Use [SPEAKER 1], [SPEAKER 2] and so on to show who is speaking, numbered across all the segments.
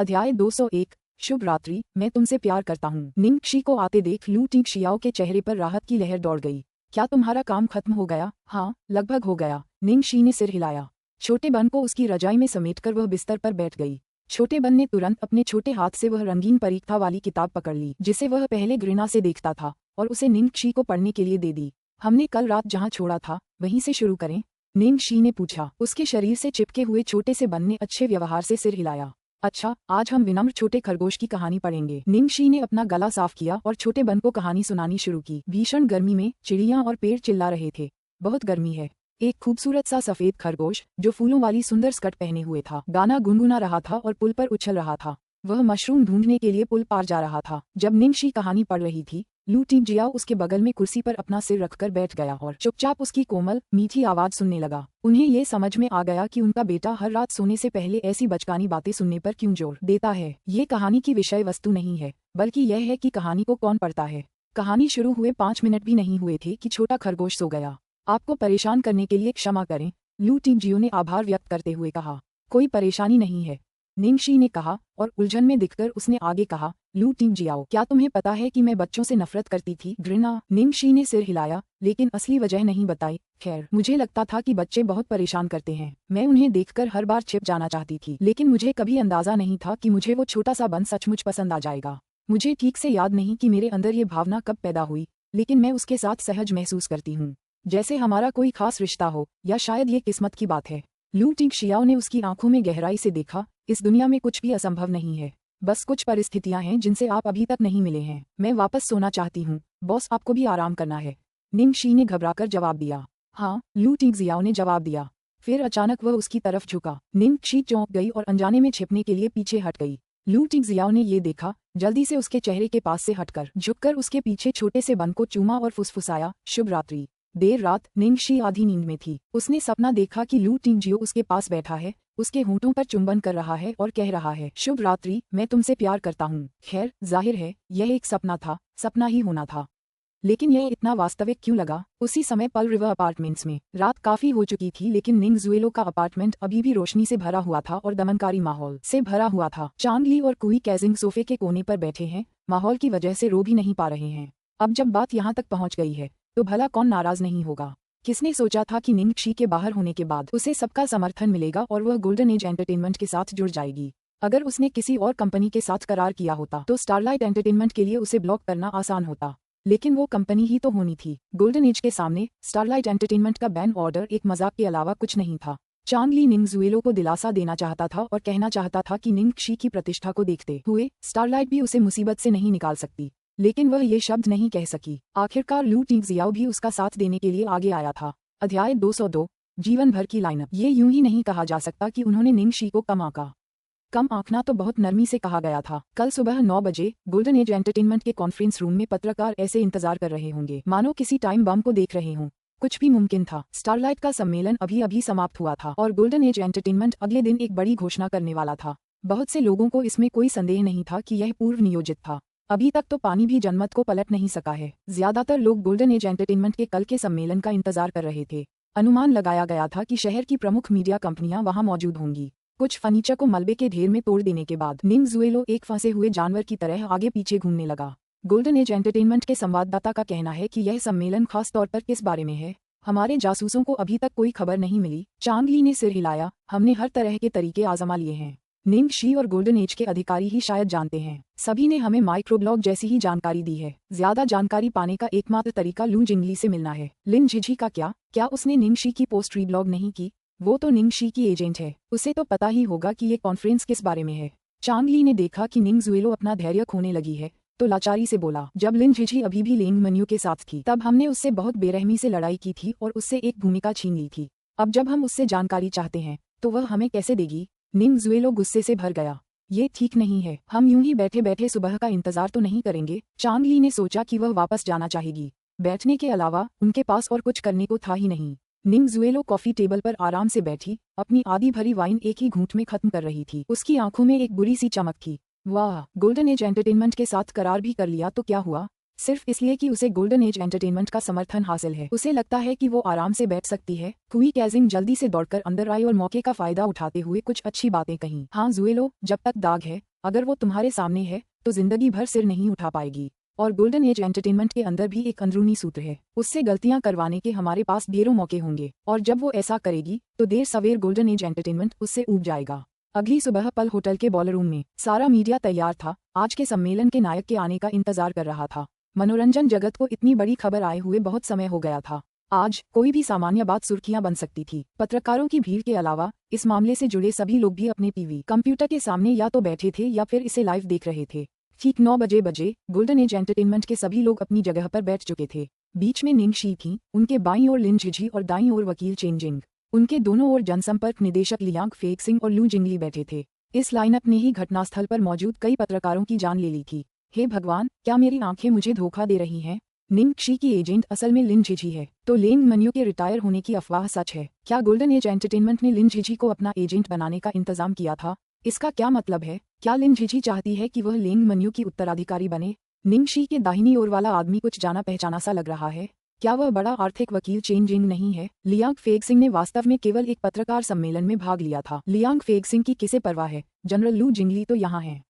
[SPEAKER 1] अध्याय 201। शुभ रात्रि। मैं तुमसे प्यार करता हूँ। निंगक्षी को आते देख लू टिंगशियाओ के चेहरे पर राहत की लहर दौड़ गई। क्या तुम्हारा काम खत्म हो गया? हाँ, लगभग हो गया। निंगक्षी ने सिर हिलाया। छोटे बन को उसकी रजाई में समेटकर वह बिस्तर पर बैठ गई। छोटे बन ने तुरंत अपने छोटे हाथ से वह रंगीन परीक्षा वाली किताब पकड़ ली जिसे वह पहले घृणा से देखता था और उसे निंगक्षी को पढ़ने के लिए दे दी। हमने कल रात जहाँ छोड़ा था वहीं से शुरू करें? निंगक्षी ने पूछा। उसके शरीर से चिपके हुए छोटे से बन ने अच्छे व्यवहार से सिर हिलाया। अच्छा, आज हम विनम्र छोटे खरगोश की कहानी पढ़ेंगे। निंगक्षी ने अपना गला साफ किया और छोटे बन को कहानी सुनानी शुरू की। भीषण गर्मी में चिड़िया और पेड़ चिल्ला रहे थे, बहुत गर्मी है। एक खूबसूरत सा सफेद खरगोश जो फूलों वाली सुंदर स्कर्ट पहने हुए था, गाना गुनगुना रहा था और पुल पर उछल रहा था। वह मशरूम ढूंढने के लिए पुल पार जा रहा था। जब निंगक्षी कहानी पढ़ रही थी, लू टिंगजियाओ उसके बगल में कुर्सी पर अपना सिर रखकर बैठ गया और चुपचाप उसकी कोमल मीठी आवाज सुनने लगा। उन्हें ये समझ में आ गया कि उनका बेटा हर रात सोने से पहले ऐसी बचकानी बातें सुनने पर क्यों जोर देता है। ये कहानी की विषय वस्तु नहीं है, बल्कि यह है कि कहानी को कौन पढ़ता है। कहानी शुरू हुए 5 मिनट भी नहीं हुए थे कि छोटा खरगोश सो गया। आपको परेशान करने के लिए क्षमा करें, लू टिंगजियो ने आभार व्यक्त करते हुए कहा। कोई परेशानी नहीं है, निंगक्षी ने कहा और उलझन में दिखकर उसने आगे कहा। लू टिंगजियाओ, क्या तुम्हें पता है कि मैं बच्चों से नफरत करती थी? घृणा? निंगक्षी ने सिर हिलाया, लेकिन असली वजह नहीं बताई। खैर, मुझे लगता था कि बच्चे बहुत परेशान करते हैं। मैं उन्हें देखकर हर बार छिप जाना चाहती थी, लेकिन मुझे कभी अंदाजा नहीं था कि मुझे वो छोटा सा बन सचमुच पसंद आ जाएगा। मुझे ठीक से याद नहीं कि मेरे अंदर ये भावना कब पैदा हुई, लेकिन मैं उसके साथ सहज महसूस करती हूँ, जैसे हमारा कोई खास रिश्ता हो, या शायद ये किस्मत की बात है। लू टिंगशियाओ ने उसकी आंखों में गहराई से देखा। इस दुनिया में कुछ भी असंभव नहीं है, बस कुछ परिस्थितियां हैं जिनसे आप अभी तक नहीं मिले हैं। मैं वापस सोना चाहती हूँ बॉस, आपको भी आराम करना है? निंगक्षी ने घबराकर जवाब दिया। हाँ, लू टिंगजियाओ ने जवाब दिया। फिर अचानक वह उसकी तरफ झुका। निंगक्षी चौंक गई और अनजाने में छिपने के लिए पीछे हट गई। लू टिंगजियाओ ने ये देखा, जल्दी से उसके चेहरे के पास से हटकर झुककर उसके पीछे छोटे से बन को चूमा और फुसफुसाया, शुभ रात्रि। देर रात निंगक्षी आधी नींद में थी। उसने सपना देखा कि लू टिंगजियो उसके पास बैठा है, उसके होंठों पर चुंबन कर रहा है और कह रहा है, शुभ रात्रि, मैं तुमसे प्यार करता हूँ। खैर, जाहिर है यह एक सपना था, सपना ही होना था, लेकिन यह इतना वास्तविक क्यों लगा? उसी समय पल रिवर अपार्टमेंट्स में रात काफी हो चुकी थी, लेकिन निंगजुएलो का अपार्टमेंट अभी भी रोशनी से भरा हुआ था और दमनकारी माहौल से भरा हुआ था। चांदली और कुई कैजिंग सोफे के कोने पर बैठे हैं, माहौल की वजह से रो भी नहीं पा रहे हैं। अब जब बात यहाँ तक पहुँच गई है तो भला कौन नाराज नहीं होगा? किसने सोचा था कि निंगक्षी के बाहर होने के बाद उसे सबका समर्थन मिलेगा और वह गोल्डन एज एंटरटेनमेंट के साथ जुड़ जाएगी। अगर उसने किसी और कंपनी के साथ करार किया होता तो स्टारलाइट एंटरटेनमेंट के लिए उसे ब्लॉक करना आसान होता, लेकिन वो कंपनी ही तो होनी थी। गोल्डन एज के सामने स्टारलाइट एंटरटेनमेंट का बैन ऑर्डर एक मजाक के अलावा कुछ नहीं था। चांदली निंगजुएलो को दिलासा देना चाहता था और कहना चाहता था कि निंगक्षी की प्रतिष्ठा को देखते हुए स्टारलाइट भी उसे मुसीबत से नहीं निकाल सकती, लेकिन वह ये शब्द नहीं कह सकी। आखिरकार लू टिंगजियाओ भी उसका साथ देने के लिए आगे आया था। अध्याय 202। जीवन भर की लाइनअप। ये यूं ही नहीं कहा जा सकता कि उन्होंने निंगक्षी को कम आंकना तो बहुत नरमी से कहा गया था। कल सुबह 9 बजे गोल्डन एज एंटरटेनमेंट के कॉन्फ्रेंस रूम में पत्रकार ऐसे इंतजार कर रहे होंगे मानो किसी टाइम बम को देख रहे हों। कुछ भी मुमकिन था। स्टारलाइट का सम्मेलन अभी अभी समाप्त हुआ था और गोल्डन एज एंटरटेनमेंट अगले दिन एक बड़ी घोषणा करने वाला था। बहुत से लोगों को इसमें कोई संदेह नहीं था कि यह पूर्व नियोजित था। अभी तक तो पानी भी जनमत को पलट नहीं सका है। ज्यादातर लोग गोल्डन एज एंटरटेनमेंट के कल के सम्मेलन का इंतजार कर रहे थे। अनुमान लगाया गया था कि शहर की प्रमुख मीडिया कंपनियां वहां मौजूद होंगी। कुछ फर्नीचर को मलबे के ढेर में तोड़ देने के बाद निंगजुएलो एक फंसे हुए जानवर की तरह आगे पीछे घूमने लगा। गोल्डन एज एंटरटेनमेंट के संवाददाता का कहना है कि यह सम्मेलन खास तौर पर किस बारे में है? हमारे जासूसों को अभी तक कोई खबर नहीं मिली। चांदली ने सिर हिलाया। हमने हर तरह के तरीके आजमा लिए हैं। निंगक्षी और गोल्डन एज के अधिकारी ही शायद जानते हैं। सभी ने हमें माइक्रोब्लॉग जैसी ही जानकारी दी है। ज्यादा जानकारी पाने का एकमात्र तरीका लू जिंगली से मिलना है। लिन झिझी का क्या उसने निंगक्षी की पोस्ट रीब्लॉग नहीं की? वो तो निंगक्षी की एजेंट है, उसे तो पता ही होगा कि ये कॉन्फ्रेंस किस बारे में है। चांदली ने देखा कि निंगजुएलो अपना धैर्य खोने लगी है तो लाचारी से बोला, जब लिन झिझी अभी भी लेंग मन्यू के साथ थी तब हमने उससे बहुत बेरहमी से लड़ाई की थी और उससे एक भूमिका छीन ली थी। अब जब हम उससे जानकारी चाहते हैं तो वह हमें कैसे देगी? निंगजुएलो गुस्से से भर गया। ये ठीक नहीं है। हम यूं ही बैठे बैठे सुबह का इंतजार तो नहीं करेंगे। चांदली ने सोचा कि वह वापस जाना चाहेगी। बैठने के अलावा उनके पास और कुछ करने को था ही नहीं। निंगजुएलो कॉफी टेबल पर आराम से बैठी अपनी आधी भरी वाइन एक ही घूंट में खत्म कर रही थी। उसकी आंखों में एक बुरी सी चमक थी। वाह, गोल्डन एज एंटरटेनमेंट के साथ करार भी कर लिया तो क्या हुआ? सिर्फ इसलिए कि उसे गोल्डन एज एंटरटेनमेंट का समर्थन हासिल है। उसे लगता है कि वो आराम से बैठ सकती है। कुई कैजिंग जल्दी से दौड़कर अंदर आई और मौके का फायदा उठाते हुए कुछ अच्छी बातें कहीं। हाँ ज़ुएलो, जब तक दाग है, अगर वो तुम्हारे सामने है तो जिंदगी भर सिर नहीं उठा पाएगी। और गोल्डन एज एंटरटेनमेंट के अंदर भी एक अंदरूनी सूत्र है, उससे गलतियां करवाने के हमारे पास ढेरों मौके होंगे, और जब वो ऐसा करेगी तो देर सवेर गोल्डन एज एंटरटेनमेंट उससे ऊब जाएगा। अगली सुबह पल होटल के बॉलरूम में सारा मीडिया तैयार था, आज के सम्मेलन के नायक के आने का इंतजार कर रहा था। मनोरंजन जगत को इतनी बड़ी खबर आए हुए बहुत समय हो गया था। आज कोई भी सामान्य बात सुर्खियां बन सकती थी। पत्रकारों की भीड़ के अलावा इस मामले से जुड़े सभी लोग भी अपने टीवी कंप्यूटर के सामने या तो बैठे थे या फिर इसे लाइव देख रहे थे। ठीक 9 बजे गोल्डन एज एंटरटेनमेंट के सभी लोग अपनी जगह पर बैठ चुके थे। बीच में निंग शी थी, उनके बाईं ओर लिन झिझी और दाईं ओर वकील चेन जिंग। उनके दोनों ओर जनसंपर्क निदेशक लियांग फेक्सिंग और लू जिंगली बैठे थे। इस लाइनअप ने ही घटनास्थल पर मौजूद कई पत्रकारों की जान ले ली थी। हे भगवान, क्या मेरी आंखें मुझे धोखा दे रही हैं? निंग शी की एजेंट असल में लिन झिझी है, तो लेंग मन्यू के रिटायर होने की अफवाह सच है। क्या गोल्डन एज एंटरटेनमेंट ने लिन झिझी को अपना एजेंट बनाने का इंतजाम किया था? इसका क्या मतलब है? क्या लिन झिझी चाहती है कि वह लेंग मन्यू की उत्तराधिकारी बने? निंग शी के दाहिनी ओर वाला आदमी कुछ जाना पहचाना सा लग रहा है। क्या वह बड़ा आर्थिक वकील चेन जिंग नहीं है? लियांग फेक्सिंग ने वास्तव में केवल एक पत्रकार सम्मेलन में भाग लिया था। लियांग फेक्सिंग की किसे परवाह है? जनरल लू जिंगली तो यहाँ है।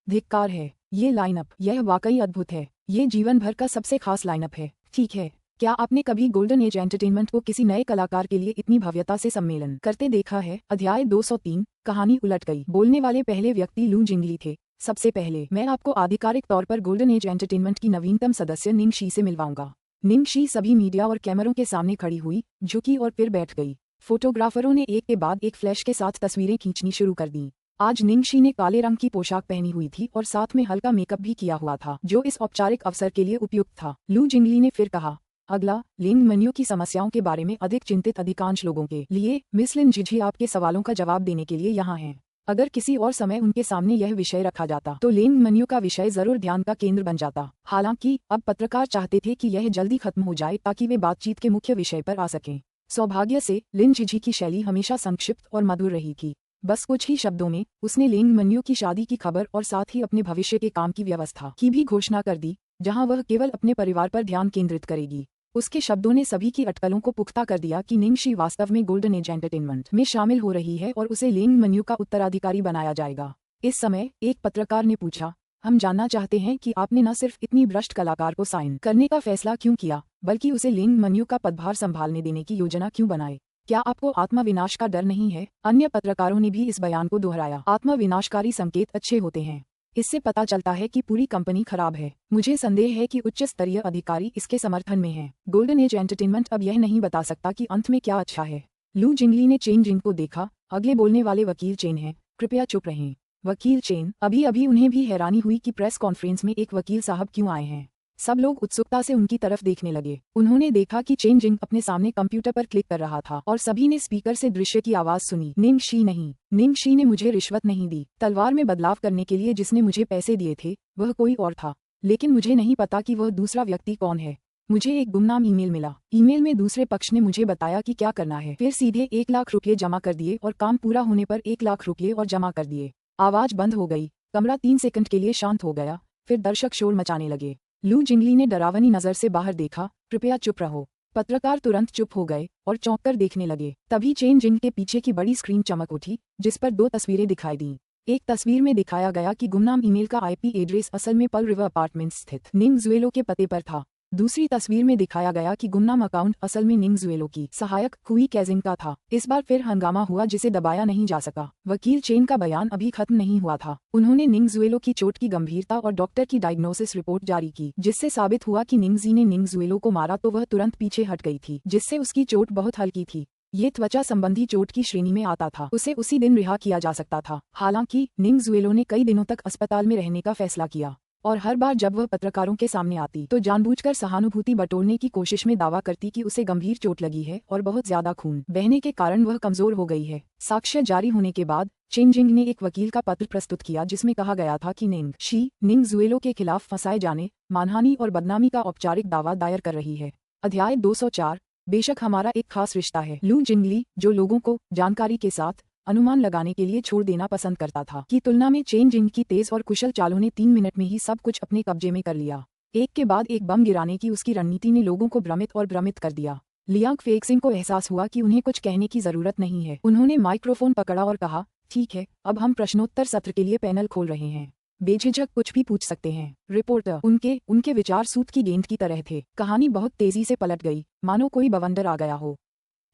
[SPEAKER 1] धिक्कार है। ये लाइनअप, यह वाकई अद्भुत है। ये जीवन भर का सबसे खास लाइनअप है। ठीक है, क्या आपने कभी गोल्डन एज एंटरटेनमेंट को किसी नए कलाकार के लिए इतनी भव्यता से सम्मेलन करते देखा है? अध्याय 203, कहानी उलट गई। बोलने वाले पहले व्यक्ति लू जिंगली थे। सबसे पहले मैं आपको आधिकारिक तौर पर गोल्डन एज एंटरटेनमेंट की नवीनतम सदस्य निंग शी से मिलवाऊंगा। निंग शी सभी मीडिया और कैमरों के सामने खड़ी हुई, झुकी और फिर बैठ गई। फोटोग्राफरों ने एक के बाद एक फ्लैश के साथ तस्वीरें खींचनी शुरू कर दी। आज निंग शी ने काले रंग की पोशाक पहनी हुई थी और साथ में हल्का मेकअप भी किया हुआ था, जो इस औपचारिक अवसर के लिए उपयुक्त था। लू जिंगली ने फिर कहा, अगला, लेंग मन्यू की समस्याओं के बारे में अधिक चिंतित अधिकांश लोगों के लिए मिस लिन झिझी आपके सवालों का जवाब देने के लिए यहाँ हैं। अगर किसी और समय उनके सामने यह विषय रखा जाता तो लेंग मन्यू का विषय जरूर ध्यान का केंद्र बन जाता। हालांकि अब पत्रकार चाहते थे कि यह जल्दी खत्म हो जाए ताकि वे बातचीत के मुख्य विषय पर आ सकें। सौभाग्य से लिन झिझी की शैली हमेशा संक्षिप्त और मधुर रही थी। बस कुछ ही शब्दों में उसने लेंग मन्यू की शादी की खबर और साथ ही अपने भविष्य के काम की व्यवस्था की भी घोषणा कर दी, जहां वह केवल अपने परिवार पर ध्यान केंद्रित करेगी। उसके शब्दों ने सभी की अटकलों को पुख्ता कर दिया कि निंग शी वास्तव में गोल्डन एज एंटरटेनमेंट में शामिल हो रही है और उसे लेंग मन्यू का उत्तराधिकारी बनाया जाएगा। इस समय एक पत्रकार ने पूछा, हम जानना चाहते हैं कि आपने न सिर्फ इतनी भ्रष्ट कलाकार को साइन करने का फैसला क्यों किया, बल्कि उसे लेंग मन्यू का पदभार संभालने देने की योजना क्यों बनाए? क्या आपको आत्मविनाश का डर नहीं है? अन्य पत्रकारों ने भी इस बयान को दोहराया। आत्मविनाशकारी संकेत अच्छे होते हैं, इससे पता चलता है कि पूरी कंपनी खराब है। मुझे संदेह है कि उच्च स्तरीय अधिकारी इसके समर्थन में हैं। गोल्डन एज एंटरटेनमेंट अब यह नहीं बता सकता कि अंत में क्या अच्छा है। लू जिंगली ने चेन जिंग को देखा, अगले बोलने वाले वकील चेन हैं, कृपया चुप रहें। वकील चेन, अभी उन्हें भी हैरानी हुई कि प्रेस कॉन्फ्रेंस में एक वकील साहब क्यों आए हैं। सब लोग उत्सुकता से उनकी तरफ देखने लगे। उन्होंने देखा कि चेन जिंग अपने सामने कंप्यूटर पर क्लिक कर रहा था और सभी ने स्पीकर से दृश्य की आवाज सुनी। निंग शी नहीं, निंग शी ने मुझे रिश्वत नहीं दी। तलवार में बदलाव करने के लिए जिसने मुझे पैसे दिए थे वह कोई और था, लेकिन मुझे नहीं पता कि वह दूसरा व्यक्ति कौन है। मुझे एक गुमनाम ईमेल मिला। ईमेल में दूसरे पक्ष ने मुझे बताया कि क्या करना है, फिर सीधे 1 लाख रुपये जमा कर दिए और काम पूरा होने पर 1 लाख रुपये और जमा कर दिए। आवाज बंद हो गई। कमरा 3 सेकंड के लिए शांत हो गया, फिर दर्शक शोर मचाने लगे। लू जिंगली ने डरावनी नजर से बाहर देखा, कृपया चुप रहो। पत्रकार तुरंत चुप हो गए और चौंक कर देखने लगे। तभी चेन जिंग के पीछे की बड़ी स्क्रीन चमक उठी, जिस पर 2 तस्वीरें दिखाई दी। एक तस्वीर में दिखाया गया कि गुमनाम ईमेल का आईपी एड्रेस असल में पर्ल रिवर अपार्टमेंट्स स्थित निंग ज़ुएलो के पते पर था। दूसरी तस्वीर में दिखाया गया कि गुमनाम अकाउंट असल में निंग ज़ुएलो की सहायक कुई कैजिंग का था। इस बार फिर हंगामा हुआ जिसे दबाया नहीं जा सका। वकील चेन का बयान अभी खत्म नहीं हुआ था। उन्होंने निंग ज़ुएलो की चोट की गंभीरता और डॉक्टर की डायग्नोसिस रिपोर्ट जारी की, जिससे साबित हुआ कि निंग जी ने निंग ज़ुएलो को मारा तो वह तुरंत पीछे हट गई थी, जिससे उसकी चोट बहुत हल्की थी। ये त्वचा संबंधी चोट की श्रेणी में आता था। उसे उसी दिन रिहा किया जा सकता था। हालांकि निंग ज़ुएलो ने कई दिनों तक अस्पताल में रहने का फैसला किया और हर बार जब वह पत्रकारों के सामने आती तो जानबूझकर सहानुभूति बटोरने की कोशिश में दावा करती कि उसे गंभीर चोट लगी है और बहुत ज्यादा खून बहने के कारण वह कमजोर हो गई है। साक्ष्य जारी होने के बाद चेन जिंग ने एक वकील का पत्र प्रस्तुत किया, जिसमें कहा गया था कि निंग शी निंग ज़ुएलो के खिलाफ फंसाए जाने, मानहानि और बदनामी का औपचारिक दावा दायर कर रही है। अध्याय 204, बेशक हमारा एक खास रिश्ता है। लू जिंगली, जो लोगों को जानकारी के साथ अनुमान लगाने के लिए छोड़ देना पसंद करता था, की तुलना में चेन जिंग की तेज और कुशल चालों ने 3 मिनट में ही सब कुछ अपने कब्जे में कर लिया। एक के बाद एक बम गिराने की उसकी रणनीति ने लोगों को भ्रमित कर दिया। लियांग फेक्सिंग को एहसास हुआ कि उन्हें कुछ कहने की जरूरत नहीं है। उन्होंने माइक्रोफोन पकड़ा और कहा, ठीक है, अब हम प्रश्नोत्तर सत्र के लिए पैनल खोल रहे हैं। बेझिझक कुछ भी पूछ सकते हैं। रिपोर्टर, उनके विचार सूत की गेंद की तरह थे। कहानी बहुत तेजी से पलट गई, मानो कोई बवंडर आ गया हो।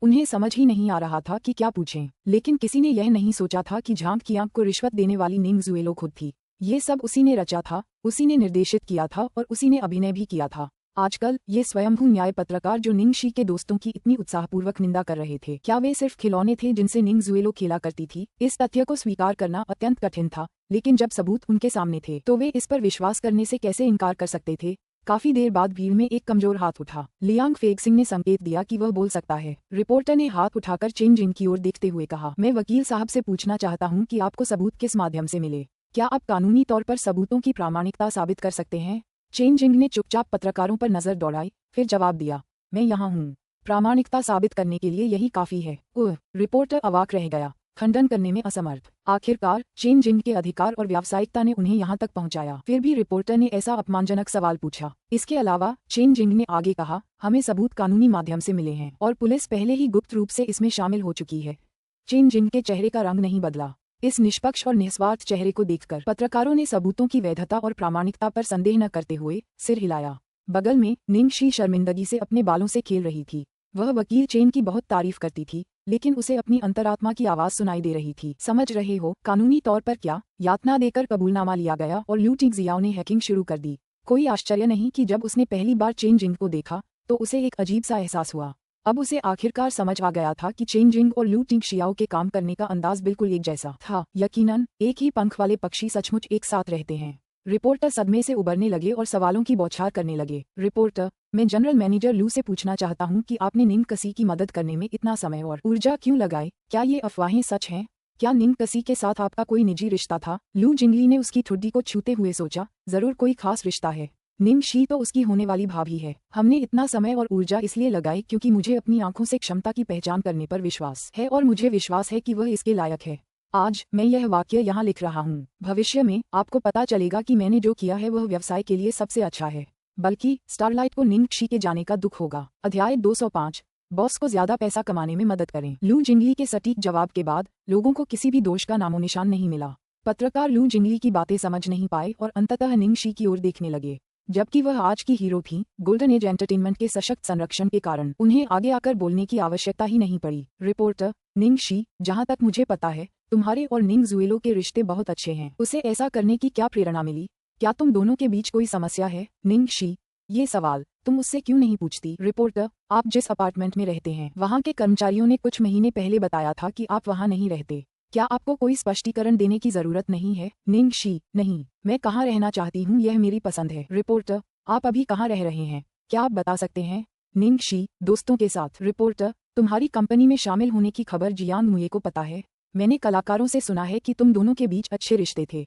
[SPEAKER 1] उन्हें समझ ही नहीं आ रहा था कि क्या पूछें, लेकिन किसी ने यह नहीं सोचा था कि झांग कियांग को रिश्वत देने वाली निंग जुएलो खुद थी। ये सब उसी ने रचा था, उसी ने निर्देशित किया था और उसी ने अभिनय भी किया था। आजकल ये स्वयंभू न्याय पत्रकार जो निंग शी के दोस्तों की इतनी उत्साहपूर्वक निंदा कर रहे थे, क्या वे सिर्फ खिलौने थे जिनसे निंग जुएलो खेला करती थी? इस तथ्य को स्वीकार करना अत्यंत कठिन था, लेकिन जब सबूत उनके सामने थे तो वे इस पर विश्वास करने से कैसे इनकार कर सकते थे? काफी देर बाद भीड़ में एक कमजोर हाथ उठा। लियांग फेक्सिंग ने संकेत दिया कि वह बोल सकता है। रिपोर्टर ने हाथ उठाकर चेन जिंग की ओर देखते हुए कहा, मैं वकील साहब से पूछना चाहता हूं कि आपको सबूत किस माध्यम से मिले? क्या आप कानूनी तौर पर सबूतों की प्रामाणिकता साबित कर सकते हैं? चेन जिंग ने चुपचाप पत्रकारों पर नजर दौड़ाई, फिर जवाब दिया, मैं यहाँ हूँ। प्रामाणिकता साबित करने के लिए यही काफी है। रिपोर्टर अवाक रह गया, खंडन करने में असमर्थ। आखिरकार चेन जिंग के अधिकार और व्यावसायिकता ने उन्हें यहाँ तक पहुँचाया। फिर भी रिपोर्टर ने ऐसा अपमानजनक सवाल पूछा। इसके अलावा चेन जिंग ने आगे कहा, हमें सबूत कानूनी माध्यम से मिले हैं और पुलिस पहले ही गुप्त रूप से इसमें शामिल हो चुकी है। चेन जिंग के चेहरे का रंग नहीं बदला। इस निष्पक्ष और निस्वार्थ चेहरे को देखकर पत्रकारों ने सबूतों की वैधता और प्रामाणिकता पर संदेह न करते हुए सिर हिलाया। बगल में निंग शी शर्मिंदगी से अपने बालों से खेल रही थी। वह वकील चेन की बहुत तारीफ करती थी, लेकिन उसे अपनी अंतरात्मा की आवाज सुनाई दे रही थी। समझ रहे हो, कानूनी तौर पर क्या? यातना देकर कबूलनामा लिया गया और लू टिंगजियाओ ने हैकिंग शुरू कर दी। कोई आश्चर्य नहीं कि जब उसने पहली बार चेन जिंग को देखा तो उसे एक अजीब सा एहसास हुआ। अब उसे आखिरकार समझ आ गया था कि चेन जिंग और लू टिंगजियाओ के काम करने का अंदाज बिल्कुल एक जैसा था। यकीनन एक ही पंख वाले पक्षी सचमुच एक साथ रहते हैं। रिपोर्टर सदमे से उबरने लगे और सवालों की बौछार करने लगे। रिपोर्टर, मैं जनरल मैनेजर लू से पूछना चाहता हूं कि आपने निंग कसी की मदद करने में इतना समय और ऊर्जा क्यों लगाई? क्या ये अफवाहें सच हैं? क्या निंग कसी के साथ आपका कोई निजी रिश्ता था? लू जिंगली ने उसकी ठुड्डी को छूते हुए सोचा, जरूर कोई खास रिश्ता है। निंग शी तो उसकी होने वाली भाभी है। हमने इतना समय और ऊर्जा इसलिए लगाई क्योंकि मुझे अपनी आंखों से क्षमता की पहचान करने पर विश्वास है और मुझे विश्वास है कि वह इसके लायक है। आज मैं यह वाक्य यहाँ लिख रहा हूँ। भविष्य में आपको पता चलेगा कि मैंने जो किया है वह व्यवसाय के लिए सबसे अच्छा है। बल्कि स्टारलाइट को निंग शी के जाने का दुख होगा। अध्याय 205, बॉस को ज्यादा पैसा कमाने में मदद करें। लू जिंगली के सटीक जवाब के बाद लोगों को किसी भी दोष का नामोनिशान नहीं मिला। पत्रकार लू जिंगली की बातें समझ नहीं पाए और अंततः निंग शी की ओर देखने लगे। जबकि वह आज की हीरो थी, गोल्डन एज एंटरटेनमेंट के सशक्त संरक्षण के कारण उन्हें आगे आकर बोलने की आवश्यकता ही नहीं पड़ी। रिपोर्टर, निंग शी, जहाँ तक मुझे पता है तुम्हारे और निंग जुएलो के रिश्ते बहुत अच्छे हैं। उसे ऐसा करने की क्या प्रेरणा मिली? क्या तुम दोनों के बीच कोई समस्या है? निंग शी, ये सवाल तुम उससे क्यों नहीं पूछती? रिपोर्टर, आप जिस अपार्टमेंट में रहते हैं वहाँ के कर्मचारियों ने कुछ महीने पहले बताया था कि आप वहाँ नहीं रहते। क्या आपको कोई स्पष्टीकरण देने की जरूरत नहीं है? निंग शी, नहीं, मैं कहाँ रहना चाहती हूँ यह मेरी पसंद है। रिपोर्टर, आप अभी कहाँ रह रहे हैं? क्या आप बता सकते हैं? निंग शी, दोस्तों के साथ। रिपोर्टर, तुम्हारी कंपनी में शामिल होने की खबर जियांग मुए को पता है? मैंने कलाकारों से सुना है कि तुम दोनों के बीच अच्छे रिश्ते थे।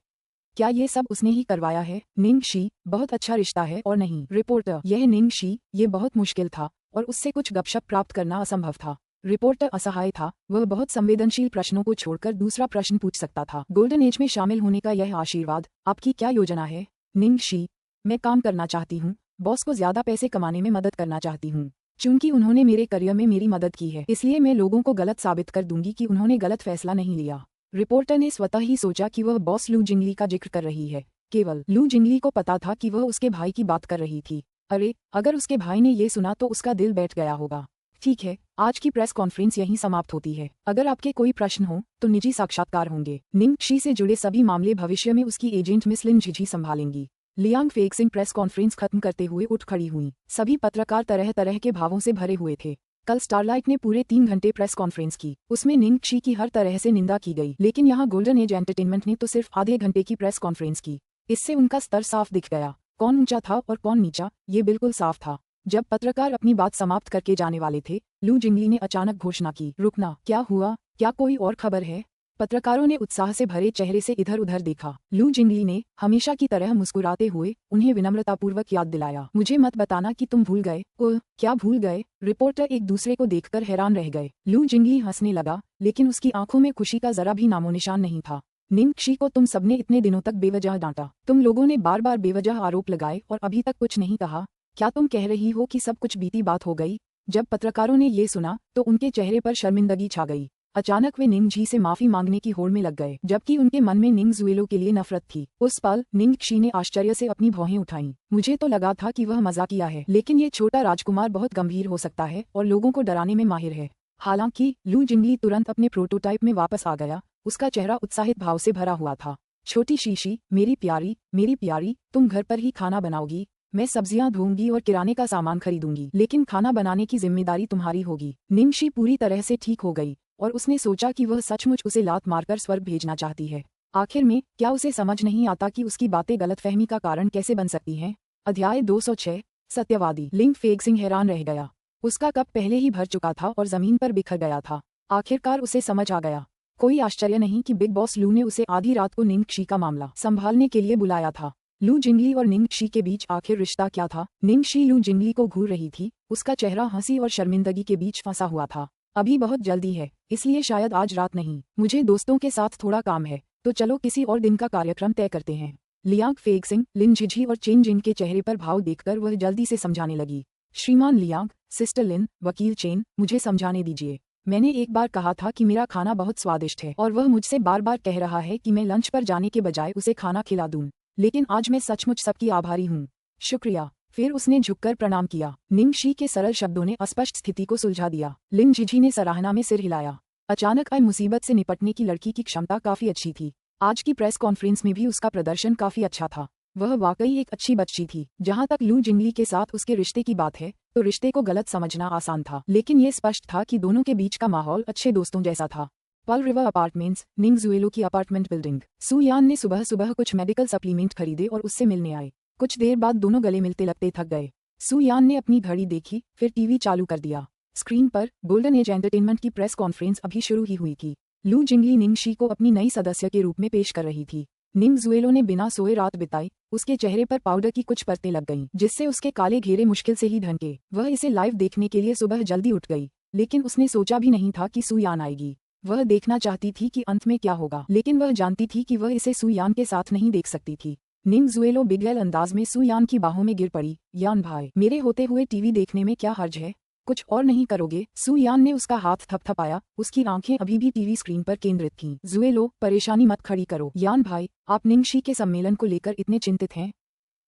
[SPEAKER 1] क्या ये सब उसने ही करवाया है? निंग शी, बहुत अच्छा रिश्ता है और नहीं। रिपोर्टर, यह निंग शी, ये बहुत मुश्किल था और उससे कुछ गपशप प्राप्त करना असंभव था। रिपोर्टर असहाय था, वह बहुत संवेदनशील प्रश्नों को छोड़कर दूसरा प्रश्न पूछ सकता था। गोल्डन एज में शामिल होने का यह आशीर्वाद, आपकी क्या योजना है? निंग शी, मैं काम करना चाहती हूँ, बॉस को ज्यादा पैसे कमाने में मदद करना चाहती हूँ। चूंकि उन्होंने मेरे करियर में मेरी मदद की है, इसलिए मैं लोगों को गलत साबित कर दूंगी कि उन्होंने गलत फैसला नहीं लिया। रिपोर्टर ने स्वतः ही सोचा कि वह बॉस लू जिंगली का जिक्र कर रही है। केवल लू जिंगली को पता था कि वह उसके भाई की बात कर रही थी। अरे, अगर उसके भाई ने ये सुना तो उसका दिल बैठ गया होगा। ठीक है, आज की प्रेस कॉन्फ्रेंस यहीं समाप्त होती है। अगर आपके कोई प्रश्न हो तो निजी साक्षात्कार होंगे। निंग शी से जुड़े सभी मामले भविष्य में उसकी एजेंट मिस लिन झिझी संभालेंगी। लियांग फेक्सिंग प्रेस कॉन्फ्रेंस खत्म करते हुए उठ खड़ी हुई। सभी पत्रकार तरह तरह के भावों से भरे हुए थे। कल स्टारलाइट ने पूरे 3 घंटे प्रेस कॉन्फ्रेंस की। उसमें निंग शी की हर तरह से निंदा की गई, लेकिन यहाँ गोल्डन एज एंटरटेनमेंट ने तो सिर्फ आधे घंटे की प्रेस कॉन्फ्रेंस की। इससे उनका स्तर साफ दिख गया। कौन ऊंचा था और कौन नीचा, ये बिल्कुल साफ था। जब पत्रकार अपनी बात समाप्त करके जाने वाले थे, लू जिंगली ने अचानक घोषणा की, रुकना, क्या हुआ? क्या कोई और खबर है? पत्रकारों ने उत्साह से भरे चेहरे से इधर उधर देखा। लू जिंगली ने हमेशा की तरह मुस्कुराते हुए उन्हें विनम्रतापूर्वक याद दिलाया, मुझे मत बताना कि तुम भूल गए। क्या भूल गए? रिपोर्टर एक दूसरे को देखकर हैरान रह गए। लू जिंगली हंसने लगा, लेकिन उसकी आंखों में खुशी का जरा भी नामोनिशान नहीं था। निंग शी को तुम सबने इतने दिनों तक बेवजह डांटा, तुम लोगों ने बार बार बेवजह आरोप लगाए और अभी तक कुछ नहीं कहा। क्या तुम कह रही हो कि सब कुछ बीती बात हो गई? जब पत्रकारों ने ये सुना तो उनके चेहरे पर शर्मिंदगी छा गई। अचानक वे निंग जी से माफी मांगने की होड़ में लग गए, जबकि उनके मन में निंग जुएलो के लिए नफरत थी। उस पल निंग शी ने आश्चर्य से अपनी भौहें उठाईं। मुझे तो लगा था कि वह मजाकिया है, लेकिन ये छोटा राजकुमार बहुत गंभीर हो सकता है और लोगों को डराने में माहिर है। हालांकि लू जिंगली तुरंत अपने प्रोटोटाइप में वापस आ गया। उसका चेहरा उत्साहित भाव से भरा हुआ था। छोटी शीशी, मेरी प्यारी, तुम घर पर ही खाना बनाओगी? मैं सब्जियां धोऊंगी और किराने का सामान खरीदूंगी, लेकिन खाना बनाने की जिम्मेदारी तुम्हारी होगी। निंग शी पूरी तरह से ठीक हो गई और उसने सोचा कि वह सचमुच उसे लात मारकर स्वर्ग भेजना चाहती है। आखिर में क्या उसे समझ नहीं आता कि उसकी बातें गलतफहमी का कारण कैसे बन सकती हैं? अध्याय 206 सत्यवादी। लिंग फेगसिंग हैरान रह गया। उसका कप पहले ही भर चुका था और जमीन पर बिखर गया था। आखिरकार उसे समझ आ गया। कोई आश्चर्य नहीं कि बिग बॉस लू ने उसे आधी रात को निंग शी का मामला संभालने के लिए बुलाया था। लू जिंगली और निंग शी के बीच आखिर रिश्ता क्या था? निंग शी लू जिंगली को घूर रही थी। उसका चेहरा हंसी और शर्मिंदगी के बीच फंसा हुआ था। अभी बहुत जल्दी है, इसलिए शायद आज रात नहीं। मुझे दोस्तों के साथ थोड़ा काम है, तो चलो किसी और दिन का कार्यक्रम तय करते हैं। लियांग फेगसिंग, लिन झिझी और चेन जिन के चेहरे पर भाव देखकर वह जल्दी से समझाने लगी। श्रीमान लियांग, सिस्टर लिन, वकील चेन, मुझे समझाने दीजिए। मैंने एक बार कहा था कि मेरा खाना बहुत स्वादिष्ट है और वह मुझसे बार बार कह रहा है कि मैं लंच पर जाने के बजाय उसे खाना खिला दूं। लेकिन आज मैं सचमुच सबकी आभारी हूँ। शुक्रिया। फिर उसने झुककर प्रणाम किया। निंग शी के सरल शब्दों ने अस्पष्ट स्थिति को सुलझा दिया। लिन झिझी ने सराहना में सिर हिलाया। अचानक आई मुसीबत से निपटने की लड़की की क्षमता काफी अच्छी थी। आज की प्रेस कॉन्फ्रेंस में भी उसका प्रदर्शन काफी अच्छा था। वह वाकई एक अच्छी बच्ची थी। जहां तक लू जिंगली के साथ उसके रिश्ते की बात है, तो रिश्ते को गलत समझना आसान था, लेकिन ये स्पष्ट था कि दोनों के बीच का माहौल अच्छे दोस्तों जैसा था। पर्ल रिवर अपार्टमेंट्स, निंग जुएलो की अपार्टमेंट बिल्डिंग। सू यान ने सुबह सुबह कुछ मेडिकल सप्लीमेंट खरीदे और उससे मिलने आए। कुछ देर बाद दोनों गले मिलते लगते थक गए। सू यान ने अपनी घड़ी देखी, फिर टीवी चालू कर दिया। स्क्रीन पर गोल्डन एज एंटरटेनमेंट की प्रेस कॉन्फ्रेंस अभी शुरू ही हुई थी। लू जिंगली निंग शी को अपनी नई सदस्य के रूप में पेश कर रही थी। निंग जुएलो ने बिना सोए रात बिताई। उसके चेहरे पर पाउडर की कुछ परतें लग गईं, जिससे उसके काले घेरे मुश्किल से ही ढंके। वह इसे लाइव देखने के लिए सुबह जल्दी उठ गई, लेकिन उसने सोचा भी नहीं था कि सू यान आएगी। वह देखना चाहती थी कि अंत में क्या होगा, लेकिन वह जानती थी कि वह इसे सू यान के साथ नहीं देख सकती थी। निंग जुएलो बिगड़ैल अंदाज में सू यान की बाहों में गिर पड़ी। यान भाई, मेरे होते हुए टीवी देखने में क्या हर्ज है? कुछ और नहीं करोगे? सू यान ने उसका हाथ थपथपाया। उसकी आंखें अभी भी टीवी स्क्रीन पर केंद्रित थीं। जुएलो, परेशानी मत खड़ी करो। यान भाई, आप निंग शी के सम्मेलन को लेकर इतने चिंतित हैं?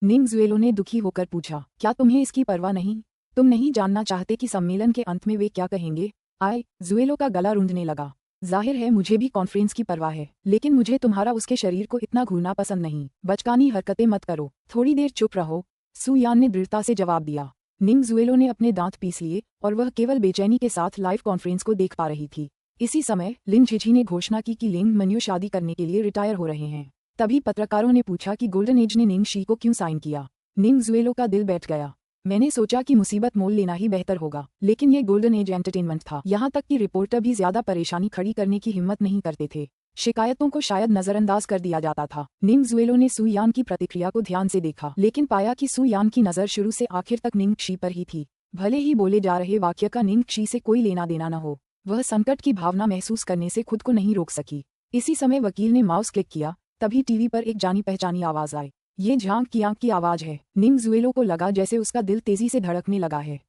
[SPEAKER 1] निंग जुएलो ने दुखी होकर पूछा। क्या तुम्हें इसकी परवाह नहीं? तुम नहीं जानना चाहते कि सम्मेलन के अंत में वे क्या कहेंगे? आए, जुएलो का गला रूंधने लगा। जाहिर है मुझे भी कॉन्फ्रेंस की परवाह है, लेकिन मुझे तुम्हारा उसके शरीर को इतना घूरना पसंद नहीं। बचकानी हरकतें मत करो, थोड़ी देर चुप रहो। सू यान ने दृढ़ता से जवाब दिया। निंग जुएलो ने अपने दांत पीस लिए और वह केवल बेचैनी के साथ लाइव कॉन्फ्रेंस को देख पा रही थी। इसी समय लिन झिझी ने घोषणा की कि लिंग मन्यू शादी करने के लिए रिटायर हो रहे हैं। तभी पत्रकारों ने पूछा कि गोल्डन एज ने निंग शी को क्यों साइन किया। निंग जुएलो का दिल बैठ गया। मैंने सोचा कि मुसीबत मोल लेना ही बेहतर होगा, लेकिन ये गोल्डन एज एंटरटेनमेंट था। यहाँ तक कि रिपोर्टर भी ज्यादा परेशानी खड़ी करने की हिम्मत नहीं करते थे। शिकायतों को शायद नजरअंदाज कर दिया जाता था। निंग जुएलो ने सू यान की प्रतिक्रिया को ध्यान से देखा, लेकिन पाया कि सू यान की नजर शुरू से आखिर तक निंग शी पर ही थी। भले ही बोले जा रहे वाक्य का निंग शी से कोई लेना देना न हो, वह संकट की भावना महसूस करने से खुद को नहीं रोक सकी। इसी समय वकील ने माउस क्लिक किया। तभी टीवी पर एक जानी पहचानी आवाज आई। ये झांग की आंख की आवाज है। निंग जुएलो को लगा जैसे उसका दिल तेजी से धड़कने लगा है।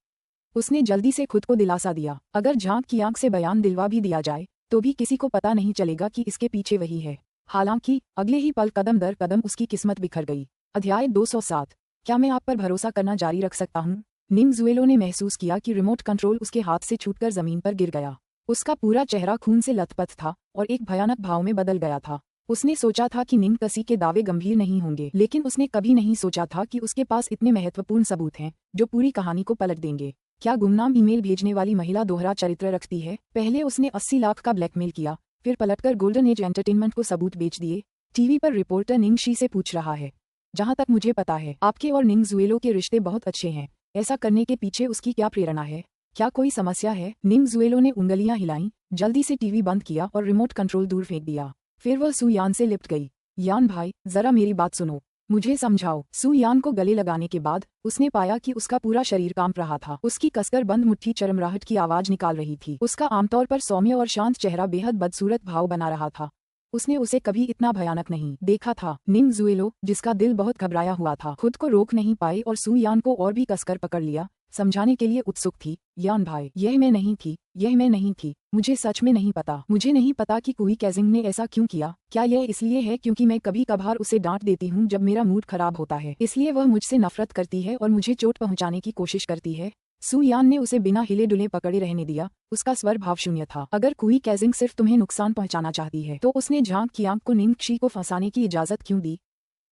[SPEAKER 1] उसने जल्दी से खुद को दिलासा दिया, अगर झांग की आंख से बयान दिलवा भी दिया जाए तो भी किसी को पता नहीं चलेगा कि इसके पीछे वही है। हालांकि अगले ही पल कदम दर कदम उसकी किस्मत बिखर गई। अध्याय 207 क्या मैं आप पर भरोसा करना जारी रख सकता हूँ? निंग जुएलो ने महसूस किया कि रिमोट कंट्रोल उसके हाथ से छूटकर जमीन पर गिर गया। उसका पूरा चेहरा खून से लथपथ था और एक भयानक भाव में बदल गया था। उसने सोचा था कि निंग कसी के दावे गंभीर नहीं होंगे, लेकिन उसने कभी नहीं सोचा था कि उसके पास इतने महत्वपूर्ण सबूत हैं जो पूरी कहानी को पलट देंगे। क्या गुमनाम ईमेल भेजने वाली महिला दोहरा चरित्र रखती है? पहले उसने 80 लाख का ब्लैकमेल किया, फिर पलटकर गोल्डन एज एंटरटेनमेंट को सबूत बेच दिए। टीवी पर रिपोर्टर निंग शी से पूछ रहा है, जहां तक मुझे पता है आपके और निंग जुएलो के रिश्ते बहुत अच्छे हैं। ऐसा करने के पीछे उसकी क्या प्रेरणा है? क्या कोई समस्या है? निंग जुएलो ने उंगलियां हिलाईं, जल्दी से टीवी बंद किया और रिमोट कंट्रोल दूर फेंक दिया। फिर वह सू यान से लिपट गई। यान भाई, जरा मेरी बात सुनो, मुझे समझाओ। सू यान को गले लगाने के बाद उसने पाया कि उसका पूरा शरीर कांप रहा था। उसकी कसकर बंद मुट्ठी चरमराहट की आवाज निकाल रही थी। उसका आमतौर पर सौम्य और शांत चेहरा बेहद बदसूरत भाव बना रहा था। उसने उसे कभी इतना भयानक नहीं देखा था। निंग ज़ुएलो, जिसका दिल बहुत घबराया हुआ था, खुद को रोक नहीं पाई और सू यान को और भी कसकर पकड़ लिया, समझाने के लिए उत्सुक थी। यान भाई, यह मैं नहीं थी, यह मैं नहीं थी, मुझे सच में नहीं पता। मुझे नहीं पता कि कुई कैजिंग ने ऐसा क्यों किया। क्या यह इसलिए है क्योंकि मैं कभी कभार उसे डांट देती हूँ जब मेरा मूड खराब होता है, इसलिए वह मुझसे नफरत करती है और मुझे चोट पहुँचाने की कोशिश करती है? सू यान ने उसे बिना हिले डुले पकड़े रहने दिया। उसका स्वर भावशून्य था। अगर कुई कैजिंग सिर्फ तुम्हें नुकसान पहुंचाना चाहती है तो उसने झांक की आंख को निंग क्षी को फंसाने की इजाजत क्यों दी?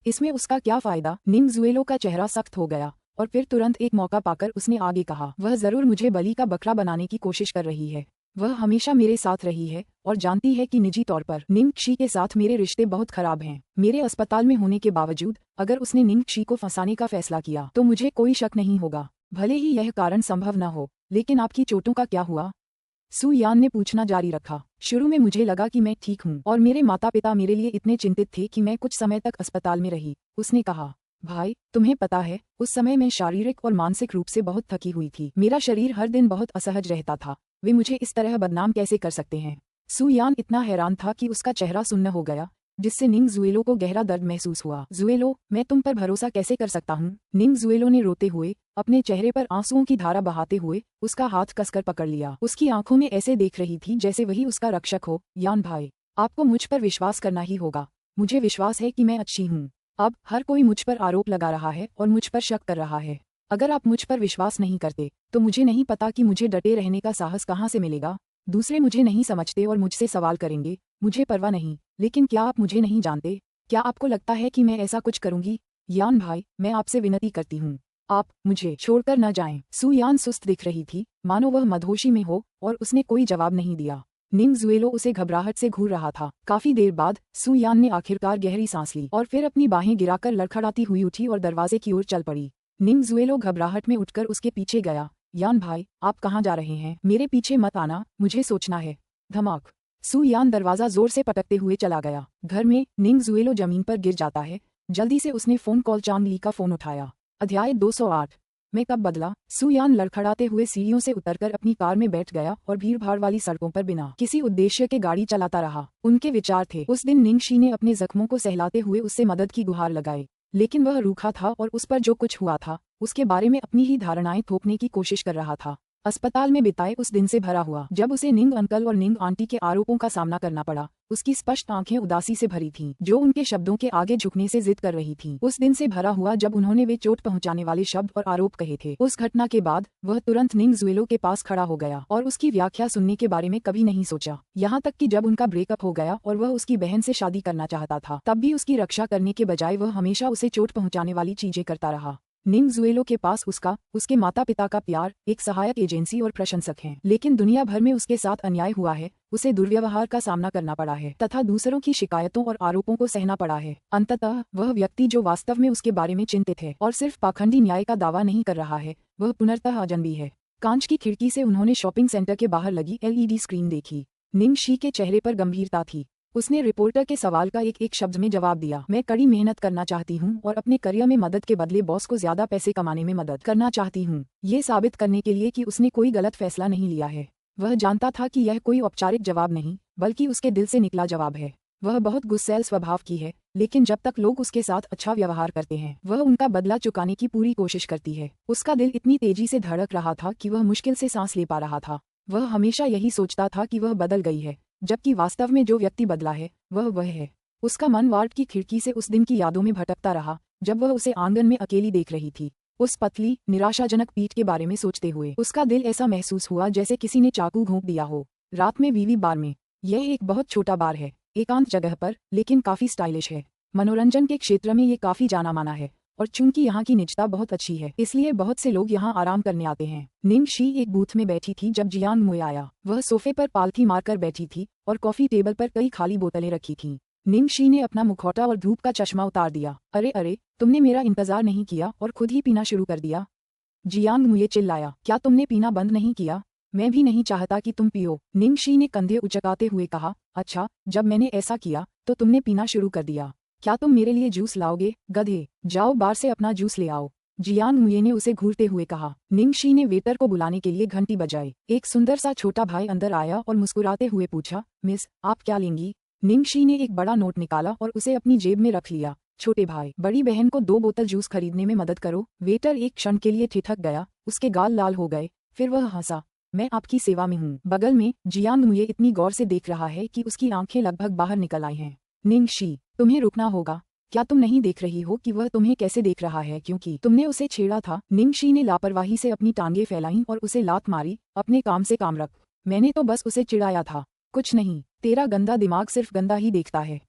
[SPEAKER 1] इसमें उसका क्या फायदा? निंग ज़ुएलो का चेहरा सख्त हो गया और फिर तुरंत एक मौका पाकर उसने आगे कहा, वह जरूर मुझे बलि का बकरा बनाने की कोशिश कर रही है। वह हमेशा मेरे साथ रही है और जानती है कि निजी तौर पर निंग क्षी के साथ मेरे रिश्ते बहुत खराब हैं। मेरे अस्पताल में होने के बावजूद अगर उसने निंग क्षी को फंसाने का फैसला किया तो मुझे कोई शक नहीं होगा, भले ही यह कारण संभव न हो। लेकिन आपकी चोटों का क्या हुआ? सू यान ने पूछना जारी रखा। शुरू में मुझे लगा कि मैं ठीक हूँ और मेरे माता पिता मेरे लिए इतने चिंतित थे कि मैं कुछ समय तक अस्पताल में रही। उसने कहा, भाई तुम्हें पता है उस समय मैं शारीरिक और मानसिक रूप से बहुत थकी हुई थी। मेरा शरीर हर दिन बहुत असहज रहता था। वे मुझे इस तरह बदनाम कैसे कर सकते हैं? सू यान इतना हैरान था कि उसका चेहरा सुन्न हो गया, जिससे निंग ज़ुएलो को गहरा दर्द महसूस हुआ। ज़ुएलो, मैं तुम पर भरोसा कैसे कर सकता हूँ? निंग ज़ुएलो ने रोते हुए, अपने चेहरे पर आंसुओं की धारा बहाते हुए, उसका हाथ कसकर पकड़ लिया। उसकी आंखों में ऐसे देख रही थी जैसे वही उसका रक्षक हो। यान भाई, आपको मुझ पर विश्वास करना ही होगा। मुझे विश्वास है कि मैं अच्छी हूँ। अब हर कोई मुझ पर आरोप लगा रहा है और मुझ पर शक कर रहा है। अगर आप मुझ पर विश्वास नहीं करते तो मुझे नहीं पता कि मुझे डटे रहने का साहस कहाँ से मिलेगा। दूसरे मुझे नहीं समझते और मुझसे सवाल करेंगे, मुझे परवाह नहीं। लेकिन क्या आप मुझे नहीं जानते? क्या आपको लगता है कि मैं ऐसा कुछ करूंगी? यान भाई, मैं आपसे विनती करती हूँ, आप मुझे छोड़कर न जाएं। सू यान सुस्त दिख रही थी, मानो वह मदहोशी में हो, और उसने कोई जवाब नहीं दिया। निंग ज़ुएलो उसे घबराहट से घूर रहा था। काफी देर बाद सू यान ने आखिरकार गहरी सांस ली और फिर अपनी बाहें गिराकर लड़खड़ाती हुई उठी और दरवाजे की ओर चल पड़ी। निंग ज़ुएलो घबराहट में उठकर उसके पीछे गया। यान भाई, आप कहाँ जा रहे हैं? मेरे पीछे मत आना, मुझे सोचना है। धमाक! सू यान दरवाजा जोर से पटकते हुए चला गया। घर में निंग ज़ुएलो जमीन पर गिर जाता है। जल्दी से उसने फोन कॉल चांग ली का फोन उठाया। अध्याय 208। मैं कब बदला? सू यान लड़खड़ाते हुए सीढ़ियों से उतरकर अपनी कार में बैठ गया और भीड़-भाड़ वाली सड़कों पर बिना किसी उद्देश्य के गाड़ी चलाता रहा। उनके विचार थे, उस दिन निंग शी ने अपने जख्मों को सहलाते हुए उससे मदद की गुहार लगाई, लेकिन वह रूखा था और उस पर जो कुछ हुआ था उसके बारे में अपनी ही धारणाएं थोपने की कोशिश कर रहा था। अस्पताल में बिताए उस दिन से भरा हुआ, जब उसे निंग अंकल और निंग आंटी के आरोपों का सामना करना पड़ा। उसकी स्पष्ट आंखें उदासी से भरी थीं, जो उनके शब्दों के आगे झुकने से जिद कर रही थीं। उस दिन से भरा हुआ जब उन्होंने वे चोट पहुंचाने वाले शब्द और आरोप कहे थे। उस घटना के बाद वह तुरंत निंग ज़ुएलो के पास खड़ा हो गया और उसकी व्याख्या सुनने के बारे में कभी नहीं सोचा। यहाँ तक कि जब उनका ब्रेकअप हो गया और वह उसकी बहन से शादी करना चाहता था, तब भी उसकी रक्षा करने के बजाय वह हमेशा उसे चोट पहुंचाने वाली चीजें करता रहा। निंग ज़ुएलो के पास उसके माता पिता का प्यार, एक सहायक एजेंसी और प्रशंसक हैं, लेकिन दुनिया भर में उसके साथ अन्याय हुआ है। उसे दुर्व्यवहार का सामना करना पड़ा है तथा दूसरों की शिकायतों और आरोपों को सहना पड़ा है। अंततः वह व्यक्ति जो वास्तव में उसके बारे में चिंतित है और सिर्फ पाखंडी न्याय का दावा नहीं कर रहा है, वह पुनर्तः अजनबी है। कांच की खिड़की से उन्होंने शॉपिंग सेंटर के बाहर लगी LED स्क्रीन देखी। निंग शी के चेहरे पर गंभीरता थी। उसने रिपोर्टर के सवाल का एक शब्द में जवाब दिया, मैं कड़ी मेहनत करना चाहती हूँ और अपने करियर में मदद के बदले बॉस को ज्यादा पैसे कमाने में मदद करना चाहती हूँ, ये साबित करने के लिए कि उसने कोई गलत फैसला नहीं लिया है। वह जानता था कि यह कोई औपचारिक जवाब नहीं, बल्कि उसके दिल से निकला जवाब है। वह बहुत गुस्सैल स्वभाव की है, लेकिन जब तक लोग उसके साथ अच्छा व्यवहार करते हैं, वह उनका बदला चुकाने की पूरी कोशिश करती है। उसका दिल इतनी तेजी से धड़क रहा था कि वह मुश्किल से सांस ले पा रहा था। वह हमेशा यही सोचता था कि वह बदल गई है, जबकि वास्तव में जो व्यक्ति बदला है वह है। उसका मन वार्ड की खिड़की से उस दिन की यादों में भटकता रहा, जब वह उसे आंगन में अकेली देख रही थी, उस पतली निराशाजनक पीठ के बारे में सोचते हुए। उसका दिल ऐसा महसूस हुआ जैसे किसी ने चाकू घोंप दिया हो। रात में वीवी बार में, यह एक बहुत छोटा बार है, एकांत जगह पर, लेकिन काफी स्टाइलिश है। मनोरंजन के क्षेत्र में ये काफी जाना माना है, और चूंकि यहाँ की निजता बहुत अच्छी है, इसलिए बहुत से लोग यहाँ आराम करने आते हैं। निंग शी एक बूथ में बैठी थी जब जियांग मुए आया। वह सोफे पर पालथी मारकर बैठी थी और कॉफी टेबल पर कई खाली बोतलें रखी थीं। निंग शी ने अपना मुखौटा और धूप का चश्मा उतार दिया। अरे अरे, तुमने मेरा इंतजार नहीं किया और खुद ही पीना शुरू कर दिया। जियांग मुए चिल्लाया, क्या तुमने पीना बंद नहीं किया? मैं भी नहीं चाहता कि तुम पियो, निंग शी ने कंधे उचकाते हुए कहा। अच्छा, जब मैंने ऐसा किया तो तुमने पीना शुरू कर दिया। क्या तुम मेरे लिए जूस लाओगे, गधे? जाओ बार से अपना जूस ले आओ, जियांग मुए ने उसे घूरते हुए कहा। निंग शी ने वेटर को बुलाने के लिए घंटी बजाई। एक सुंदर सा छोटा भाई अंदर आया और मुस्कुराते हुए पूछा, मिस, आप क्या लेंगी? निंगशी ने एक बड़ा नोट निकाला और उसे अपनी जेब में रख लिया। छोटे भाई, बड़ी बहन को 2 बोतल जूस खरीदने में मदद करो। वेटर एक क्षण के लिए ठिठक गया, उसके गाल लाल हो गए, फिर वह हंसा। मैं आपकी सेवा में हूँ। बगल में जियांग मुये इतनी गौर से देख रहा है कि उसकी आंखें लगभग बाहर निकल आई हैं। निंगशी, तुम्हें रुकना होगा। क्या तुम नहीं देख रही हो कि वह तुम्हें कैसे देख रहा है क्योंकि तुमने उसे छेड़ा था? निंगशी ने लापरवाही से अपनी टांगें फैलाईं और उसे लात मारी। अपने काम से काम रख। मैंने तो बस उसे चिढ़ाया था, कुछ नहीं। तेरा गंदा दिमाग सिर्फ गंदा ही देखता है।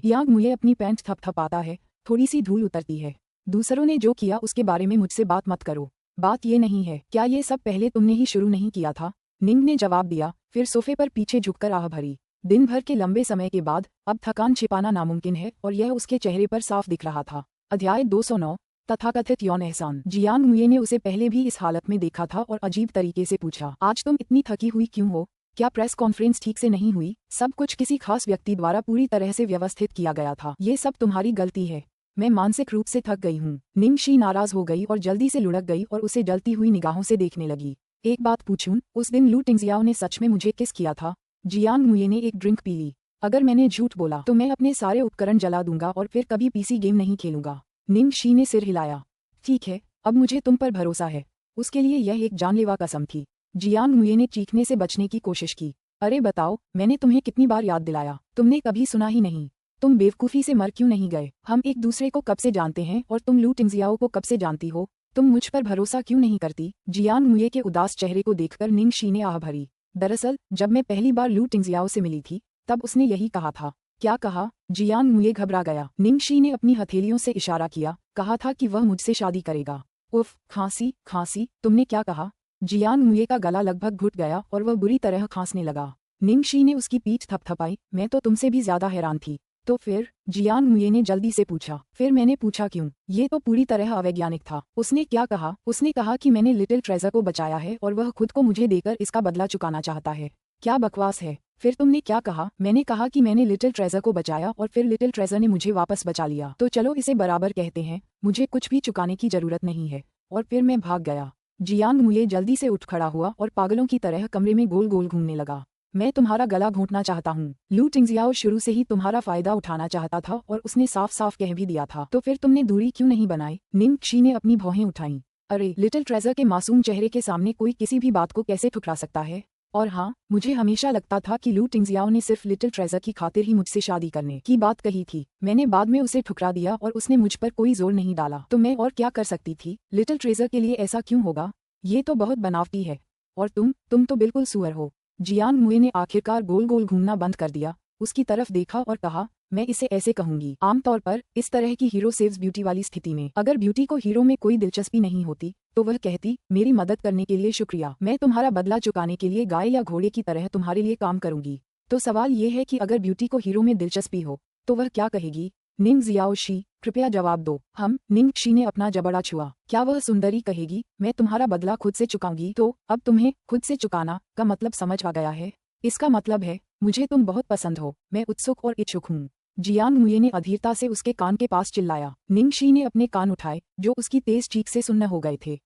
[SPEAKER 1] यांग मुये अपनी पैंट थपथपाता है, थोड़ी सी धूल उतरती है। दूसरों ने जो किया उसके बारे में मुझसे बात मत करो। बात ये नहीं है, क्या ये सब पहले तुमने ही शुरू नहीं किया था? निंग ने जवाब दिया, फिर सोफे पर पीछे झुककर आह भरी। दिन भर के लंबे समय के बाद अब थकान छिपाना नामुमकिन है और यह उसके चेहरे पर साफ दिख रहा था। अध्याय 209 तथाकथित यौन एहसान। जियांग मुये ने उसे पहले भी इस हालत में देखा था और अजीब तरीके से पूछा, आज तुम इतनी थकी हुई क्यों हो? क्या प्रेस कॉन्फ्रेंस ठीक से नहीं हुई? सब कुछ किसी खास व्यक्ति द्वारा पूरी तरह से व्यवस्थित किया गया था। ये सब तुम्हारी गलती है। मैं मानसिक रूप से थक गई हूँ। निंगशी नाराज हो गई और जल्दी से लुढ़क गई और उसे जलती हुई निगाहों से देखने लगी। एक बात पूछूं, उस दिन लू टिंगजियाओ ने सच में मुझे किस किया था? जियांग मुये ने एक ड्रिंक पी ली। अगर मैंने झूठ बोला तो मैं अपने सारे उपकरण जला दूंगा और फिर कभी पीसी गेम नहीं खेलूंगा। निंगशी ने सिर हिलाया। ठीक है, अब मुझे तुम पर भरोसा है। उसके लिए यह एक जानलेवा कसम थी। जियांग मुये ने चीखने से बचने की कोशिश की। अरे बताओ, मैंने तुम्हें कितनी बार याद दिलाया, तुमने कभी सुना ही नहीं। तुम बेवकूफ़ी से मर क्यों नहीं गए? हम एक दूसरे को कब से जानते हैं और तुम लू टिंगजियाओ को कब से जानती हो? तुम मुझ पर भरोसा क्यों नहीं करती? जियांग मुये के उदास चेहरे को देखकर निंगशी ने आह भरी। दरअसल जब मैं पहली बार लू टिंगजियाओ से मिली थी तब उसने यही कहा था। क्या कहा? जियांग मुये घबरा गया। निंगशी ने अपनी हथेलियों से इशारा किया, कहा था कि वह मुझसे शादी करेगा। उफ, खांसी, तुमने क्या कहा? जियांग मुये का गला लगभग घुट गया और वह बुरी तरह खांसने लगा। निंगशी ने उसकी पीठ थपथपाई। मैं तो तुमसे भी ज्यादा हैरान थी। तो फिर? जियांग मुये ने जल्दी से पूछा। फिर मैंने पूछा क्यों? ये तो पूरी तरह अवैज्ञानिक था। उसने क्या कहा? उसने कहा कि मैंने लिटिल ट्रेजर को बचाया है और वह खुद को मुझे देकर इसका बदला चुकाना चाहता है। क्या बकवास है। फिर तुमने क्या कहा? मैंने कहा कि मैंने लिटिल ट्रेजर को बचाया और फिर लिटिल ट्रेजर ने मुझे वापस बचा लिया। तो चलो इसे बराबर कहते हैं, मुझे कुछ भी चुकाने की जरूरत नहीं है। और फिर मैं भाग गया। जियांग मुये जल्दी से उठ खड़ा हुआ और पागलों की तरह कमरे में गोल गोल घूमने लगा। मैं तुम्हारा गला घोंटना चाहता हूँ। लू टिंगजियाओ शुरू से ही तुम्हारा फायदा उठाना चाहता था और उसने साफ साफ कह भी दिया था। तो फिर तुमने दूरी क्यों नहीं बनाई? निंगशी ने अपनी भौहें उठाईं। अरे, लिटिल ट्रेजर के मासूम चेहरे के सामने कोई किसी भी बात को कैसे ठुकरा सकता है? और हाँ, मुझे हमेशा लगता था कि लू टिंगजियाओ ने सिर्फ लिटिल ट्रेजर की खातिर ही मुझसे शादी करने की बात कही थी। मैंने बाद में उसे ठुकरा दिया और उसने मुझ पर कोई जोर नहीं डाला। तो मैं और क्या कर सकती थी? लिटिल ट्रेजर के लिए ऐसा क्यों होगा? ये तो बहुत बनावटी है। और तुम तो बिल्कुल सुअर हो। जियांग मुये ने आखिरकार गोल गोल घूमना बंद कर दिया, उसकी तरफ देखा और कहा, मैं इसे ऐसे कहूंगी। आमतौर पर इस तरह की हीरो सेव्स ब्यूटी वाली स्थिति में अगर ब्यूटी को हीरो में कोई दिलचस्पी नहीं होती तो वह कहती, मेरी मदद करने के लिए शुक्रिया, मैं तुम्हारा बदला चुकाने के लिए गाय या घोड़े की तरह तुम्हारे लिए काम करूंगी। तो सवाल ये है कि अगर ब्यूटी को हीरो में दिलचस्पी हो तो वह क्या कहेगी? निंगजियाओशी, कृपया जवाब दो। निंगशी ने अपना जबड़ा छुआ। क्या वह सुंदरी कहेगी, मैं तुम्हारा बदला खुद से चुकाऊंगी? तो अब तुम्हें खुद से चुकाना का मतलब समझ आ गया है। इसका मतलब है मुझे तुम बहुत पसंद हो। मैं उत्सुक और इच्छुक हूँ। जियांग मुये ने अधीरता से उसके कान के पास चिल्लाया। निंगशी ने अपने कान उठाए जो उसकी तेज चीख से सुन्न हो गए थे।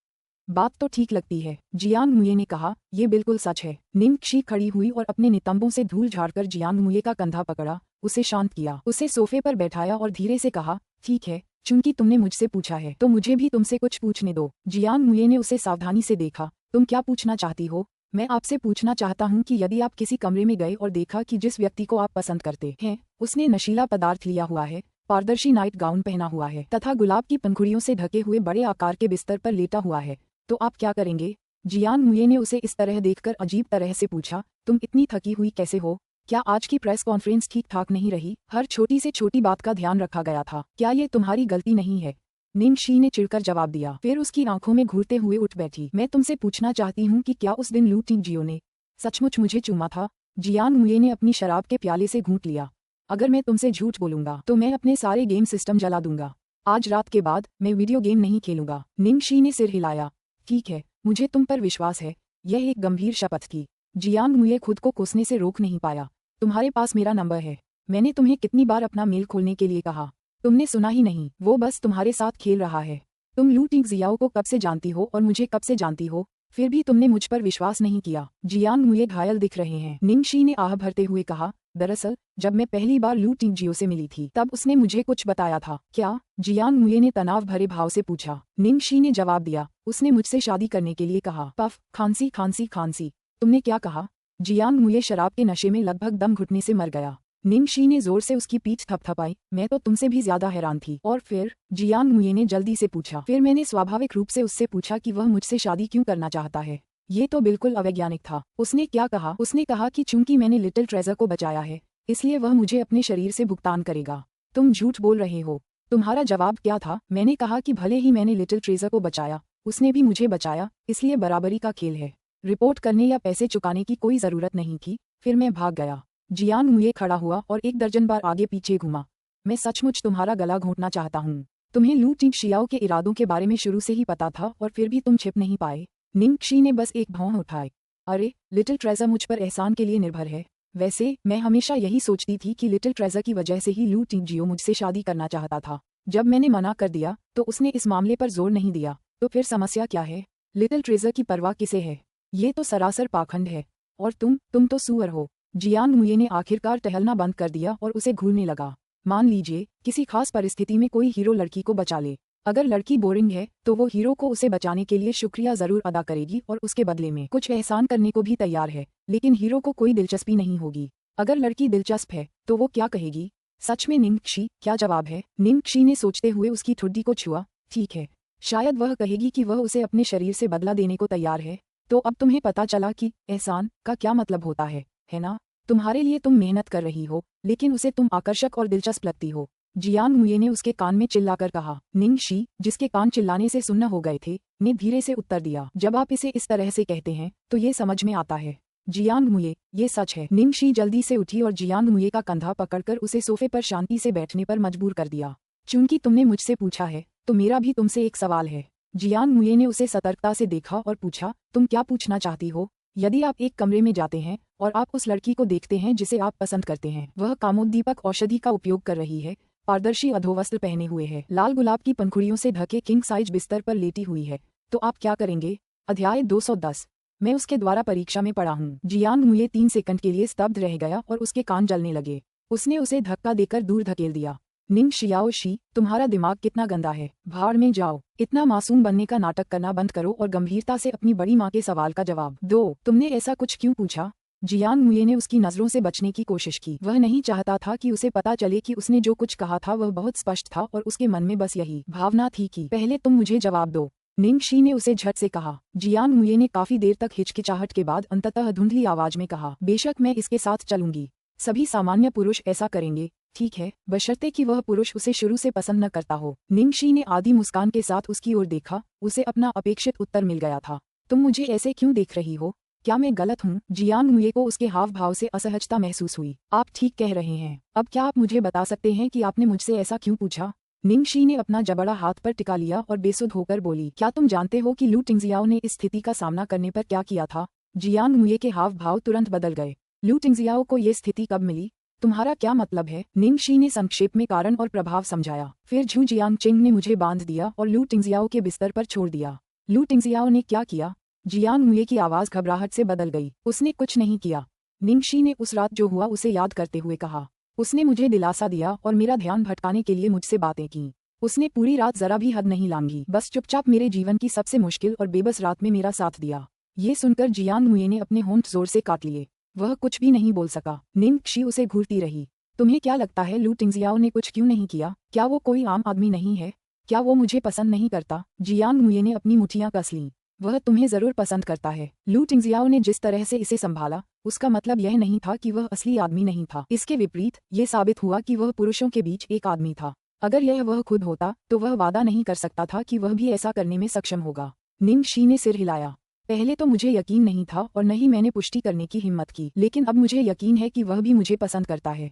[SPEAKER 1] बात तो ठीक लगती है, जियांग मुये ने कहा, ये बिल्कुल सच है। निंगशी खड़ी हुई और अपने नितंबों से धूल झाड़कर जियांग मुये का कंधा पकड़ा, उसे शांत किया, उसे सोफे पर बैठाया और धीरे से कहा, ठीक है, चूंकि तुमने मुझसे पूछा है तो मुझे भी तुमसे कुछ पूछने दो। जियांग मुये ने उसे सावधानी से देखा। तुम क्या पूछना चाहती हो? मैं आपसे पूछना चाहता हूँ कि यदि आप किसी कमरे में गए और देखा कि जिस व्यक्ति को आप पसंद करते हैं उसने नशीला पदार्थ लिया हुआ है, पारदर्शी नाइट गाउन पहना हुआ है तथा गुलाब की पंखुड़ियों से ढके हुए बड़े आकार के बिस्तर पर लेटा हुआ है, तो आप क्या करेंगे? जियांग मुये ने उसे इस तरह देखकर अजीब तरह से पूछा, तुम इतनी थकी हुई कैसे हो? क्या आज की प्रेस कॉन्फ्रेंस ठीक ठाक नहीं रही? हर छोटी से छोटी बात का ध्यान रखा गया था। क्या ये तुम्हारी गलती नहीं है? निंगशी ने चिढ़कर जवाब दिया, फिर उसकी आंखों में घूरते हुए उठ बैठी। मैं तुमसे पूछना चाहती हूँ कि क्या उस दिन लू टिंगजियो ने सचमुच मुझे चूमा था? जियांग मुये ने अपनी शराब के प्याले से घूंट लिया। अगर मैं तुमसे झूठ बोलूंगा तो मैं अपने सारे गेम सिस्टम जला दूंगा। आज रात के बाद मैं वीडियो गेम नहीं खेलूंगा। निंगशी ने सिर हिलाया। ठीक है, मुझे तुम पर विश्वास है। यह एक गंभीर शपथ थी। जियांग मुये खुद को कोसने से रोक नहीं पाया। तुम्हारे पास मेरा नंबर है। मैंने तुम्हें कितनी बार अपना मेल खोलने के लिए कहा, तुमने सुना ही नहीं। वो बस तुम्हारे साथ खेल रहा है। तुम लू टिंगजियाओ को कब से जानती हो और मुझे कब से जानती हो, फिर भी तुमने मुझ पर विश्वास नहीं किया। जियांग मुये घायल दिख रहे हैं, निंगशी ने आह भरते हुए कहा। दरअसल जब मैं पहली बार लू टिंगजियो से मिली थी तब उसने मुझे कुछ बताया था। क्या? जियांग मुये ने तनाव भरे भाव से पूछा। निंगशी ने जवाब दिया, उसने मुझसे शादी करने के लिए कहा। पफ, खांसी खांसी खांसी। तुमने क्या कहा? जियांग मुये शराब के नशे में लगभग दम घुटने से मर गया। निंगशी ने जोर से उसकी पीठ थपथपाई। मैं तो तुमसे भी ज्यादा हैरान थी। और फिर? जियांग मुये ने जल्दी से पूछा। फिर मैंने स्वाभाविक रूप से उससे पूछा कि वह मुझसे शादी क्यों करना चाहता है। ये तो बिल्कुल अवैज्ञानिक था। उसने क्या कहा? उसने कहा कि चूंकि मैंने लिटिल ट्रेजर को बचाया है इसलिए वह मुझे अपने शरीर से भुगतान करेगा। तुम झूठ बोल रहे हो। तुम्हारा जवाब क्या था? मैंने कहा कि भले ही मैंने लिटिल ट्रेजर को बचाया उसने भी मुझे बचाया, इसलिए बराबरी का खेल है। रिपोर्ट करने या पैसे चुकाने की कोई जरूरत नहीं थी। फिर मैं भाग गया। जियांग मुये खड़ा हुआ और 1 दर्जन बार आगे पीछे घूमा। मैं सचमुच तुम्हारा गला घोंटना चाहता हूँ। तुम्हें लू टिंगशियाओ के इरादों के बारे में शुरू से ही पता था और फिर भी तुम छिप नहीं पाए। निंगशी ने बस एक भौं उठाई। अरे, लिटिल ट्रेजर मुझ पर एहसान के लिए निर्भर है। वैसे मैं हमेशा यही सोचती थी कि लिटिल ट्रेजर की वजह से ही लू टिंगजियो मुझसे शादी करना चाहता था। जब मैंने मना कर दिया तो उसने इस मामले पर जोर नहीं दिया। तो फिर समस्या क्या है? लिटिल ट्रेजर की परवाह किसे है? ये तो सरासर पाखंड है। और तुम तो सूअर हो। जियांग मुये ने आखिरकार टहलना बंद कर दिया और उसे घूरने लगा। मान लीजिए किसी खास परिस्थिति में कोई हीरो लड़की को बचा ले। अगर लड़की बोरिंग है तो वो हीरो को उसे बचाने के लिए शुक्रिया जरूर अदा करेगी और उसके बदले में कुछ एहसान करने को भी तैयार है, लेकिन हीरो को कोई दिलचस्पी नहीं होगी। अगर लड़की दिलचस्प है तो वो क्या कहेगी? सच में निंगशी, क्या जवाब है? निंगशी ने सोचते हुए उसकी ठुड्डी को छुआ। ठीक है, शायद वह कहेगी कि वह उसे अपने शरीर से बदला देने को तैयार है। तो अब तुम्हें पता चला कि एहसान का क्या मतलब होता है ना? तुम्हारे लिए तुम मेहनत कर रही हो लेकिन उसे तुम आकर्षक और दिलचस्प लगती हो। जियांग मुये ने उसके कान में चिल्लाकर कहा। निंगशी, जिसके कान चिल्लाने से सुन्न हो गए थे, ने धीरे से उत्तर दिया। जब आप इसे इस तरह से कहते हैं तो ये समझ में आता है। जियांग मुये, ये सच है। निंगशी जल्दी से उठी और जियांग मुये का कंधा पकड़कर उसे सोफे पर शांति से बैठने पर मजबूर कर दिया। चूंकि तुमने मुझसे पूछा है तो मेरा भी तुमसे एक सवाल है। जियांग मुये ने उसे सतर्कता से देखा और पूछा, तुम क्या पूछना चाहती हो? यदि आप एक कमरे में जाते हैं और आप उस लड़की को देखते हैं जिसे आप पसंद करते हैं, वह कामोद्दीपक औषधि का उपयोग कर रही है, पारदर्शी अधोवस्त्र पहने हुए है, लाल गुलाब की पंखुड़ियों से ढके किंग साइज बिस्तर पर लेटी हुई है, तो आप क्या करेंगे? अध्याय 210। मैं उसके द्वारा परीक्षा में पड़ा हूँ। जियांग मुये 3 सेकंड के लिए स्तब्ध रह गया और उसके कान जलने लगे। उसने उसे धक्का देकर दूर धकेल दिया। निंगशियाओशी, तुम्हारा दिमाग कितना गंदा है। भाड़ में जाओ। इतना मासूम बनने का नाटक करना बंद करो और गंभीरता से अपनी बड़ी माँ के सवाल का जवाब दो। तुमने ऐसा कुछ क्यों पूछा? जियांग मुये ने उसकी नजरों से बचने की कोशिश की। वह नहीं चाहता था कि उसे पता चले कि उसने जो कुछ कहा था वह बहुत स्पष्ट था और उसके मन में बस यही भावना थी कि पहले तुम मुझे जवाब दो। निंगशी ने उसे झट से कहा। जियांग मुये ने काफी देर तक हिचकिचाहट के बाद अंततः धुंधली आवाज में कहा, बेशक मैं इसके साथ चलूंगी। सभी सामान्य पुरुष ऐसा करेंगे, ठीक है, बशर्ते कि वह पुरुष उसे शुरू से पसंद न करता हो। निंगशी ने आधी मुस्कान के साथ उसकी ओर देखा। उसे अपना अपेक्षित उत्तर मिल गया था। तुम मुझे ऐसे क्यों देख रही हो? क्या मैं गलत हूँ? जियांग मुये को उसके हाव भाव से असहजता महसूस हुई। आप ठीक कह रहे हैं। अब क्या आप मुझे बता सकते हैं कि आपने मुझसे ऐसा क्यों पूछा? निंगशी ने अपना जबड़ा हाथ पर टिका लिया और बेसुध होकर बोली, क्या तुम जानते हो कि लू टिंगजियाओ ने इस स्थिति का सामना करने पर क्या किया था? जियांग मुये के हाव भाव तुरंत बदल गए। लू टिंगजियाओ को ये स्थिति कब मिली? तुम्हारा क्या मतलब है? निंगशी ने संक्षेप में कारण और प्रभाव समझाया। फिर झू जियांगचिंग ने मुझे बांध दिया और लू टिंगजियाओ के बिस्तर पर छोड़ दिया। लू टिंगजियाओ ने क्या किया? जियांग मुये की आवाज घबराहट से बदल गई। उसने कुछ नहीं किया। निंगशी ने उस रात जो हुआ उसे याद करते हुए कहा। उसने मुझे दिलासा दिया और मेरा ध्यान भटकाने के लिए मुझसे बातें की। उसने पूरी रात जरा भी हद नहीं लांघी, बस चुपचाप मेरे जीवन की सबसे मुश्किल और बेबस रात में मेरा साथ दिया। ये सुनकर जियांग मुये ने अपने होंठ जोर से काट लिए। वह कुछ भी नहीं बोल सका। निंगशी उसे घूरती रही। तुम्हें क्या लगता है लू टिंगजियाओ ने कुछ क्यों नहीं किया? क्या वो कोई आम आदमी नहीं है? क्या वो मुझे पसंद नहीं करता? जियांग मुये ने अपनी मुठ्ठियां कस लीं। वह तुम्हें जरूर पसंद करता है। लू टिंगजियाओ ने जिस तरह से इसे संभाला उसका मतलब यह नहीं था कि वह असली आदमी नहीं था। इसके विपरीत ये साबित हुआ कि वह पुरुषों के बीच एक आदमी था। अगर यह वह खुद होता तो वह वादा नहीं कर सकता था कि वह भी ऐसा करने में सक्षम होगा। निंगशी ने सिर हिलाया। पहले तो मुझे यकीन नहीं था और न ही मैंने पुष्टि करने की हिम्मत की, लेकिन अब मुझे यकीन है कि वह भी मुझे पसंद करता है।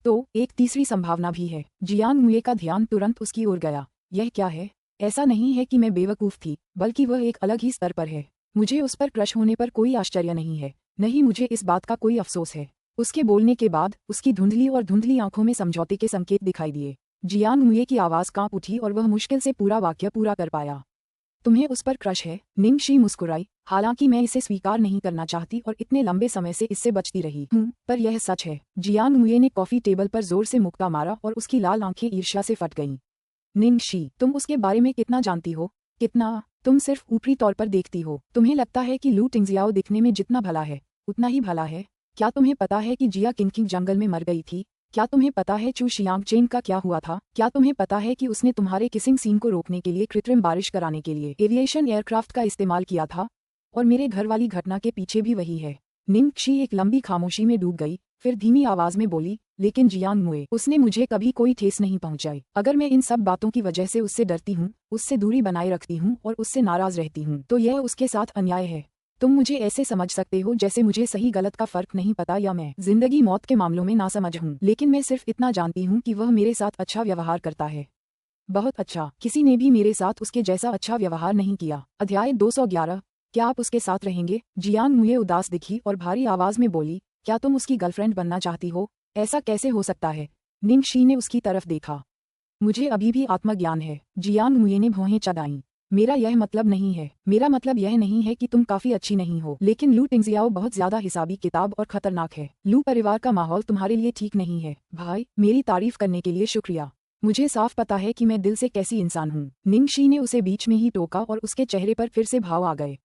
[SPEAKER 1] तो एक तीसरी संभावना भी है। जियांग मुये का ध्यान तुरंत उसकी ओर गया। यह क्या है? ऐसा नहीं है कि मैं बेवकूफ थी, बल्कि वह एक अलग ही स्तर पर है। मुझे उस पर क्रश होने पर कोई आश्चर्य नहीं है, नहीं मुझे इस बात का कोई अफसोस है। उसके बोलने के बाद उसकी धुंधली आंखों में समझौते के संकेत दिखाई दिए। जियांग मुये की आवाज कांप उठी और वह मुश्किल से पूरा वाक्य पूरा कर पाया। तुम्हें उस पर क्रश है? निंगशी मुस्कुराई। हालांकि मैं इसे स्वीकार नहीं करना चाहती और इतने लंबे समय से इससे बचती रही हूँ, पर यह सच है। जियांग मुये ने कॉफी टेबल पर जोर से मुक्का मारा और उसकी लाल आंखें ईर्ष्या से फट गईं। निंगशी, तुम उसके बारे में कितना जानती हो? कितना? तुम सिर्फ ऊपरी तौर पर देखती हो। तुम्हें लगता है कि लू टिंगजियाओ दिखने में जितना भला है उतना ही भला है। क्या तुम्हें पता है कि जिया किंगकिंग जंगल में मर गई थी? क्या तुम्हें पता है चू शियांगचेन का क्या हुआ था? क्या तुम्हें पता है कि उसने तुम्हारे किसिंग सीन को रोकने के लिए कृत्रिम बारिश कराने के लिए एविएशन एयरक्राफ्ट का इस्तेमाल किया था? और मेरे घर वाली घटना के पीछे भी वही है। निंगशी एक लंबी खामोशी में डूब गई, फिर धीमी आवाज में बोली, लेकिन जियांग मुए, उसने मुझे कभी कोई ठेस नहीं पहुंचाई। अगर मैं इन सब बातों की वजह से उससे डरती हूँ, उससे दूरी बनाए रखती हूँ और उससे नाराज रहती हूँ, तो यह उसके साथ अन्याय है। तुम मुझे ऐसे समझ सकते हो जैसे मुझे सही गलत का फर्क नहीं पता या मैं जिंदगी मौत के मामलों में नासमझ हूँ। लेकिन मैं सिर्फ इतना जानती हूँ कि वह मेरे साथ अच्छा व्यवहार करता है। बहुत अच्छा। किसी ने भी मेरे साथ उसके जैसा अच्छा व्यवहार नहीं किया। अध्याय 211। क्या आप उसके साथ रहेंगे? जियांग मुये उदास दिखी और भारी आवाज में बोली, क्या तुम उसकी गर्लफ्रेंड बनना चाहती हो? ऐसा कैसे हो सकता है? निंगशी ने उसकी तरफ देखा। मुझे अभी भी आत्मज्ञान है। जियांग मुये ने भौहें चढ़ाईं। मेरा यह मतलब नहीं है। मेरा मतलब यह नहीं है कि तुम काफी अच्छी नहीं हो, लेकिन लू टिंगजियाओ बहुत ज्यादा हिसाबी किताब और खतरनाक है। लू परिवार का माहौल तुम्हारे लिए ठीक नहीं है। भाई, मेरी तारीफ करने के लिए शुक्रिया। मुझे साफ पता है कि मैं दिल से कैसी इंसान हूँ। निंगशी ने उसे बीच में ही टोका और उसके चेहरे पर फिर से भाव आ गए।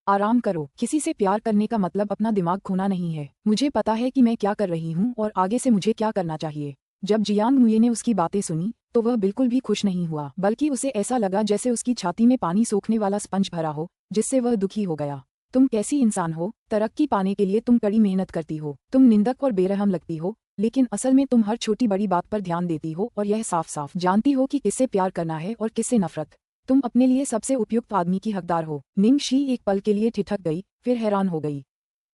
[SPEAKER 1] आराम करो। किसी से प्यार करने का मतलब अपना दिमाग खोना नहीं है। मुझे पता है कि मैं क्या कर रही हूँ और आगे से मुझे क्या करना चाहिए। जब जियांग मुये ने उसकी बातें सुनी तो वह बिल्कुल भी खुश नहीं हुआ, बल्कि उसे ऐसा लगा जैसे उसकी छाती में पानी सोखने वाला स्पंज भरा हो, जिससे वह दुखी हो गया। तुम कैसी इंसान हो? तरक्की पाने के लिए तुम कड़ी मेहनत करती हो। तुम निंदक और बेरहम लगती हो, लेकिन असल में तुम हर छोटी बड़ी बात पर ध्यान देती हो और यह साफ साफ जानती हो कि किससे प्यार करना है और किससे नफरत। तुम अपने लिए सबसे उपयुक्त आदमी की हकदार हो। निंगशी एक पल के लिए ठिठक गई, फिर हैरान हो गई।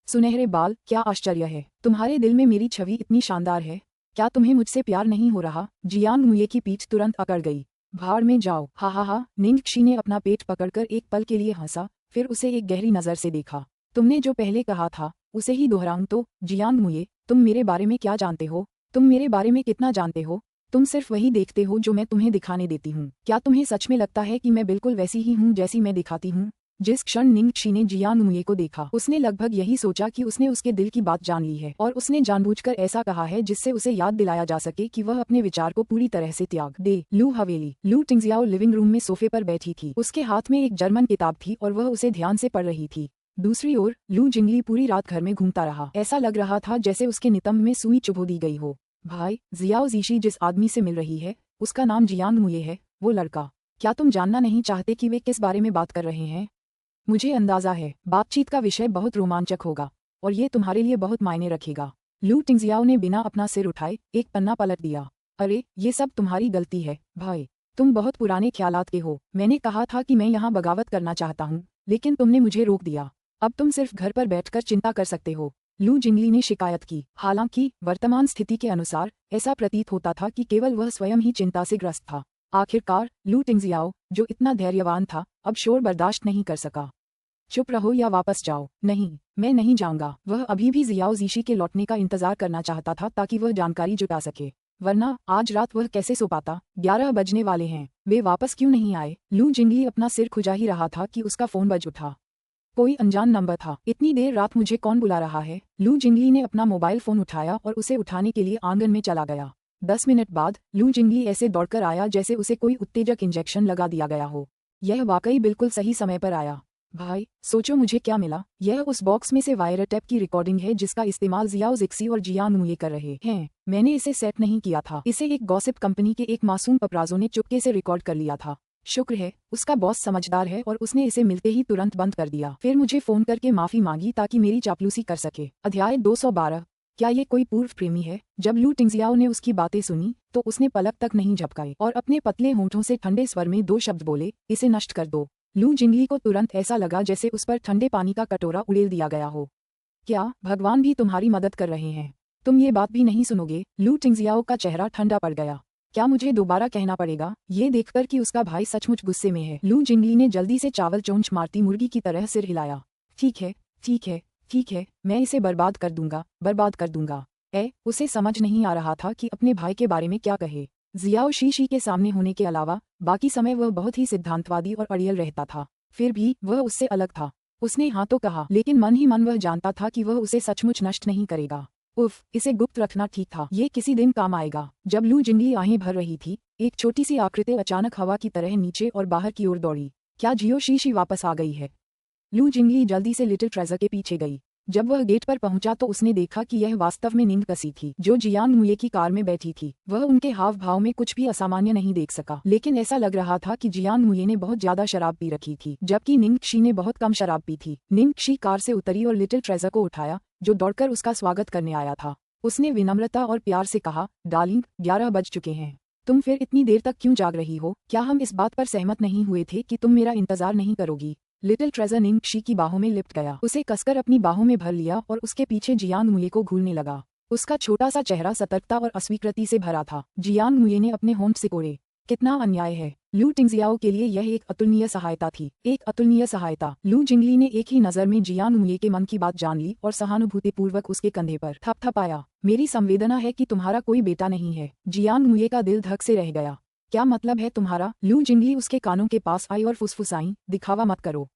[SPEAKER 1] सुनहरे बाल, क्या आश्चर्य है। तुम्हारे दिल में मेरी छवि इतनी शानदार है। क्या तुम्हें मुझसे प्यार नहीं हो रहा? जियांग मुये की पीठ तुरंत अकड़ गई। भाड़ में जाओ। हा हा हा। निंगशी ने अपना पेट पकड़कर एक पल के लिए हंसा, फिर उसे एक गहरी नजर से देखा। तुमने जो पहले कहा था उसे ही दोहराऊं तो? जियांग मुये, तुम मेरे बारे में क्या जानते हो? तुम मेरे बारे में कितना जानते हो? तुम सिर्फ वही देखते हो जो मैं तुम्हें दिखाने देती हूँ। क्या तुम्हें सच में लगता है कि मैं बिल्कुल वैसी ही हूँ जैसी मैं दिखाती हूँ? जिस क्षण निंगशी ने जियांग मुये को देखा, उसने लगभग यही सोचा कि उसने उसके दिल की बात जान ली है और उसने जानबूझकर ऐसा कहा है जिससे उसे याद दिलाया जा सके कि वह अपने विचार को पूरी तरह से त्याग दे। लू हवेली। लू टिंगजियाओ लिविंग रूम में सोफे पर बैठी थी। उसके हाथ में एक जर्मन किताब थी और वह उसे ध्यान से पढ़ रही थी। दूसरी ओर लू जिंगली पूरी रात घर में घूमता रहा। ऐसा लग रहा था जैसे उसके नितंब में सुई चुभो दी गई हो। भाई, जियाओ जीशी जिस आदमी से मिल रही है उसका नाम जियांग मुये है। वो लड़का। क्या तुम जानना नहीं चाहते कि वे किस बारे में बात कर रहे हैं? मुझे अंदाजा है बातचीत का विषय बहुत रोमांचक होगा और ये तुम्हारे लिए बहुत मायने रखेगा। लू टिंगजियाओ ने बिना अपना सिर उठाए एक पन्ना पलट दिया। अरे, ये सब तुम्हारी गलती है भाई। तुम बहुत पुराने ख्यालात के हो। मैंने कहा था कि मैं यहाँ बगावत करना चाहता हूँ, लेकिन तुमने मुझे रोक दिया। अब तुम सिर्फ घर पर बैठकर चिंता कर सकते हो। लू जिंगली ने शिकायत की। हालांकि वर्तमान स्थिति के अनुसार ऐसा प्रतीत होता था कि केवल वह स्वयं ही चिंता से ग्रस्त था। आखिरकार लू टिंगजियाओ, जो इतना धैर्यवान था, अब शोर बर्दाश्त नहीं कर सका। चुप रहो या वापस जाओ। नहीं, मैं नहीं जाऊंगा। वह अभी भी जियाओ जीशी के लौटने का इंतजार करना चाहता था ताकि वह जानकारी जुटा सके, वरना आज रात वह कैसे सो पाता। 11 बजने वाले हैं। वे वापस क्यों नहीं आए? लू जिंगली अपना सिर खुजा ही रहा था कि उसका फोन बज उठा। कोई अनजान नंबर था। इतनी देर रात मुझे कौन बुला रहा है? लू जिंगली ने अपना मोबाइल फोन उठाया और उसे उठाने के लिए आंगन में चला गया। 10 मिनट बाद लू जिंगली ऐसे दौड़कर आया जैसे उसे कोई उत्तेजक इंजेक्शन लगा दिया गया हो। यह वाकई बिल्कुल सही समय पर आया। भाई, सोचो मुझे क्या मिला। यह उस बॉक्स में से वायरटैप की रिकॉर्डिंग है जिसका इस्तेमाल जियाओ जिक्सी और जियांग मुये कर रहे हैं। मैंने इसे सेट नहीं किया था। इसे एक गॉसिप कंपनी के एक मासूम पपराजो ने चुपके से रिकॉर्ड कर लिया था। शुक्र है उसका बॉस समझदार है और उसने इसे मिलते ही तुरंत बंद कर दिया। फिर मुझे फोन करके माफी मांगी ताकि मेरी चापलूसी कर सके। अध्याय 212। क्या ये कोई पूर्व प्रेमी है? जब लू टिंगजियाओ ने उसकी बातें सुनी तो उसने पलक तक नहीं झपकाई और अपने पतले होंठों से ठंडे स्वर में 2 शब्द बोले, इसे नष्ट कर दो। लू जिंगली को तुरंत ऐसा लगा जैसे उस पर ठंडे पानी का कटोरा उड़ेल दिया गया हो। क्या भगवान भी तुम्हारी मदद कर रहे हैं? तुम ये बात भी नहीं सुनोगे? लू टिंगजियाओ का चेहरा ठंडा पड़ गया। क्या मुझे दोबारा कहना पड़ेगा? ये देखकर कि उसका भाई सचमुच गुस्से में है, लू जिंगली ने जल्दी से चावल चोंच मारती मुर्गी की तरह सिर हिलाया। ठीक है, ठीक है, ठीक है, मैं इसे बर्बाद कर दूंगा, बर्बाद कर दूंगा। उसे समझ नहीं आ रहा था कि अपने भाई के बारे में क्या कहे। जियाओ शीशी के सामने होने के अलावा बाकी समय वह बहुत ही सिद्धांतवादी और अड़ियल रहता था। फिर भी वह उससे अलग था। उसने हाँ तो कहा, लेकिन मन ही मन वह जानता था कि वह उसे सचमुच नष्ट नहीं करेगा। उफ, इसे गुप्त रखना ठीक था। ये किसी दिन काम आएगा। जब लू जिंगली आहें भर रही थी, एक छोटी सी आकृति अचानक हवा की तरह नीचे और बाहर की ओर दौड़ी। क्या जियो शीशी वापस आ गई है? लू जिंगली जल्दी से लिटिल ट्रेजर के पीछे गई। जब वह गेट पर पहुंचा तो उसने देखा कि यह वास्तव में निंग कसी थी, जो जियांग मुये की कार में बैठी थी। वह उनके हाव भाव में कुछ भी असामान्य नहीं देख सका, लेकिन ऐसा लग रहा था कि जियांग मुये ने बहुत ज्यादा शराब पी रखी थी, जबकि निंग शी ने बहुत कम शराब पी थी। निंग शी कार से उतरी और लिटिल ट्रेजर को उठाया, जो दौड़कर उसका स्वागत करने आया था। उसने विनम्रता और प्यार से कहा, डार्लिंग, 11 बज चुके हैं। तुम फिर इतनी देर तक क्यों जाग रही हो? क्या हम इस बात पर सहमत नहीं हुए थे कि तुम मेरा इंतजार नहीं करोगी? लिटिल ट्रेजर निंग शी की बाहों में लिपट गया, उसे कसकर अपनी बाहों में भर लिया और उसके पीछे जियांग मुये को घूरने लगा। उसका छोटा सा चेहरा सतर्कता और अस्वीकृति से भरा था। जियांग मुये ने अपने होंठ सिकोड़े। कितना अन्याय है। लू टिंगजियाओ के लिए यह एक अतुलनीय सहायता थी, एक अतुलनीय सहायता। लू जिंगली ने एक ही नजर में जियांग मुये के मन की बात जान ली और सहानुभूतिपूर्वक उसके कंधे पर थपथपाया। मेरी संवेदना है कि तुम्हारा कोई बेटा नहीं है। जियांग मुये का दिल धक से रह गया। क्या मतलब है तुम्हारा? लू जिंगली उसके कानों के पास आई और फुसफुसाई, दिखावा मत करो।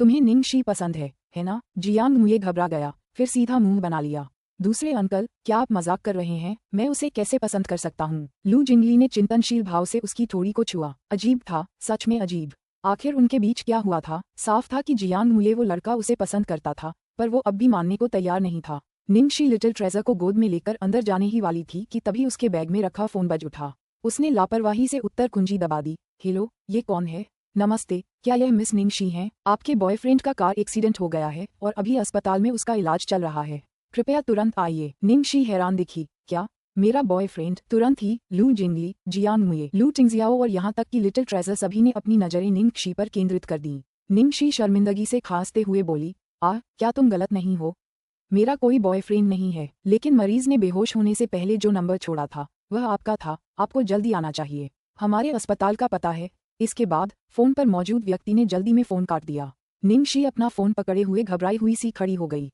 [SPEAKER 1] तुम्हें निंग शी पसंद है ना? जियांग मुये घबरा गया, फिर सीधा मुंह बना लिया। दूसरे अंकल, क्या आप मजाक कर रहे हैं? मैं उसे कैसे पसंद कर सकता हूँ? लू जिंगली ने चिंतनशील भाव से उसकी थोड़ी को छुआ। अजीब था, सच में अजीब। आखिर उनके बीच क्या हुआ था? साफ था कि जियांग मुये वो लड़का उसे पसंद करता था, पर वो अब भी मानने को तैयार नहीं था। निंग शी लिटिल ट्रेजर को गोद में लेकर अंदर जाने ही वाली थी कि तभी उसके बैग में रखा फोन बज उठा। उसने लापरवाही से उत्तर कुंजी दबा दी। हेलो, ये कौन है? नमस्ते, क्या यह मिस निंग शी हैं? आपके बॉयफ्रेंड का कार एक्सीडेंट हो गया है और अभी अस्पताल में उसका इलाज चल रहा है। कृपया तुरंत आइए। निंग शी हैरान दिखी। क्या? मेरा बॉयफ्रेंड? तुरंत ही। लू जिंगली, जियांग मुये, लू टिंगजियाओ और यहाँ तक कि लिटिल ट्रेजर सभी ने अपनी नजरें निंग शी पर केंद्रित कर दी। निंग शी शर्मिंदगी से खांसते हुए बोली, क्या तुम गलत नहीं हो? मेरा कोई बॉयफ्रेंड नहीं है, लेकिन मरीज ने बेहोश होने से पहले जो नंबर छोड़ा था वह आपका था। आपको जल्दी आना चाहिए। हमारे अस्पताल का पता है। इसके बाद फोन पर मौजूद व्यक्ति ने जल्दी में फोन काट दिया। निंग शी अपना फोन पकड़े हुए घबराई हुई सी खड़ी हो गई।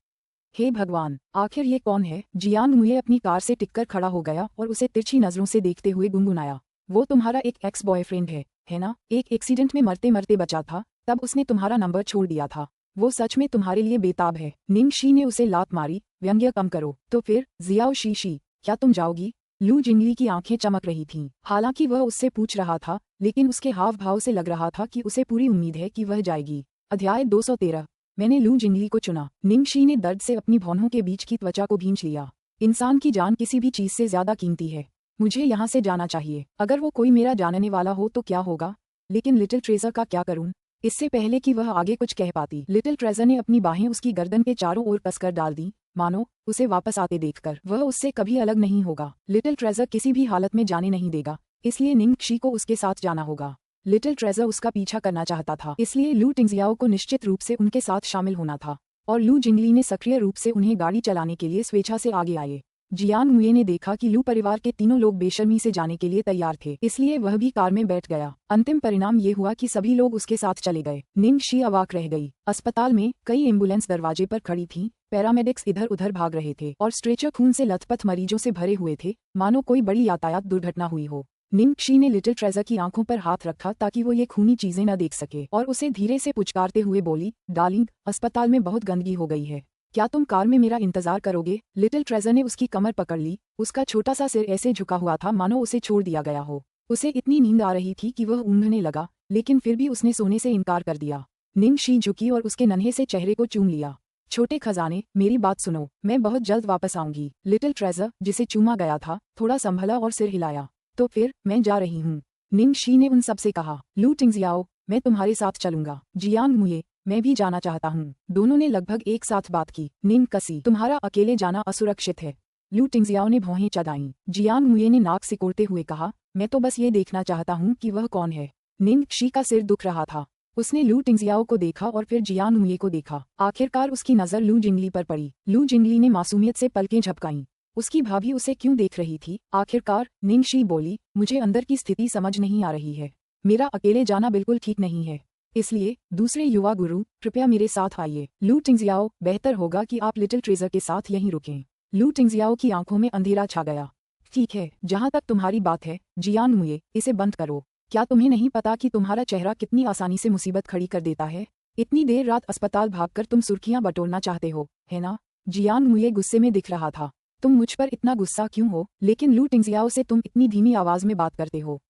[SPEAKER 1] हे भगवान, आखिर ये कौन है? जियांग मुये अपनी कार से टिककर खड़ा हो गया और उसे तिरछी नजरों से देखते हुए गुनगुनाया, वो तुम्हारा एक एक्स बॉयफ्रेंड है ना? एक एक्सीडेंट में मरते मरते बचा था, तब उसने तुम्हारा नंबर छोड़ दिया था। वो सच में तुम्हारे लिए बेताब है। निंग शी ने उसे लात मारी। व्यंग्य कम करो। तो फिर जियाओ शीशी, क्या तुम जाओगी? लू जिंगली की आंखें चमक रही थीं। हालांकि वह उससे पूछ रहा था, लेकिन उसके हाव भाव से लग रहा था कि उसे पूरी उम्मीद है कि वह जाएगी। अध्याय 213। मैंने लू जिंगली को चुना। निंग शी ने दर्द से अपनी भौंहों के बीच की त्वचा को भींच लिया। इंसान की जान किसी भी चीज से ज्यादा कीमती है। मुझे यहाँ से जाना चाहिए। अगर वो कोई मेरा जानने वाला हो तो क्या होगा? लेकिन लिटिल ट्रेजर का क्या करूं? इससे पहले कि वह आगे कुछ कह पाती, लिटिल ट्रेजर ने अपनी बाहें उसकी गर्दन के चारों ओर कसकर डाल दी, मानो उसे वापस आते देखकर वह उससे कभी अलग नहीं होगा। लिटिल ट्रेजर किसी भी हालत में जाने नहीं देगा, इसलिए निंग शी को उसके साथ जाना होगा। लिटिल ट्रेजर उसका पीछा करना चाहता था, इसलिए लू टिंगजियाओ को निश्चित रूप से उनके साथ शामिल होना था, और लू जिंगली ने सक्रिय रूप से उन्हें गाड़ी चलाने के लिए स्वेच्छा से आगे आए। जियांग मुये ने देखा कि लू परिवार के तीनों लोग बेशर्मी से जाने के लिए तैयार थे, इसलिए वह भी कार में बैठ गया। अंतिम परिणाम ये हुआ कि सभी लोग उसके साथ चले गए। निंग शी अवाक रह गई। अस्पताल में कई एम्बुलेंस दरवाजे पर खड़ी थीं, पैरामेडिक्स इधर उधर भाग रहे थे और स्ट्रेचर खून से लथपथ मरीजों से भरे हुए थे, मानो कोई बड़ी यातायात दुर्घटना हुई हो। निंग शी ने लिटिल ट्रेजर की आंखों पर हाथ रखा ताकि वो ये खूनी चीजें न देख सके, और उसे धीरे से पुचकारते हुए बोली, डार्लिंग, अस्पताल में बहुत गंदगी हो गई है। क्या तुम कार में मेरा इंतजार करोगे? लिटिल ट्रेजर ने उसकी कमर पकड़ ली। उसका छोटा सा सिर ऐसे झुका हुआ था मानो उसे छोड़ दिया गया हो। उसे इतनी नींद आ रही थी कि वह ऊँघने लगा, लेकिन फिर भी उसने सोने से इनकार कर दिया। निंग शी झुकी और उसके नन्हे से चेहरे को चूम लिया। छोटे खजाने, मेरी बात सुनो, मैं बहुत जल्द वापस आऊंगी। लिटिल ट्रेजर, जिसे चूमा गया था, थोड़ा संभला और सिर हिलाया। तो फिर मैं जा रही हूँ। निंग शी ने उन सबसे कहा। लू टिंगजियाओ, मैं तुम्हारे साथ चलूंगा। जियांग मुये, मैं भी जाना चाहता हूँ। दोनों ने लगभग एक साथ बात की। निंग कसी, तुम्हारा अकेले जाना असुरक्षित है। लू टिंगजियाओ ने भौहें चढ़ाईं। जियांग मुये ने नाक सिकोड़ते हुए कहा, मैं तो बस ये देखना चाहता हूँ कि वह कौन है। निंग शी का सिर दुख रहा था। उसने लू टिंगजियाओ को देखा और फिर जियांग मुये को देखा। आखिरकार उसकी नजर लू जिंगली पर पड़ी। लू जिंगली ने मासूमियत से पलकें झपकाईं। उसकी भाभी उसे क्यों देख रही थी? आखिरकार निंग शी बोली, मुझे अंदर की स्थिति समझ नहीं आ रही है। मेरा अकेले जाना बिल्कुल ठीक नहीं है, इसलिए दूसरे युवा गुरु, कृपया मेरे साथ आइए। लू टिंगजियाओ, बेहतर होगा कि आप लिटिल ट्रेजर के साथ यहीं रुकें। लू टिंगजियाओ की आंखों में अंधेरा छा गया। ठीक है, जहाँ तक तुम्हारी बात है जियान मुए, इसे बंद करो। क्या तुम्हें नहीं पता कि तुम्हारा चेहरा कितनी आसानी से मुसीबत खड़ी कर देता है? इतनी देर रात अस्पताल भागकर तुम सुर्खियां बटोरना चाहते हो, है ना? जियान मुए गुस्से में दिख रहा था। तुम मुझ पर इतना गुस्सा क्यों हो? लेकिन लू टिंगजियाओ से तुम इतनी धीमी आवाज में बात करते हो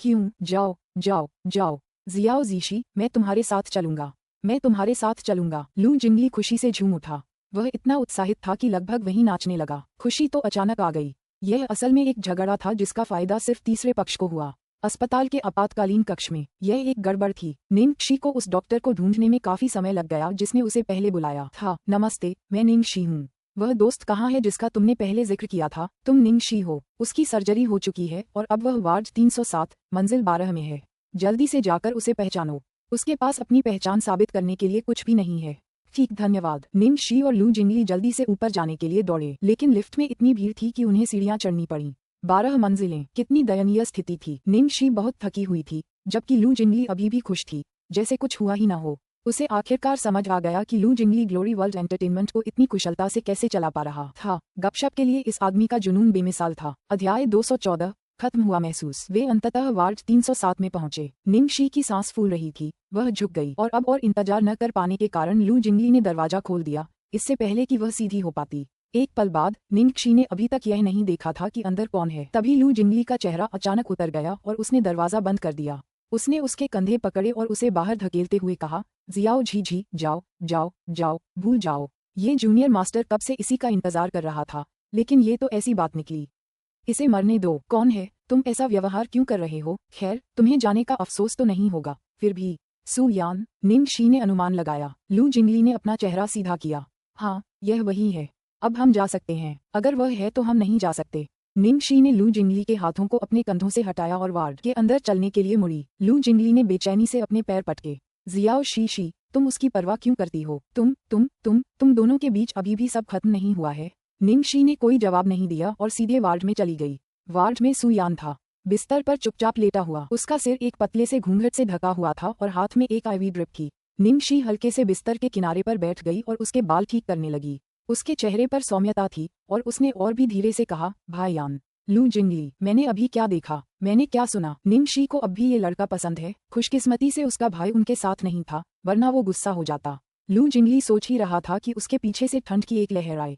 [SPEAKER 1] क्यों? जाओ जाओ जाओ। जियाओ जीशी, मैं तुम्हारे साथ चलूंगा, मैं तुम्हारे साथ चलूंगा। लू जिंगली खुशी से झूम उठा। वह इतना उत्साहित था कि लगभग वहीं नाचने लगा। खुशी तो अचानक आ गई। यह असल में एक झगड़ा था जिसका फायदा सिर्फ तीसरे पक्ष को हुआ। अस्पताल के आपातकालीन कक्ष में यह एक गड़बड़ थी। निंग शी को उस डॉक्टर को ढूंढने में काफी समय लग गया जिसने उसे पहले बुलाया था। नमस्ते, मैं निंग शी हूँ। वह दोस्त कहाँ है जिसका तुमने पहले जिक्र किया था? तुम निंग शी हो। उसकी सर्जरी हो चुकी है और अब वह वार्ड 307 मंजिल 12 में है। जल्दी से जाकर उसे पहचानो। उसके पास अपनी पहचान साबित करने के लिए कुछ भी नहीं है। ठीक, धन्यवाद। निंग शी और लू जिंगली जल्दी से ऊपर जाने के लिए दौड़े, लेकिन लिफ्ट में इतनी भीड़ थी कि उन्हें सीढ़ियां चढ़नी पड़ी। 12 मंजिलें, कितनी दयनीय स्थिति थी। निंग शी बहुत थकी हुई थी, जबकि लू जिंगली अभी भी खुश थी, जैसे कुछ हुआ ही न हो। उसे आखिरकार समझ आ गया कि लू जिंगली ग्लोरी वर्ल्ड एंटरटेनमेंट को इतनी कुशलता से कैसे चला पा रहा था। गपशप के लिए इस आदमी का जुनून बेमिसाल था। अध्याय 214 खत्म हुआ महसूस। वे अंततः वार्ड 307 में पहुंचे। निंग शी की सांस फूल रही थी। वह झुक गई और अब और इंतजार न कर पाने के कारण लू जिंगली ने दरवाजा खोल दिया, इससे पहले कि वह सीधी हो पाती। एक पल बाद निंग शी ने अभी तक यह नहीं देखा था कि अंदर कौन है। तभी लू जिंगली का चेहरा अचानक उतर गया और उसने दरवाजा बंद कर दिया। उसने उसके कंधे पकड़े और उसे बाहर धकेलते हुए कहा, जियाओ झी, जाओ जाओ जाओ, भूल जाओ। ये जूनियर मास्टर कब से इसी का इंतजार कर रहा था, लेकिन ये तो ऐसी बात निकली। इसे मरने दो। कौन है तुम? ऐसा व्यवहार क्यों कर रहे हो? खैर, तुम्हें जाने का अफसोस तो नहीं होगा। फिर भी सु यान, निंग शी ने अनुमान लगाया। लू जिंगली ने अपना चेहरा सीधा किया। हाँ, यह वही है। अब हम जा सकते हैं। अगर वह है तो हम नहीं जा सकते। निंग शी ने लू जिंगली के हाथों को अपने कंधों से हटाया और वार्ड के अंदर चलने के लिए मुड़ी। लू जिंगली ने बेचैनी से अपने पैर पटके। जियाओ शी, तुम उसकी परवाह क्यों करती हो? तुम दोनों के बीच अभी भी सब खत्म नहीं हुआ है? निंग शी ने कोई जवाब नहीं दिया और सीधे वार्ड में चली गई। वार्ड में सु यान था, बिस्तर पर चुपचाप लेटा हुआ। उसका सिर एक पतले से घूंघट से ढका हुआ था और हाथ में एक आईवी ड्रिप थी। निंग शी हल्के से बिस्तर के किनारे पर बैठ गई और उसके बाल ठीक करने लगी। उसके चेहरे पर सौम्यता थी और उसने और भी धीरे से कहा, भाई यान। लू जिंगली, मैंने अभी क्या देखा? मैंने क्या सुना? निंग शी को अब भी ये लड़का पसंद है। खुशकिस्मती से उसका भाई उनके साथ नहीं था, वरना वो गुस्सा हो जाता। लू जिंगली सोच ही रहा था कि उसके पीछे से ठंड की एक लहर आई।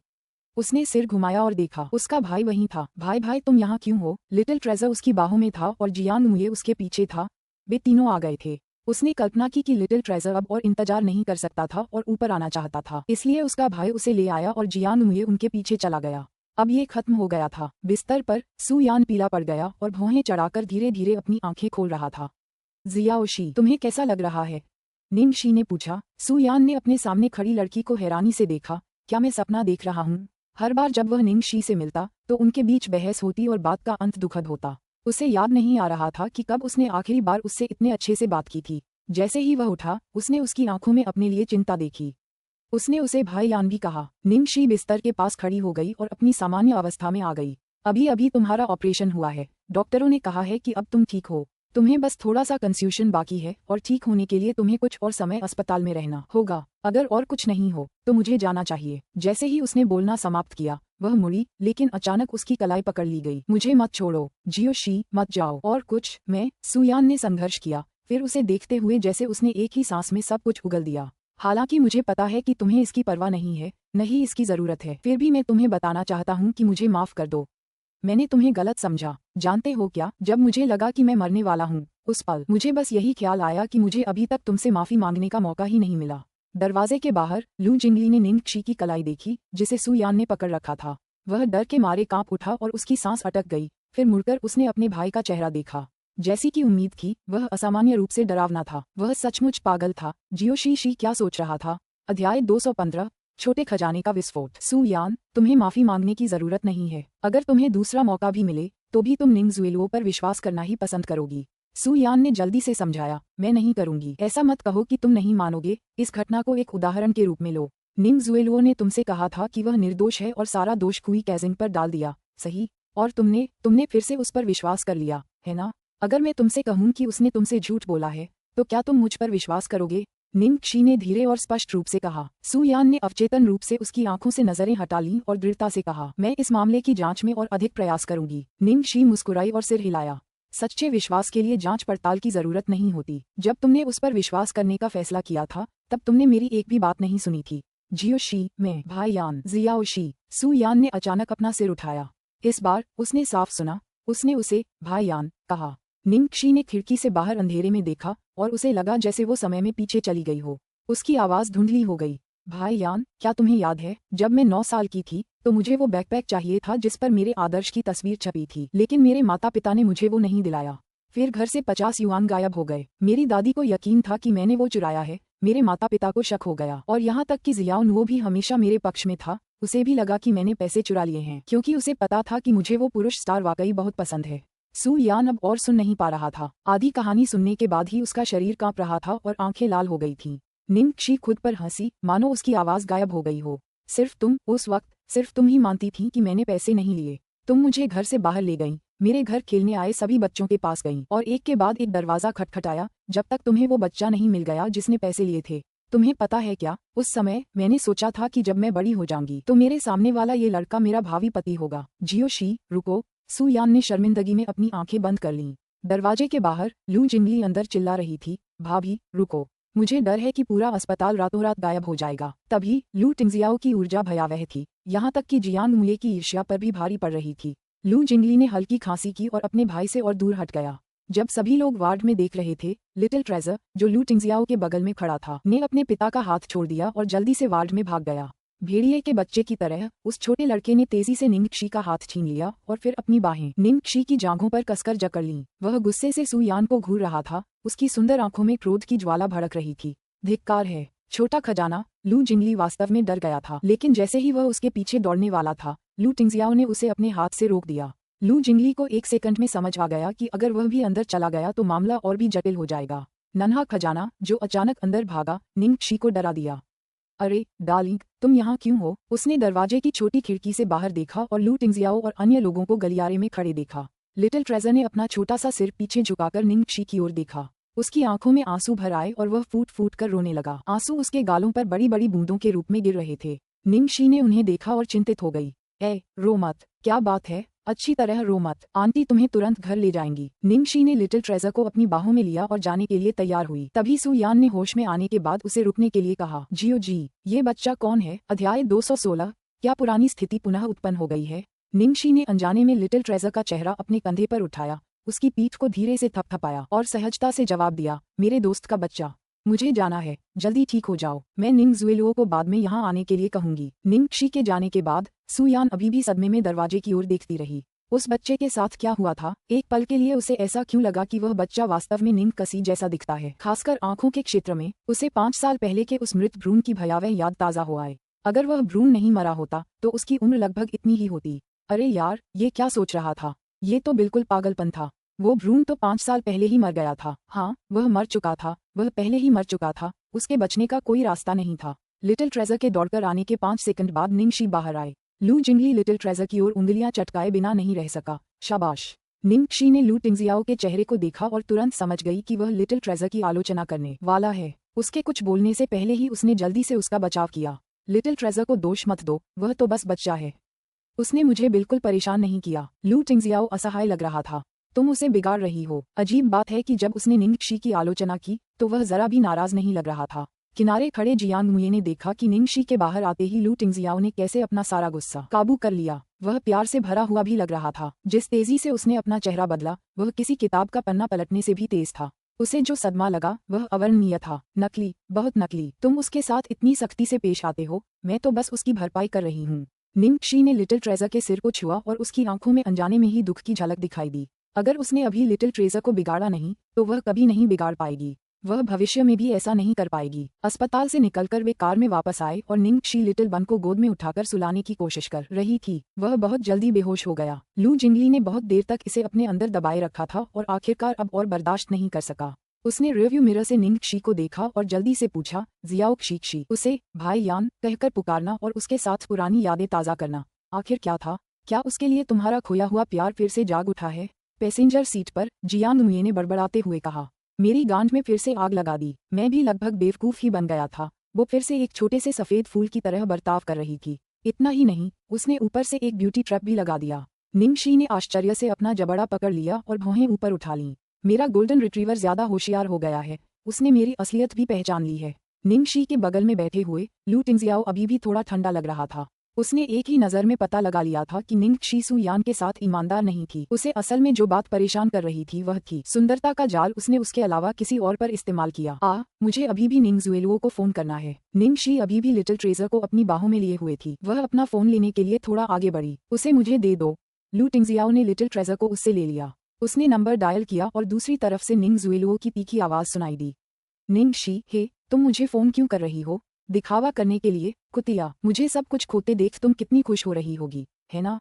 [SPEAKER 1] उसने सिर घुमाया और देखा, उसका भाई वहीं था। भाई तुम यहाँ क्यों हो? लिटिल ट्रेजर उसकी बाहों में था और जियान मुए उसके पीछे था। वे तीनों आ गए थे। उसने कल्पना की कि लिटिल ट्रेजर अब और इंतजार नहीं कर सकता था और ऊपर आना चाहता था, इसलिए उसका भाई उसे ले आया और जियान मुए उनके पीछे चला गया। अब ये खत्म हो गया था। बिस्तर पर सु यान पीला पड़ गया और भौहें चढ़ाकर धीरे धीरे अपनी आंखें खोल रहा था। जियाओ शी, तुम्हें कैसा लग रहा है? निंग शी ने पूछा। सु यान ने अपने सामने खड़ी लड़की को हैरानी से देखा। क्या मैं सपना देख रहा हूँ? हर बार जब वह निंग शी से मिलता तो उनके बीच बहस होती और बात का अंत दुखद होता। उसे याद नहीं आ रहा था कि कब उसने आखिरी बार उससे इतने अच्छे से बात की थी। जैसे ही वह उठा, उसने उसकी आंखों में अपने लिए चिंता देखी। उसने उसे भाई यान भी कहा। निंग शी बिस्तर के पास खड़ी हो गई और अपनी सामान्य अवस्था में आ गई। अभी अभी तुम्हारा ऑपरेशन हुआ है। डॉक्टरों ने कहा है कि अब तुम ठीक हो। तुम्हें बस थोड़ा सा कंफ्यूजन बाकी है और ठीक होने के लिए तुम्हें कुछ और समय अस्पताल में रहना होगा। अगर और कुछ नहीं हो तो मुझे जाना चाहिए। जैसे ही उसने बोलना समाप्त किया, वह मुड़ी, लेकिन अचानक उसकी कलाई पकड़ ली गई। मुझे मत छोड़ो जियो शी, मत जाओ। और कुछ? मैं? सुयान ने संघर्ष किया, फिर उसे देखते हुए जैसे उसने एक ही सांस में सब कुछ उगल दिया। हालांकि मुझे पता है कि तुम्हें इसकी परवाह नहीं है, नहीं इसकी जरूरत है, फिर भी मैं तुम्हें बताना चाहता हूँ कि मुझे माफ कर दो। मैंने तुम्हें गलत समझा। जानते हो क्या, जब मुझे लगा कि मैं मरने वाला हूँ, उस पल मुझे बस यही ख्याल आया कि मुझे अभी तक तुमसे माफी मांगने का मौका ही नहीं मिला। दरवाजे के बाहर लू जिंगली ने निंग शी की कलाई देखी, जिसे सु यान ने पकड़ रखा था। वह डर के मारे कांप उठा और उसकी सांस अटक गई। फिर मुड़कर उसने अपने भाई का चेहरा देखा। जैसी की उम्मीद थी, वह असामान्य रूप से डरावना था। वह सचमुच पागल था। जियो शी क्या सोच रहा था? अध्याय 215 छोटे खजाने का विस्फोट। सु यान, तुम्हें माफी मांगने की जरूरत नहीं है। अगर तुम्हें दूसरा मौका भी मिले तो भी तुम निंग जुएलुओ पर विश्वास करना ही पसंद करोगी। सु यान ने जल्दी से समझाया, मैं नहीं करूंगी। ऐसा मत कहो कि तुम नहीं मानोगे। इस घटना को एक उदाहरण के रूप में लो। निंग जुएलुओ ने तुमसे कहा था कि वह निर्दोष है और सारा दोष कुई कैजिंग पर डाल दिया, सही? और तुमने फिर से उस पर विश्वास कर लिया, है ना? अगर मैं तुमसे कहूं कि उसने तुमसे झूठ बोला है, तो क्या तुम मुझ पर विश्वास करोगे? निंग शी ने धीरे और स्पष्ट रूप से कहा। सू यान ने अवचेतन रूप से उसकी आंखों से नजरें हटा लीं और दृढ़ता से कहा, मैं इस मामले की जांच में और अधिक प्रयास करूंगी। निंग शी मुस्कुराई और सिर हिलाया। सच्चे विश्वास के लिए जांच पड़ताल की जरूरत नहीं होती। जब तुमने उस पर विश्वास करने का फैसला किया था तब तुमने मेरी एक भी बात नहीं सुनी थी। जियो शी, मैं भाई यान, जियाओ शी। सू यान ने अचानक अपना सिर उठाया। इस बार उसने साफ सुना। उसने उसे भाई यान कहा। निंग शी ने खिड़की से बाहर अंधेरे में देखा और उसे लगा जैसे वो समय में पीछे चली गई हो। उसकी आवाज धुंधली हो गई। भाई यान, क्या तुम्हें याद है जब मैं 9 साल की थी तो मुझे वो बैकपैक चाहिए था जिस पर मेरे आदर्श की तस्वीर छपी थी, लेकिन मेरे माता पिता ने मुझे वो नहीं दिलाया। फिर घर से 50 युआन गायब हो गए। मेरी दादी को यकीन था कि मैंने वो चुराया है। मेरे माता पिता को शक हो गया और यहाँ तक कि जियाओ नुओ भी हमेशा मेरे पक्ष में था। उसे भी लगा कि मैंने पैसे चुरा लिए हैं क्योंकि उसे पता था कि मुझे वो पुरुष स्टार वाकई बहुत पसंद है। सू यान अब और सुन नहीं पा रहा था। आधी कहानी सुनने के बाद ही उसका शरीर कांप रहा था और आंखें लाल हो गई थीं। निंग शी खुद पर हंसी, मानो उसकी आवाज गायब हो गई हो। सिर्फ तुम, उस वक्त सिर्फ तुम ही मानती थी कि मैंने पैसे नहीं लिए। तुम मुझे घर से बाहर ले गईं, मेरे घर खेलने आए सभी बच्चों के पास गईं और एक के बाद एक दरवाजा खटखटाया जब तक तुम्हें वो बच्चा नहीं मिल गया जिसने पैसे लिए थे। तुम्हें पता है क्या, उस समय मैंने सोचा था कि जब मैं बड़ी हो जाऊंगी तो मेरे सामने वाला ये लड़का मेरा भावी पति होगा। जियो शी, रुको। सू यान ने शर्मिंदगी में अपनी आंखें बंद कर लीं। दरवाजे के बाहर लू जिंगली अंदर चिल्ला रही थी, भाभी रुको, मुझे डर है कि पूरा अस्पताल रातों रात गायब हो जाएगा। तभी लू टिंगजियाओ की ऊर्जा भयावह थी, यहाँ तक कि जियांग मुए की ईर्ष्या पर भी भारी पड़ रही थी। लू जिंगली ने हल्की खांसी की और अपने भाई से और दूर हट गया। जब सभी लोग वार्ड में देख रहे थे, लिटिल ट्रेजर, जो लू टिंगजियाओ के बगल में खड़ा था, ने अपने पिता का हाथ छोड़ दिया और जल्दी से वार्ड में भाग गया। भेड़िए के बच्चे की तरह उस छोटे लड़के ने तेजी से निंग शी का हाथ छीन लिया और फिर अपनी बाहें निंग शी की जांघों पर कसकर जकड़ लीं। वह गुस्से से सू यान को घूर रहा था। उसकी सुंदर आंखों में क्रोध की ज्वाला भड़क रही थी। धिक्कार है, छोटा खजाना। लू जिंगली वास्तव में डर गया था, लेकिन जैसे ही वह उसके पीछे दौड़ने वाला था, लू टिंगजियाओ ने उसे अपने हाथ से रोक दिया। लू जिंगली को एक सेकंड में समझ आ गया कि अगर वह भी अंदर चला गया तो मामला और भी जटिल हो जाएगा। नन्हा खजाना, जो अचानक अंदर भागा, निंग शी को डरा दिया। अरे डार्लिंग, तुम यहाँ क्यों हो? उसने दरवाजे की छोटी खिड़की से बाहर देखा और लू टिंगजियाओ और अन्य लोगों को गलियारे में खड़े देखा। लिटिल ट्रेजर ने अपना छोटा सा सिर पीछे झुकाकर निंग शी की ओर देखा। उसकी आंखों में आंसू भर आए और वह फूट फूट कर रोने लगा। आंसू उसके गालों पर बड़ी बड़ी बूंदों के रूप में गिर रहे थे। निंग शी ने उन्हें देखा और चिंतित हो गई। रो मत, क्या बात है? अच्छी तरह रो मत, आंटी तुम्हें तुरंत घर ले जाएंगी। निंग शी ने लिटिल ट्रेजर को अपनी बाहों में लिया और जाने के लिए तैयार हुई। तभी सू यान ने होश में आने के बाद उसे रुकने के लिए कहा, जियो जी, ये बच्चा कौन है? अध्याय 216। क्या पुरानी स्थिति पुनः उत्पन्न हो गई है? निंग शी ने अनजाने में लिटिल ट्रेजर का चेहरा अपने कंधे पर उठाया, उसकी पीठ को धीरे से थपथपाया और सहजता से जवाब दिया, मेरे दोस्त का बच्चा, मुझे जाना है, जल्दी ठीक हो जाओ। मैं निंग जुएलुओ को बाद में यहाँ आने के लिए कहूंगी। निंग शी के जाने के बाद सू यान अभी भी सदमे में दरवाजे की ओर देखती रही। उस बच्चे के साथ क्या हुआ था? एक पल के लिए उसे ऐसा क्यों लगा कि वह बच्चा वास्तव में निंग कसी जैसा दिखता है, खासकर आंखों के क्षेत्र में। उसे 5 साल पहले के उस मृत भ्रूण की भयावह याद ताजा हो आए। अगर वह भ्रूण नहीं मरा होता तो उसकी उम्र लगभग इतनी ही होती। अरे यार, ये क्या सोच रहा था? ये तो बिल्कुल पागलपन था। वो भ्रूण तो 5 साल पहले ही मर गया था। हाँ, वह मर चुका था, वह पहले ही मर चुका था। उसके बचने का कोई रास्ता नहीं था। लिटिल ट्रेजर के दौड़कर आने के 5 सेकंड बाद निंग शी बाहर आए। लू जिंगली लिटिल ट्रेजर की ओर उंगलियां चटकाए बिना नहीं रह सका। शाबाश। निंग शी ने लू टिंगजियाओ के चेहरे को देखा और तुरंत समझ गई कि वह लिटिल ट्रेजर की आलोचना करने वाला है। उसके कुछ बोलने से पहले ही उसने जल्दी से उसका बचाव किया। लिटिल ट्रेजर को दोष मत दो, वह तो बस बच्चा है। उसने मुझे बिल्कुल परेशान नहीं किया। लू टिंगजियाओ असहाय लग रहा था। तुम उसे बिगाड़ रही हो। अजीब बात है कि जब उसने निंग शी की आलोचना की तो वह जरा भी नाराज नहीं लग रहा था। किनारे खड़े जियांग मुए ने देखा कि निंग शी के बाहर आते ही लू टिंगजियाओ ने कैसे अपना सारा गुस्सा काबू कर लिया। वह प्यार से भरा हुआ भी लग रहा था। जिस तेजी से उसने अपना चेहरा बदला, वह किसी किताब का पन्ना पलटने से भी तेज था। उसे जो सदमा लगा वह अवर्णनीय था। नकली, बहुत नकली। तुम उसके साथ इतनी सख्ती से पेश आते हो, मैं तो बस उसकी भरपाई कर रही हूँ। निंग शी ने लिटिल ट्रेजर के सिर को छुआ और उसकी आंखों में अनजाने में ही दुख की झलक दिखाई दी। अगर उसने अभी लिटिल ट्रेजर को बिगाड़ा नहीं तो वह कभी नहीं बिगाड़ पाएगी। वह भविष्य में भी ऐसा नहीं कर पाएगी। अस्पताल से निकलकर वे कार में वापस आए और निंग शी लिटिल बन को गोद में उठाकर सुलाने की कोशिश कर रही थी। वह बहुत जल्दी बेहोश हो गया। लू जिंगली ने बहुत देर तक इसे अपने अंदर दबाए रखा था और आखिरकार अब और बर्दाश्त नहीं कर सका। उसने रिव्यू मिरर से निंग शी को देखा और जल्दी से पूछा, जियाओ शी। उसे भाई यान कहकर पुकारना और उसके साथ पुरानी यादें ताज़ा करना। आखिर क्या था? क्या उसके लिए तुम्हारा खोया हुआ प्यार फिर से जाग उठा है? पैसेंजर सीट पर जियांग मुए ने बड़बड़ाते हुए कहा, मेरी गांठ में फिर से आग लगा दी। मैं भी लगभग बेवकूफ़ ही बन गया था। वो फिर से एक छोटे से सफ़ेद फूल की तरह बर्ताव कर रही थी। इतना ही नहीं, उसने ऊपर से एक ब्यूटी ट्रैप भी लगा दिया। निंगशी ने आश्चर्य से अपना जबड़ा पकड़ लिया और भौहें ऊपर उठा लीं। मेरा गोल्डन रिट्रीवर ज़्यादा होशियार हो गया है, उसने मेरी असलियत भी पहचान ली है। निंगशी के बगल में बैठे हुए लू टिंगजियाओ अभी भी थोड़ा ठंडा लग रहा था। उसने एक ही नज़र में पता लगा लिया था कि निंगशी सू यान के साथ ईमानदार नहीं थी। उसे असल में जो बात परेशान कर रही थी वह थी सुंदरता का जाल उसने उसके अलावा किसी और पर इस्तेमाल किया। मुझे अभी भी निंग जुएलुओ को फ़ोन करना है। निंगशी अभी भी लिटिल ट्रेजर को अपनी बाहों में लिए हुए थी। वह अपना फ़ोन लेने के लिए थोड़ा आगे बढ़ी। उसे मुझे दे दो। लू टिंगजियाओ ने लिटिल ट्रेजर को उससे ले लिया। उसने नंबर डायल किया और दूसरी तरफ से निंग जुएलुओ की तीखी आवाज़ सुनाई दी। निंगशी, हे, तुम मुझे फ़ोन क्यों कर रही हो? दिखावा करने के लिए, कुतिया। मुझे सब कुछ खोते देख तुम कितनी खुश हो रही होगी, है ना?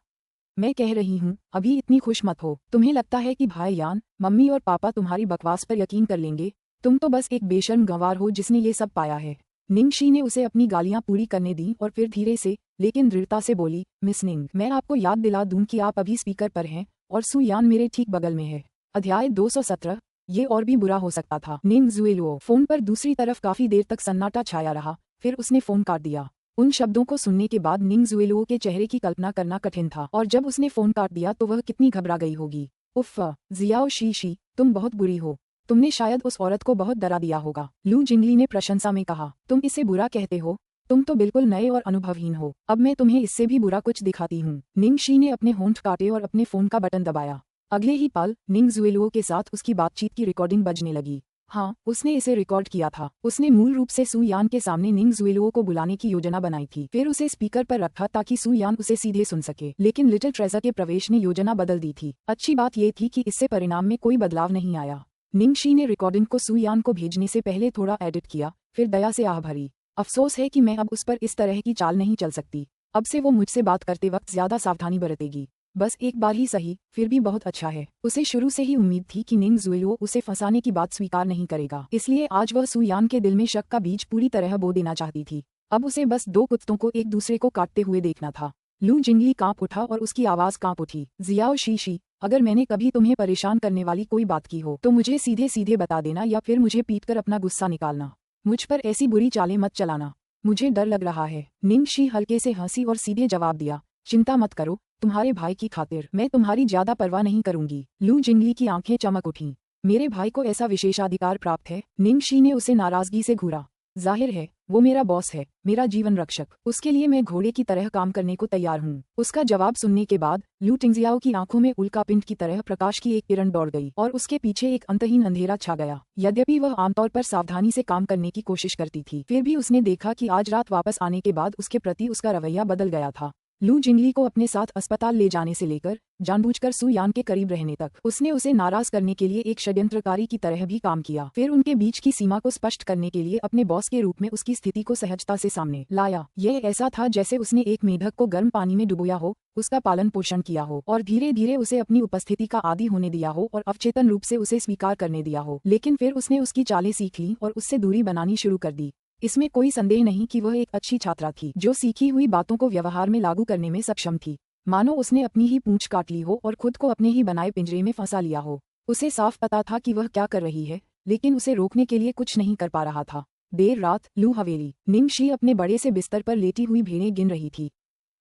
[SPEAKER 1] मैं कह रही हूँ, अभी इतनी खुश मत हो। तुम्हें लगता है कि भाई यान, मम्मी और पापा तुम्हारी बकवास पर यकीन कर लेंगे? तुम तो बस एक बेशर्म गंवार हो जिसने ये सब पाया है। निंगशी ने उसे अपनी गालियाँ पूरी करने दी और फिर धीरे से लेकिन दृढ़ता से बोली, मिस निंग, मैं आपको याद दिला दूं कि आप अभी स्पीकर पर हैं और सू यान मेरे ठीक बगल में है। अध्याय 217। ये और भी बुरा हो सकता था। निंग जुएलुओ। फोन पर दूसरी तरफ काफी देर तक सन्नाटा छाया रहा, फिर उसने फोन काट दिया। उन शब्दों को सुनने के बाद निंग जुएलुओ के चेहरे की कल्पना करना कठिन था, और जब उसने फोन काट दिया तो वह कितनी घबरा गई होगी। उफ़, जियाओ शी, तुम बहुत बुरी हो। तुमने शायद उस औरत को बहुत डरा दिया होगा। लू जिंगली ने प्रशंसा में कहा। तुम इसे बुरा कहते हो? तुम तो बिल्कुल नए और अनुभवहीन हो। अब मैं तुम्हें इससे भी बुरा कुछ दिखाती हूँ। निंगशी ने अपने होंठ काटे और अपने फोन का बटन दबाया। अगले ही पल निंग जुएलुओ के साथ उसकी बातचीत की रिकॉर्डिंग बजने लगी। हाँ, उसने इसे रिकॉर्ड किया था। उसने मूल रूप से सू यान के सामने निंग जुएलुओ को बुलाने की योजना बनाई थी, फिर उसे स्पीकर पर रखा ताकि सू यान उसे सीधे सुन सके। लेकिन लिटिल ट्रेजर के प्रवेश ने योजना बदल दी थी। अच्छी बात यह थी कि इससे परिणाम में कोई बदलाव नहीं आया। निंगशी ने रिकॉर्डिंग को सू यान को भेजने से पहले थोड़ा एडिट किया, फिर दया से आह भरी। अफसोस है कि मैं अब उस पर इस तरह की चाल नहीं चल सकती। अब से वो मुझसे बात करते वक्त ज्यादा सावधानी बरतेगी। बस एक बार ही सही, फिर भी बहुत अच्छा है। उसे शुरू से ही उम्मीद थी कि निंग जुएलुओ उसे फंसाने की बात स्वीकार नहीं करेगा, इसलिए आज वह सू यान के दिल में शक का बीज पूरी तरह बो देना चाहती थी। अब उसे बस दो कुत्तों को एक दूसरे को काटते हुए देखना था। लू जिंगली कांप उठा और उसकी आवाज कांप उठी। जियाओ शी, अगर मैंने कभी तुम्हें परेशान करने वाली कोई बात की हो तो मुझे सीधे सीधे बता देना, या फिर मुझे पीटकर अपना गुस्सा निकालना। मुझ पर ऐसी बुरी चालें मत चलाना, मुझे डर लग रहा है। निंगशी हल्के से हंसी और सीधे जवाब दिया, चिंता मत करो, तुम्हारे भाई की खातिर मैं तुम्हारी ज्यादा परवाह नहीं करूंगी। लू जिंगली की आंखें चमक उठीं। मेरे भाई को ऐसा विशेषाधिकार प्राप्त है? निंगशी ने उसे नाराजगी से घूरा। जाहिर है, वो मेरा बॉस है, मेरा जीवन रक्षक। उसके लिए मैं घोड़े की तरह काम करने को तैयार हूँ। उसका जवाब सुनने के बाद लू टिंगजियाओ की आंखों में उल्कापिंड की तरह प्रकाश की एक किरण दौड़ गई और उसके पीछे एक अंतहीन अंधेरा छा गया। यद्यपि वह आमतौर पर सावधानी से काम करने की कोशिश करती थी, फिर भी उसने देखा कि आज रात वापस आने के बाद उसके प्रति उसका रवैया बदल गया था। लू जिंगली को अपने साथ अस्पताल ले जाने से लेकर जानबूझकर सू यान के करीब रहने तक उसने उसे नाराज करने के लिए एक षड्यंत्रकारी की तरह भी काम किया। फिर उनके बीच की सीमा को स्पष्ट करने के लिए अपने बॉस के रूप में उसकी स्थिति को सहजता से सामने लाया। यह ऐसा था जैसे उसने एक मेढक को गर्म पानी में डुबोया हो, उसका पालन पोषण किया हो और धीरे धीरे उसे अपनी उपस्थिति का आदी होने दिया हो और अवचेतन रूप से उसे स्वीकार करने दिया हो। लेकिन फिर उसने उसकी चालें सीख ली और उससे दूरी बनानी शुरू कर दी। इसमें कोई संदेह नहीं कि वह एक अच्छी छात्रा थी जो सीखी हुई बातों को व्यवहार में लागू करने में सक्षम थी। मानो उसने अपनी ही पूंछ काट ली हो और खुद को अपने ही बनाए पिंजरे में फंसा लिया हो। उसे साफ पता था कि वह क्या कर रही है, लेकिन उसे रोकने के लिए कुछ नहीं कर पा रहा था। देर रात लू हवेली। निंगशी अपने बड़े से बिस्तर पर लेटी हुई भेड़ें गिन रही थी।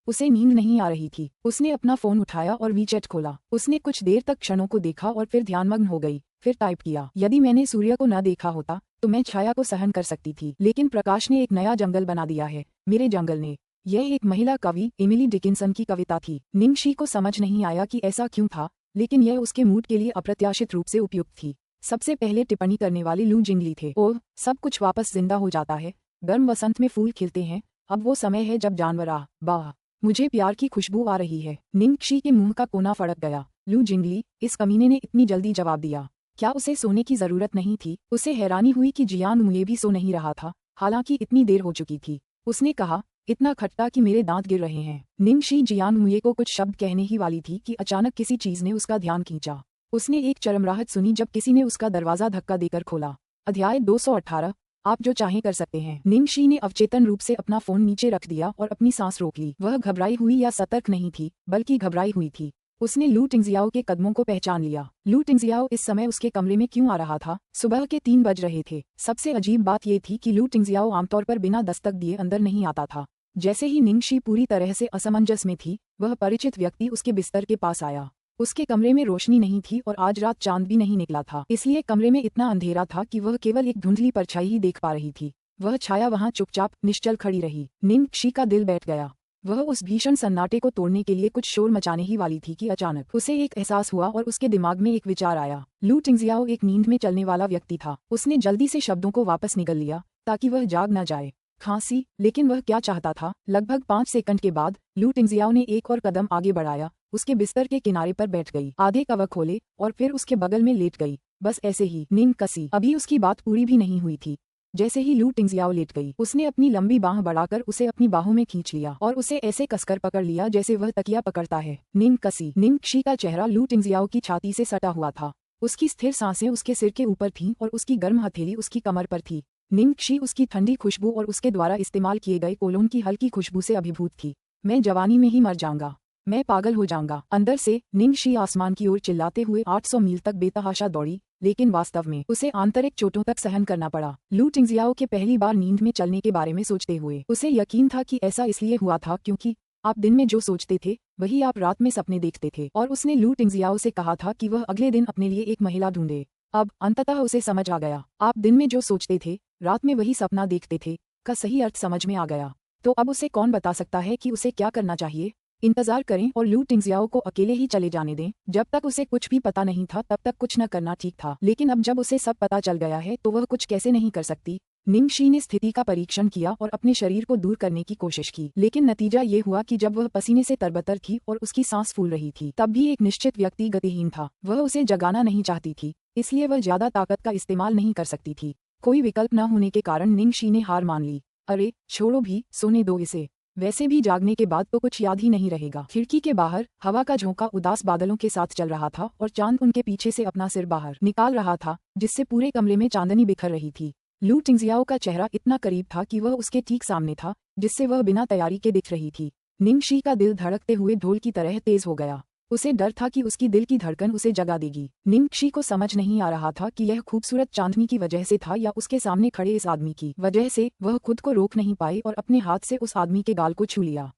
[SPEAKER 1] उसे नींद नहीं आ रही थी। उसने अपना फोन उठाया और वीचैट खोला। उसने कुछ देर तक क्षणों को देखा और फिर ध्यानमग्न हो गई। फिर टाइप किया, यदि मैंने सूर्य को न देखा होता तो मैं छाया को सहन कर सकती थी, लेकिन प्रकाश ने एक नया जंगल बना दिया है, मेरे जंगल ने। यह एक महिला कवि एमिली डिकिंसन की कविता थी। निंगशी को समझ नहीं आया कि ऐसा क्यों था, लेकिन यह उसके मूड के लिए अप्रत्याशित रूप से उपयुक्त थी। सबसे पहले टिप्पणी करने वाले लू जिंगली थे। ओह, सब कुछ वापस जिंदा हो जाता है। गर्म वसंत में फूल खिलते हैं। अब वो समय है जब जानवर वाह, मुझे प्यार की खुशबू आ रही है। निंगशी के मुंह का कोना फड़क गया। लू जिंगली, इस कमीने ने इतनी जल्दी जवाब दिया। क्या उसे सोने की जरूरत नहीं थी? उसे हैरानी हुई कि जियान मुए भी सो नहीं रहा था, हालांकि इतनी देर हो चुकी थी। उसने कहा, इतना खट्टा कि मेरे दांत गिर रहे हैं। निंगशी जियान मुए को कुछ शब्द कहने ही वाली थी कि अचानक किसी चीज ने उसका ध्यान खींचा। उसने एक चरमराहट सुनी जब किसी ने उसका दरवाजा धक्का देकर खोला। अध्याय 218। आप जो चाहें कर सकते हैं। निंगशी ने अवचेतन रूप से अपना फोन नीचे रख दिया और अपनी सांस रोक ली। वह घबराई हुई या सतर्क नहीं थी, बल्कि घबराई हुई थी। उसने लू टिंगजियाओ के कदमों को पहचान लिया। लू टिंगजियाओ इस समय उसके कमरे में क्यों आ रहा था? सुबह के 3 बज रहे थे। सबसे अजीब बात ये थी कि लू टिंगजियाओ आमतौर पर बिना दस्तक दिए अंदर नहीं आता था। जैसे ही निंगशी पूरी तरह से असमंजस में थी, वह परिचित व्यक्ति उसके बिस्तर के पास आया। उसके कमरे में रोशनी नहीं थी और आज रात चांद भी नहीं निकला था, इसलिए कमरे में इतना अंधेरा था कि वह केवल एक धुंधली परछाई ही देख पा रही थी। वह छाया वहां चुपचाप निश्चल खड़ी रही। निंगशी का दिल बैठ गया। वह उस भीषण सन्नाटे को तोड़ने के लिए कुछ शोर मचाने ही वाली थी कि अचानक उसे एक एहसास हुआ और उसके दिमाग में एक विचार आया। लू टिंगजियाओ एक नींद में चलने वाला व्यक्ति था। उसने जल्दी से शब्दों को वापस निगल लिया ताकि वह जाग न जाए। खांसी, लेकिन वह क्या चाहता था? लगभग 5 सेकंड के बाद लू टिंगजियाओ ने एक और कदम आगे बढ़ाया, उसके बिस्तर के किनारे पर बैठ गई, आधे कवर खोले और फिर उसके बगल में लेट गई। बस ऐसे ही। नींद कसी। अभी उसकी बात पूरी भी नहीं हुई थी। जैसे ही लू टिंगजियाओ लेट गई, उसने अपनी लंबी बाह बढ़ाकर उसे अपनी बाहों में खींच लिया और उसे ऐसे कसकर पकड़ लिया जैसे वह तकिया पकड़ता है। नींद कसी। निंगशी का चेहरा लू टिंगजियाओ की छाती से सटा हुआ था। उसकी स्थिर सांसें उसके सिर के ऊपर थीं और उसकी गर्म हथेली उसकी कमर पर थी। निंगशी उसकी ठंडी खुशबू और उसके द्वारा इस्तेमाल किए गए कोलोन की हल्की खुशबू से अभिभूत थी। मैं जवानी में ही मर जाऊंगा, मैं पागल हो जाऊंगा। अंदर से निंगशी आसमान की ओर चिल्लाते हुए 800 मील तक बेतहाशा दौड़ी, लेकिन वास्तव में उसे आंतरिक चोटों तक सहन करना पड़ा। लू टिंगजियाओ के पहली बार नींद में चलने के बारे में सोचते हुए उसे यकीन था कि ऐसा इसलिए हुआ था क्योंकि आप दिन में जो सोचते थे वही आप रात में सपने देखते थे, और उसने लू टिंगजियाओ से कहा था कि वह अगले दिन अपने लिए एक महिला ढूंढे। अब अंततः उसे समझ आ गया। आप दिन में जो सोचते थे रात में वही सपना देखते थे का सही अर्थ समझ में आ गया। तो अब उसे कौन बता सकता है कि उसे क्या करना चाहिए? इंतजार करें और लू टिंगजियाओ को अकेले ही चले जाने दें। जब तक उसे कुछ भी पता नहीं था तब तक कुछ न करना ठीक था, लेकिन अब जब उसे सब पता चल गया है तो वह कुछ कैसे नहीं कर सकती। निंगशी ने स्थिति का परीक्षण किया और अपने शरीर को दूर करने की कोशिश की, लेकिन नतीजा ये हुआ कि जब वह पसीने से तरबतर थी और उसकी सांस फूल रही थी, तब भी एक निश्चित व्यक्ति गतिहीन था। वह उसे जगाना नहीं चाहती थी, इसलिए वह ज्यादा ताकत का इस्तेमाल नहीं कर सकती थी। कोई विकल्प न होने के कारण निंगशी ने हार मान ली। अरे छोड़ो भी, सोने दो इसे। वैसे भी जागने के बाद तो कुछ याद ही नहीं रहेगा। खिड़की के बाहर हवा का झोंका उदास बादलों के साथ चल रहा था और चांद उनके पीछे से अपना सिर बाहर निकाल रहा था, जिससे पूरे कमरे में चांदनी बिखर रही थी। लू टिंगजियाओ का चेहरा इतना करीब था कि वह उसके ठीक सामने था, जिससे वह बिना तैयारी के दिख रही थी। निंगशी का दिल धड़कते हुए ढोल की तरह तेज हो गया। उसे डर था कि उसकी दिल की धड़कन उसे जगा देगी। निंगशी को समझ नहीं आ रहा था कि यह खूबसूरत चांदनी की वजह से था या उसके सामने खड़े इस आदमी की वजह से। वह खुद को रोक नहीं पाई और अपने हाथ से उस आदमी के गाल को छू लिया।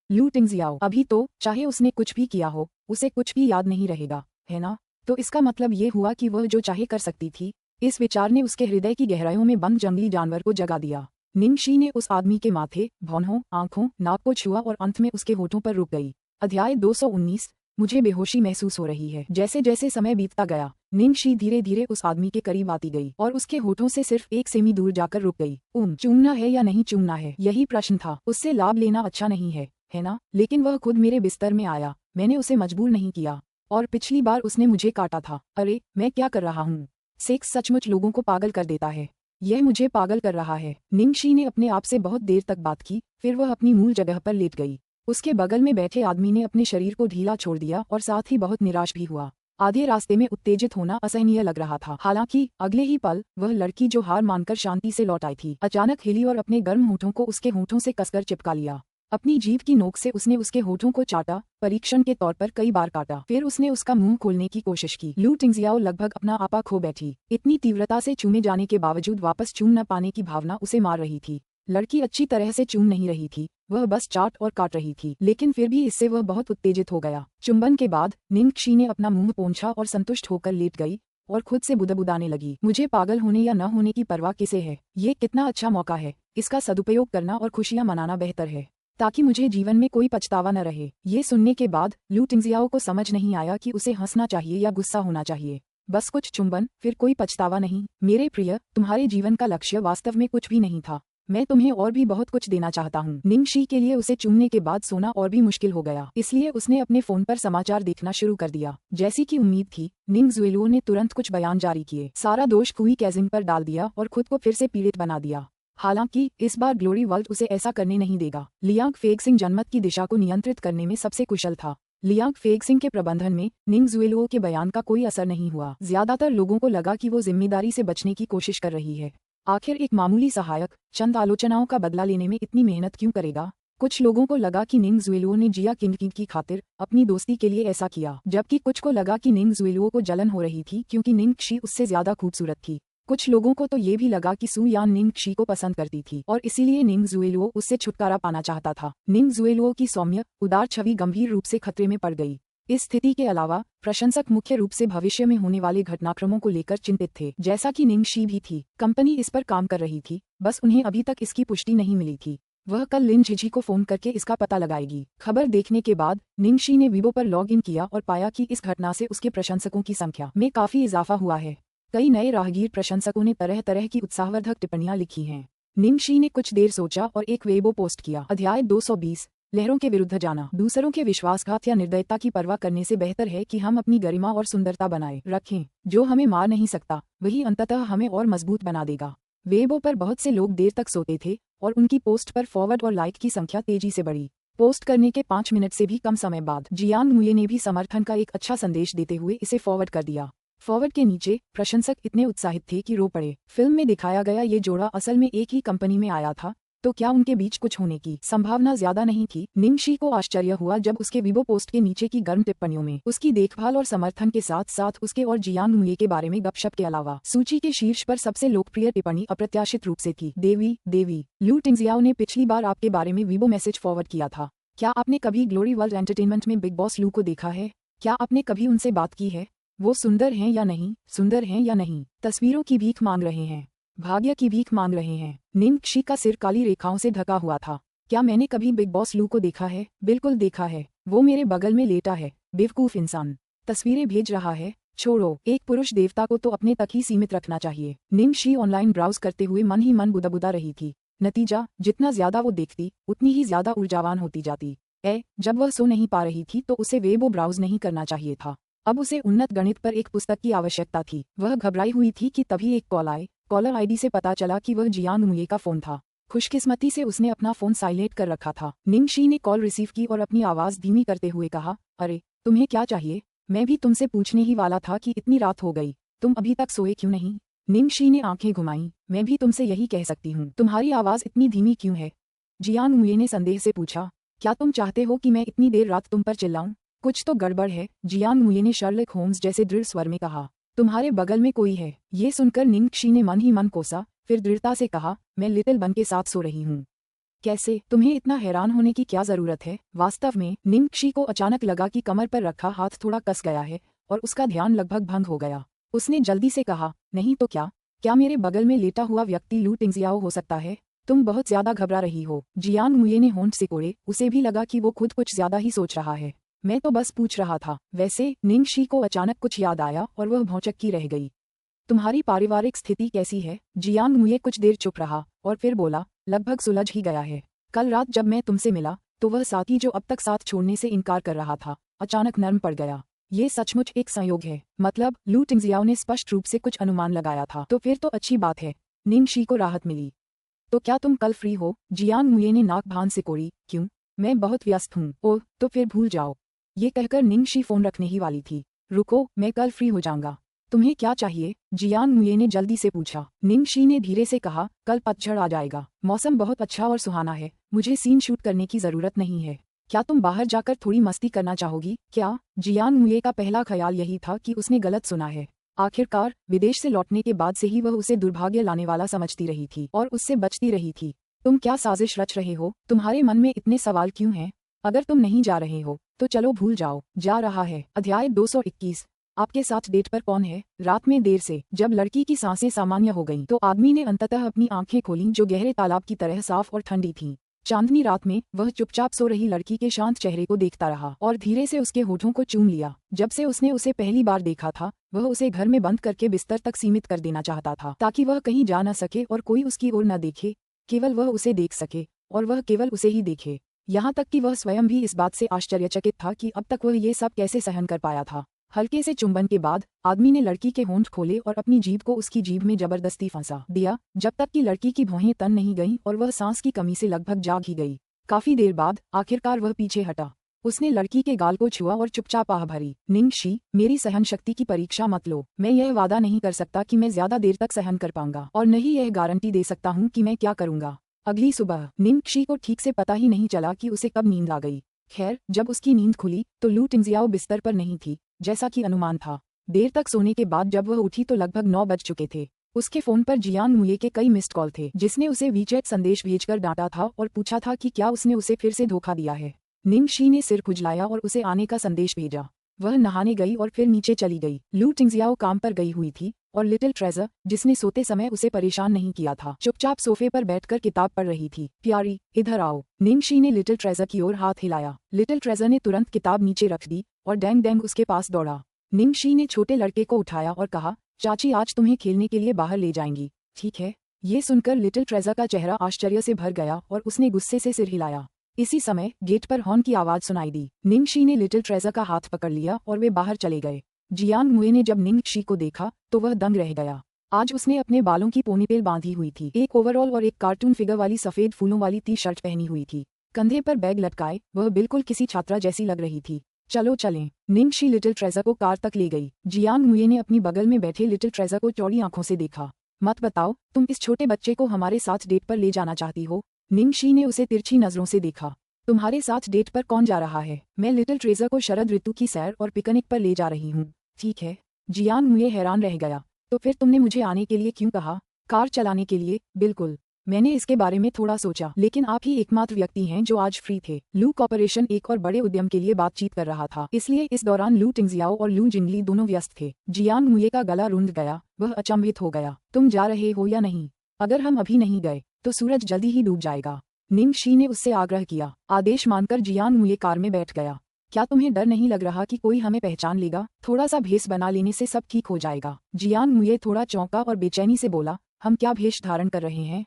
[SPEAKER 1] लू टिंगजियाओ, अभी तो चाहे उसने कुछ भी किया हो उसे कुछ भी याद नहीं रहेगा, है ना? तो इसका मतलब ये हुआ कि वह जो चाहे कर सकती थी। इस विचार ने उसके हृदय की गहराइयों में बंद जंगली जानवर को जगा दिया। निंगशी ने उस आदमी के माथे, भौहों, आंखों, नाक को छुआ और अंत में उसके होठों पर रुक गई। अध्याय 219। मुझे बेहोशी महसूस हो रही है। जैसे जैसे समय बीतता गया, निंगशी धीरे धीरे उस आदमी के करीब आती गई और उसके होठों से सिर्फ 1 सेमी दूर जाकर रुक गई। चूमना है या नहीं चूमना है, यही प्रश्न था। उससे लाभ लेना अच्छा नहीं है ना? लेकिन वह खुद मेरे बिस्तर में आया, मैंने उसे मजबूर नहीं किया। और पिछली बार उसने मुझे काटा था। अरे मैं क्या कर रहा हूँ? सेक्स सचमुच लोगों को पागल कर देता है। यह मुझे पागल कर रहा है। निंगशी ने अपने आप से बहुत देर तक बात की, फिर वह अपनी मूल जगह पर लेट गई। उसके बगल में बैठे आदमी ने अपने शरीर को ढीला छोड़ दिया और साथ ही बहुत निराश भी हुआ। आधे रास्ते में उत्तेजित होना असहनीय लग रहा था। हालांकि अगले ही पल वह लड़की जो हार मानकर शांति से लौट आई थी, अचानक हिली और अपने गर्म होठों को उसके होठों से कसकर चिपका लिया। अपनी जीभ की नोक से उसने उसके होठों को चाटा, परीक्षण के तौर पर कई बार काटा। फिर उसने उसका मुंह खोलने की कोशिश की। लू टिंगजियाओ लगभग अपना आपा खो बैठी। इतनी तीव्रता से चूमे जाने के बावजूद वापस चूम न पाने की भावना उसे मार रही थी। लड़की अच्छी तरह से चूम नहीं रही थी, वह बस चाट और काट रही थी, लेकिन फिर भी इससे वह बहुत उत्तेजित हो गया। चुंबन के बाद निंगशी ने अपना मुंह पोंछा और संतुष्ट होकर लेट गई और खुद से बुदबुदाने लगी। मुझे पागल होने या न होने की परवाह किसे है? ये कितना अच्छा मौका है, इसका सदुपयोग करना और खुशियां मनाना बेहतर है, ताकि मुझे जीवन में कोई पछतावा न रहे। ये सुनने के बाद लू टिंगजियाओ को समझ नहीं आया कि उसे हंसना चाहिए या गुस्सा होना चाहिए। बस कुछ चुंबन, फिर कोई पछतावा नहीं। मेरे प्रिय, तुम्हारे जीवन का लक्ष्य वास्तव में कुछ भी नहीं था। मैं तुम्हें और भी बहुत कुछ देना चाहता हूँ। निंगशी के लिए उसे चूमने के बाद सोना और भी मुश्किल हो गया, इसलिए उसने अपने फोन पर समाचार देखना शुरू कर दिया। जैसी कि उम्मीद थी, निंगजुएलो ने तुरंत कुछ बयान जारी किए, सारा दोष कुई कैजिंग पर डाल दिया और खुद को फिर से पीड़ित बना दिया। हालांकि इस बार ग्लोरी वर्ल्ड उसे ऐसा करने नहीं देगा। लियांग फेगसिंग जनमत की दिशा को नियंत्रित करने में सबसे कुशल था। लियांग फेगसिंग के प्रबंधन में निंगजुएलो के बयान का कोई असर नहीं हुआ। ज्यादातर लोगों को लगा कि वो जिम्मेदारी से बचने की कोशिश कर रही है। आखिर एक मामूली सहायक चंद आलोचनाओं का बदला लेने में इतनी मेहनत क्यों करेगा? कुछ लोगों को लगा कि निंग जुएलुओ ने जिया किंग की खातिर अपनी दोस्ती के लिए ऐसा किया, जबकि कुछ को लगा कि निंग जुएलुओ को जलन हो रही थी क्योंकि निंग शी उससे ज्यादा खूबसूरत थी। कुछ लोगों को तो ये भी लगा कि सू यान निंग शी को पसंद करती थी और इसीलिए निंग जुएलुओ उससे छुटकारा पाना चाहता था। निंग जुएलुओ की सौम्य उदार छवि गंभीर रूप से खतरे में पड़ गई। इस स्थिति के अलावा प्रशंसक मुख्य रूप से भविष्य में होने वाले घटनाक्रमों को लेकर चिंतित थे, जैसा कि निंग शी भी थी। कंपनी इस पर काम कर रही थी, बस उन्हें अभी तक इसकी पुष्टि नहीं मिली थी। वह कल लिन झिझी को फोन करके इसका पता लगाएगी। खबर देखने के बाद निंग शी ने वीबो पर लॉग इन किया और पाया कि इस घटना से उसके प्रशंसकों की संख्या में काफी इजाफा हुआ है। कई नए राहगीर प्रशंसकों ने तरह तरह की उत्साहवर्धक टिप्पणियां लिखी हैं। निंग शी ने कुछ देर सोचा और एक वेबो पोस्ट किया। अध्याय 220 लहरों के विरुद्ध जाना। दूसरों के विश्वासघात या निर्दयता की परवाह करने से बेहतर है कि हम अपनी गरिमा और सुंदरता बनाए रखें। जो हमें मार नहीं सकता वही अंततः हमें और मजबूत बना देगा। वेबो पर बहुत से लोग देर तक सोते थे और उनकी पोस्ट पर फॉरवर्ड और लाइक की संख्या तेजी से बढ़ी। पोस्ट करने के 5 मिनट से भी कम समय बाद जियांग मुये ने भी समर्थन का एक अच्छा संदेश देते हुए इसे फॉरवर्ड कर दिया। फॉरवर्ड के नीचे प्रशंसक इतने उत्साहित थे कि रो पड़े। फिल्म में दिखाया गया ये जोड़ा असल में एक ही कंपनी में आया था, तो क्या उनके बीच कुछ होने की संभावना ज्यादा नहीं थी? निंग शी को आश्चर्य हुआ जब उसके वीबो पोस्ट के नीचे की गर्म टिप्पणियों में उसकी देखभाल और समर्थन के साथ साथ उसके और जियांग मुये के बारे में गपशप के अलावा सूची के शीर्ष पर सबसे लोकप्रिय टिप्पणी अप्रत्याशित रूप से थी, देवी लू टिंगजियाओ ने पिछली बार आपके बारे में वीबो मैसेज फॉरवर्ड किया था। क्या आपने कभी ग्लोरी वर्ल्ड एंटरटेनमेंट में बिग बॉस लू को देखा है? क्या आपने कभी उनसे बात की है? वो सुंदर हैं या नहीं? सुंदर हैं या नहीं? तस्वीरों की भीख मांग रहे हैं, भाग्य की भीख मांग रहे हैं। निंग शी का सिर काली रेखाओं से ढका हुआ था। क्या मैंने कभी बिग बॉस लू को देखा है? बिल्कुल देखा है। वो मेरे बगल में लेटा है, बेवकूफ इंसान। तस्वीरें भेज रहा है। छोड़ो, एक पुरुष देवता को तो अपने तक ही सीमित रखना चाहिए। निंग शी ऑनलाइन ब्राउज करते हुए मन ही मन बुदबुदा रही थी। नतीजा, जितना ज्यादा वो देखती उतनी ही ज्यादा ऊर्जावान होती जाती। जब वह सो नहीं पा रही थी तो उसे वेबो ब्राउज नहीं करना चाहिए था। अब उसे उन्नत गणित पर एक पुस्तक की आवश्यकता थी। वह घबराई हुई थी कि तभी एक कॉल आए। कॉलर आईडी से पता चला कि वह जियांग मुये का फोन था। खुशकिस्मती से उसने अपना फोन साइलेंट कर रखा था। निंग शी ने कॉल रिसीव की और अपनी आवाज धीमी करते हुए कहा, अरे तुम्हें क्या चाहिए? मैं भी तुमसे पूछने ही वाला था कि इतनी रात हो गई, तुम अभी तक सोए क्यों नहीं? निंग शी ने आंखें घुमाई। मैं भी तुमसे यही कह सकती हूँ, तुम्हारी आवाज इतनी धीमी क्यों है? जियांग मुये ने संदेह से पूछा। क्या तुम चाहते हो कि मैं इतनी देर रात तुम पर चिल्लाऊं? कुछ तो गड़बड़ है, जियांग मुये ने शर्लक होम्स जैसे दृढ़ स्वर में कहा। तुम्हारे बगल में कोई है? ये सुनकर निंग शी ने मन ही मन कोसा, फिर दृढ़ता से कहा, मैं लिटिल बन के साथ सो रही हूँ। कैसे? तुम्हें इतना हैरान होने की क्या जरूरत है? वास्तव में निंग शी को अचानक लगा कि कमर पर रखा हाथ थोड़ा कस गया है और उसका ध्यान लगभग भंग हो गया। उसने जल्दी से कहा, नहीं तो क्या मेरे बगल में लेटा हुआ व्यक्ति लू टिंगजियाओ हो सकता है? तुम बहुत ज्यादा घबरा रही हो। जियांग मुये ने होंठ सिकोड़े। उसे भी लगा कि वो खुद कुछ ज्यादा ही सोच रहा है। मैं तो बस पूछ रहा था। वैसे, निंग शी को अचानक कुछ याद आया और वह भौचक्की रह गई। तुम्हारी पारिवारिक स्थिति कैसी है? जियांग मुये कुछ देर चुप रहा और फिर बोला, लगभग सुलझ ही गया है। कल रात जब मैं तुमसे मिला तो वह साथी जो अब तक साथ छोड़ने से इनकार कर रहा था अचानक नर्म पड़ गया। ये सचमुच एक संयोग है। मतलब, लू टिंगजियाओ ने स्पष्ट रूप से कुछ अनुमान लगाया था। तो फिर तो अच्छी बात है। निंग शी को राहत मिली। तो क्या तुम कल फ्री हो? जियांग मुये ने नाक भान सिकोड़ी। क्यों? मैं बहुत व्यस्त हूँ। ओह, तो फिर भूल जाओ। ये कहकर निंग शी फोन रखने ही वाली थी। रुको, मैं कल फ्री हो जाऊंगा। तुम्हें क्या चाहिए? जियांग मुये ने जल्दी से पूछा। निंग शी ने धीरे से कहा, कल पतझड़ आ जाएगा। मौसम बहुत अच्छा और सुहाना है। मुझे सीन शूट करने की जरूरत नहीं है। क्या तुम बाहर जाकर थोड़ी मस्ती करना चाहोगी? क्या? जियांग मुये का पहला ख्याल यही था कि उसने गलत सुना है। आखिरकार विदेश से लौटने के बाद से ही वह उसे दुर्भाग्य लाने वाला समझती रही थी और उससे बचती रही थी। तुम क्या साजिश रच रहे हो? तुम्हारे मन में इतने सवाल क्यों हैं? अगर तुम नहीं जा रहे हो तो चलो भूल जाओ। जा रहा है। अध्याय 221 आपके साथ डेट पर कौन है? रात में देर से जब लड़की की सांसें सामान्य हो गईं तो आदमी ने अंततः अपनी आंखें खोलीं जो गहरे तालाब की तरह साफ और ठंडी थीं। चांदनी रात में वह चुपचाप सो रही लड़की के शांत चेहरे को देखता रहा और धीरे से उसके होठों को चूम लिया। जब से उसने उसे पहली बार देखा था वह उसे घर में बंद करके बिस्तर तक सीमित कर देना चाहता था ताकि वह कहीं जा न सके और कोई उसकी ओर न देखे। केवल वह उसे देख सके और वह केवल उसे ही देखे। यहाँ तक कि वह स्वयं भी इस बात से आश्चर्यचकित था कि अब तक वह ये सब कैसे सहन कर पाया था। हल्के से चुंबन के बाद आदमी ने लड़की के होंठ खोले और अपनी जीभ को उसकी जीभ में जबरदस्ती फंसा दिया जब तक कि लड़की की भौहें तन नहीं गईं और वह सांस की कमी से लगभग जाग ही गई। काफी देर बाद आखिरकार वह पीछे हटा। उसने लड़की के गाल को छुआ और चुपचाप आह भरी। निंग शी, मेरी सहन शक्ति की परीक्षा मत लो। मैं यह वादा नहीं कर सकता कि मैं ज्यादा देर तक सहन कर पाऊंगा और न ही यह गारंटी दे सकता हूँ कि मैं क्या करूंगा। अगली सुबह निंग शी को ठीक से पता ही नहीं चला कि उसे कब नींद आ गई। खैर, जब उसकी नींद खुली तो लू टिंगजियाओ बिस्तर पर नहीं थी, जैसा कि अनुमान था। देर तक सोने के बाद जब वह उठी तो लगभग 9 बज चुके थे। उसके फोन पर जियांग मुये के कई मिस्ड कॉल थे, जिसने उसे वीचैट संदेश भेजकर डांटा था और पूछा था कि क्या उसने उसे फिर से धोखा दिया है। निंग शी ने सिर खुजलाया और उसे आने का संदेश भेजा। वह नहाने गई और फिर नीचे चली गई। लू टिंगजियाओ काम पर गई हुई थी और लिटिल ट्रेजर, जिसने सोते समय उसे परेशान नहीं किया था, चुपचाप सोफे पर बैठकर किताब पढ़ रही थी। प्यारी, इधर आओ। निंग शी ने लिटिल ट्रेजर की ओर हाथ हिलाया। लिटिल ट्रेजर ने तुरंत किताब नीचे रख दी और डैंग डैंग उसके पास दौड़ा। निंग शी ने छोटे लड़के को उठाया और कहा, चाची आज तुम्हें खेलने के लिए बाहर ले जाएंगी, ठीक है? ये सुनकर लिटिल ट्रेजर का चेहरा आश्चर्य से भर गया और उसने गुस्से से सिर हिलाया। इसी समय गेट पर हॉर्न की आवाज सुनाई दी। निंग शी ने लिटिल ट्रेजर का हाथ पकड़ लिया और वे बाहर चले गए। जियांग मुये ने जब निंग शी को देखा तो वह दंग रह गया। आज उसने अपने बालों की पोनीटेल बांधी हुई थी, एक ओवरऑल और एक कार्टून फिगर वाली सफेद फूलों वाली टी शर्ट पहनी हुई थी। कंधे पर बैग लटकाए वह बिल्कुल किसी छात्रा जैसी लग रही थी। चलो चलें। निंग शी लिटिल ट्रेजर को कार तक ले गई। जियांग मुये ने अपनी बगल में बैठे लिटिल ट्रेजर को चौड़ी आंखों से देखा। मत बताओ, तुम इस छोटे बच्चे को हमारे साथ डेट पर ले जाना चाहती हो? निंग शी ने उसे तिरछी नजरों से देखा। तुम्हारे साथ डेट पर कौन जा रहा है? मैं लिटिल ट्रेजर को शरद ऋतु की सैर और पिकनिक पर ले जा रही हूँ। ठीक है। जियांग मुये हैरान रह गया। तो फिर तुमने मुझे आने के लिए क्यों कहा? कार चलाने के लिए? बिल्कुल। मैंने इसके बारे में थोड़ा सोचा, लेकिन आप ही एकमात्र व्यक्ति हैं जो आज फ्री थे। लू कॉर्पोरेशन एक और बड़े उद्यम के लिए बातचीत कर रहा था, इसलिए इस दौरान लू टिंगजियाओ और लू जिंगली दोनों व्यस्त थे। जियांग मुये का गला रुंध गया, वह अचंभित हो गया। तुम जा रहे हो या नहीं? अगर हम अभी नहीं गए तो सूरज जल्दी ही डूब जाएगा। निंग शी ने उससे आग्रह किया। आदेश मानकर जियांग मुये कार में बैठ गया। क्या तुम्हें डर नहीं लग रहा कि कोई हमें पहचान लेगा? थोड़ा सा भेष बना लेने से सब ठीक हो जाएगा। जियांग मुये थोड़ा चौंका और बेचैनी से बोला, हम क्या भेष धारण कर रहे हैं?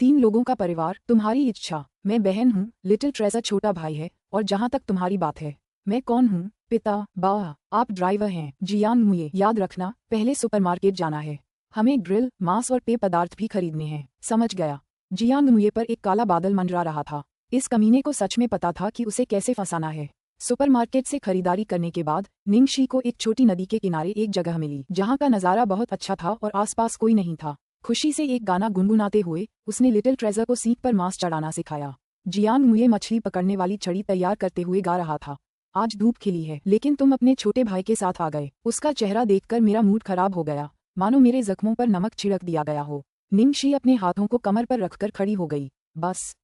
[SPEAKER 1] 3 लोगों का परिवार, तुम्हारी इच्छा। मैं बहन हूँ, लिटिल ट्रेजर छोटा भाई है, और जहाँ तक तुम्हारी बात है, मैं कौन हूँ? पिता, बा, आप ड्राइवर हैं। जियांग मुये, याद रखना, पहले सुपरमार्केट जाना है। हमें ग्रिल, मांस और पेय पदार्थ भी खरीदने हैं। समझ गया। जियांग मुये पर एक काला बादल मंडरा रहा था। इस कमीने को सच में पता था कि उसे कैसे फंसाना है। सुपरमार्केट से खरीदारी करने के बाद निंग शी को एक छोटी नदी के किनारे एक जगह मिली, जहाँ का नज़ारा बहुत अच्छा था और आसपास कोई नहीं था। खुशी से एक गाना गुनगुनाते हुए उसने लिटिल ट्रेजर को सीख पर मांस चढ़ाना सिखाया। जियांग मुये मछली पकड़ने वाली छड़ी तैयार करते हुए गा रहा था। आज धूप खिली है, लेकिन तुम अपने छोटे भाई के साथ आ गए। उसका चेहरा देखकर मेरा मूड खराब हो गया, मानो मेरे जख्मों पर नमक छिड़क दिया गया हो। निंग शी अपने हाथों को कमर पर रखकर खड़ी हो गई। बस,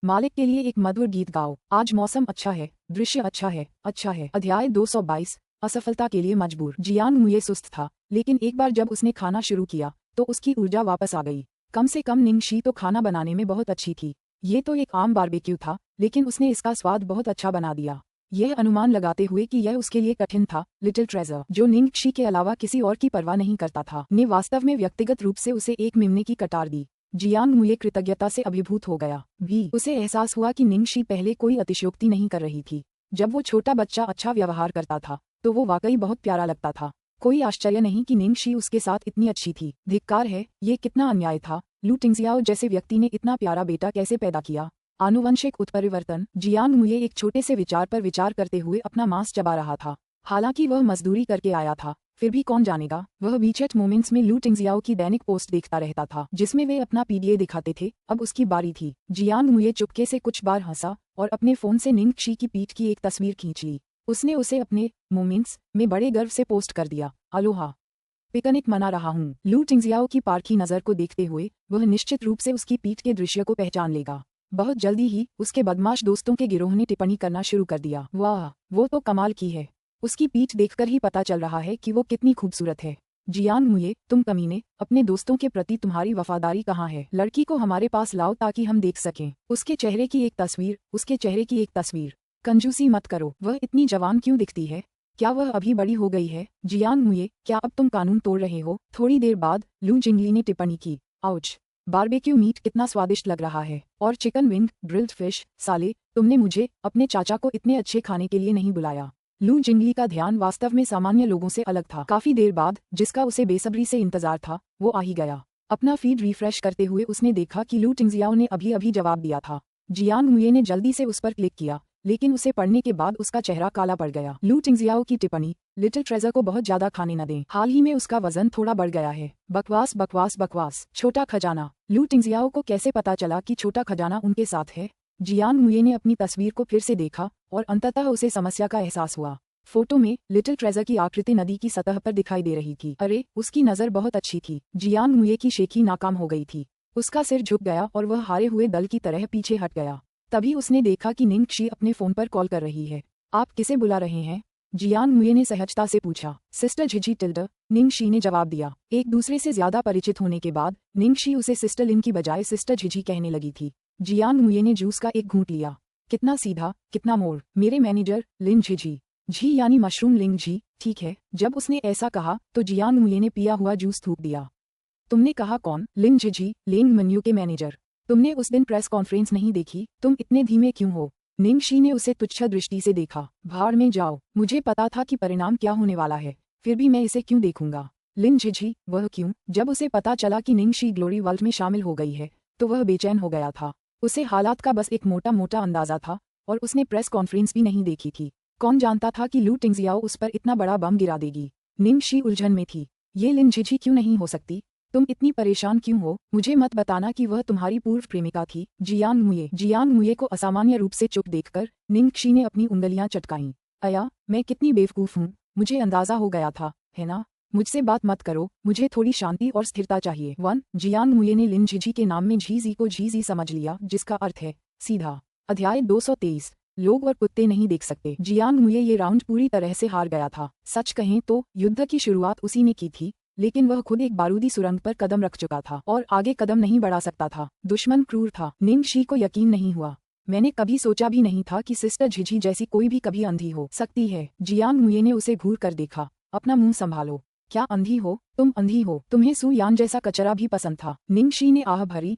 [SPEAKER 1] मालिक के लिए एक मधुर गीत गाओ। आज मौसम अच्छा है, दृश्य अच्छा है, अच्छा है। अध्याय 222, असफलता के लिए मजबूर। जियांग मुये सुस्त था, लेकिन एक बार जब उसने खाना शुरू किया तो उसकी ऊर्जा वापस आ गई। कम से कम निंग शी तो खाना बनाने में बहुत अच्छी थी। ये तो एक आम बारबेक्यू था, लेकिन उसने इसका स्वाद बहुत अच्छा बना दिया। यह अनुमान लगाते हुए कि यह उसके लिए कठिन था, लिटिल ट्रेजर, जो निंग शी के अलावा किसी और की परवाह नहीं करता था, ने वास्तव में व्यक्तिगत रूप से उसे एक मेमने की कटार दी। जियांग मुये कृतज्ञता से अभिभूत हो गया। भी उसे एहसास हुआ कि निंग शी पहले कोई अतिशयोक्ति नहीं कर रही थी। जब वो छोटा बच्चा अच्छा व्यवहार करता था तो वो वाकई बहुत प्यारा लगता था। कोई आश्चर्य नहीं कि निंग शी उसके साथ इतनी अच्छी थी। धिक्कार है, ये कितना अन्याय था। लू टिंगजियाओ जैसे व्यक्ति ने इतना प्यारा बेटा कैसे पैदा किया? आनुवंशिक उत्परिवर्तन। जियांग मुये एक छोटे से विचार पर विचार करते हुए अपना मांस चबा रहा था। हालांकि वह मजदूरी करके आया था, फिर भी कौन जानेगा। वह वीचैट मोमेंट्स में लू टिंगजियाओ की दैनिक पोस्ट देखता रहता था, जिसमें वे अपना पीडीए दिखाते थे। अब उसकी बारी थी। जियांग मुये चुपके से कुछ बार हंसा और अपने फोन से निंग शी की पीठ की एक तस्वीर खींच ली। उसने उसे अपने मोमेंट्स में बड़े गर्व से पोस्ट कर दिया। अलोहा, पिकनिक मना रहा हूँ। लू टिंगजियाओ की पारखी नजर को देखते हुए वह निश्चित रूप से उसकी पीठ के दृश्य को पहचान लेगा। बहुत जल्दी ही उसके बदमाश दोस्तों के गिरोह ने टिप्पणी करना शुरू कर दिया। वाह, वो तो कमाल की है। उसकी पीठ देखकर ही पता चल रहा है कि वो कितनी खूबसूरत है। जियांग मुये, तुम कमीने, अपने दोस्तों के प्रति तुम्हारी वफादारी कहाँ है? लड़की को हमारे पास लाओ ताकि हम देख सकें। उसके चेहरे की एक तस्वीर, उसके चेहरे की एक तस्वीर। कंजूसी मत करो। वह इतनी जवान क्यों दिखती है? क्या वह अभी बड़ी हो गई है? जियांग मुये, क्या अब तुम कानून तोड़ रहे हो? थोड़ी देर बाद लू जिंगली ने टिप्पणी की। आउच, बारबेक्यू मीट कितना स्वादिष्ट लग रहा है। और चिकन विंग, ग्रिल्ड फिश। साले, तुमने मुझे, अपने चाचा को इतने अच्छे खाने के लिए नहीं बुलाया। लू जिंगली का ध्यान वास्तव में सामान्य लोगों से अलग था। काफी देर बाद, जिसका उसे बेसब्री से इंतजार था, वो आ ही गया। अपना फीड रिफ्रेश करते हुए उसने देखा कि लू टिंगजियाओ ने अभी अभी जवाब दिया था। जियांग मुये ने जल्दी से उस पर क्लिक किया, लेकिन उसे पढ़ने के बाद उसका चेहरा काला पड़ गया। लू टिंगजियाओ की टिप्पणी, लिटिल ट्रेजर को बहुत ज्यादा खाने न दें, हाल ही में उसका वजन थोड़ा बढ़ गया है। बकवास बकवास बकवास। छोटा खजाना। लू टिंगजियाओ को कैसे पता चला कि छोटा खजाना उनके साथ है? जियांग मुये ने अपनी तस्वीर को फिर से देखा और अंततः उसे समस्या का एहसास हुआ। फोटो में लिटिल ट्रेजर की आकृति नदी की सतह पर दिखाई दे रही थी। अरे, उसकी नजर बहुत अच्छी थी। जियांग मुये की शेखी नाकाम हो गई थी। उसका सिर झुक गया और वह हारे हुए दल की तरह पीछे हट गया। तभी उसने देखा कि निंग शी अपने फोन पर कॉल कर रही है। आप किसे बुला रहे हैं? जियांग मुये ने सहजता से पूछा। सिस्टर झिझी टिल्ड, निंग शी ने जवाब दिया। एक दूसरे से ज्यादा परिचित होने के बाद निंग शी उसे सिस्टर लिन की बजाय सिस्टर झिझी कहने लगी थी। जियांग मुये ने जूस का एक घूंट लिया। कितना सीधा, कितना मोड़। मेरे मैनेजर लिन झिझी। झी यानी मशरूम लिंग झी, ठीक है। जब उसने ऐसा कहा तो जियांग मुये ने पिया हुआ जूस थूक दिया। तुमने कहा कौन? लिंग झिझी, लेंग मेन्यू के मैनेजर। तुमने उस दिन प्रेस कॉन्फ्रेंस नहीं देखी? तुम इतने धीमे क्यों हो? निंग शी ने उसे तुच्छ दृष्टि से देखा। भाड़ में जाओ, मुझे पता था कि परिणाम क्या होने वाला है, फिर भी मैं इसे क्यों देखूंगा? लिंग झिझी, वह क्यों? जब उसे पता चला कि निंग शी ग्लोरी वर्ल्ड में शामिल हो गई है तो वह बेचैन हो गया था। उसे हालात का बस एक मोटा मोटा अंदाजा था और उसने प्रेस कॉन्फ्रेंस भी नहीं देखी थी। कौन जानता था कि लू टिंगजियाओ उस पर इतना बड़ा बम गिरा देगी? निंग शी उलझन में थी। ये लिन झिझी क्यों नहीं हो सकती? तुम इतनी परेशान क्यों हो? मुझे मत बताना कि वह तुम्हारी पूर्व प्रेमिका थी। जियांग मुये को असामान्य रूप से चुप देखकर निंग शी ने अपनी उंगलियां चटकाईं। अया, मैं कितनी बेवकूफ हूँ, मुझे अंदाजा हो गया था, है ना? मुझसे बात मत करो, मुझे थोड़ी शांति और स्थिरता चाहिए। जियांग मुये ने लिन झिझी के नाम में झीजी को झीजी समझ लिया, जिसका अर्थ है सीधा। अध्याय 223। लोग और कुत्ते नहीं देख सकते। जियांग मुये ये राउंड पूरी तरह से हार गया था। सच कहें तो युद्ध की शुरुआत उसी ने की थी, लेकिन वह खुद एक बारूदी सुरंग पर कदम रख चुका था और आगे कदम नहीं बढ़ा सकता था। दुश्मन क्रूर था। निंग शी को यकीन नहीं हुआ। मैंने कभी सोचा भी नहीं था कि सिस्टर झिझी जैसी कोई भी कभी अंधी हो सकती है। जियांग मुये ने उसे घूर कर देखा। अपना मुंह संभालो। क्या अंधी हो? तुम अंधी हो? तुम्हें सू यान जैसा कचरा भी पसंद था? निंग शी ने आह भरी।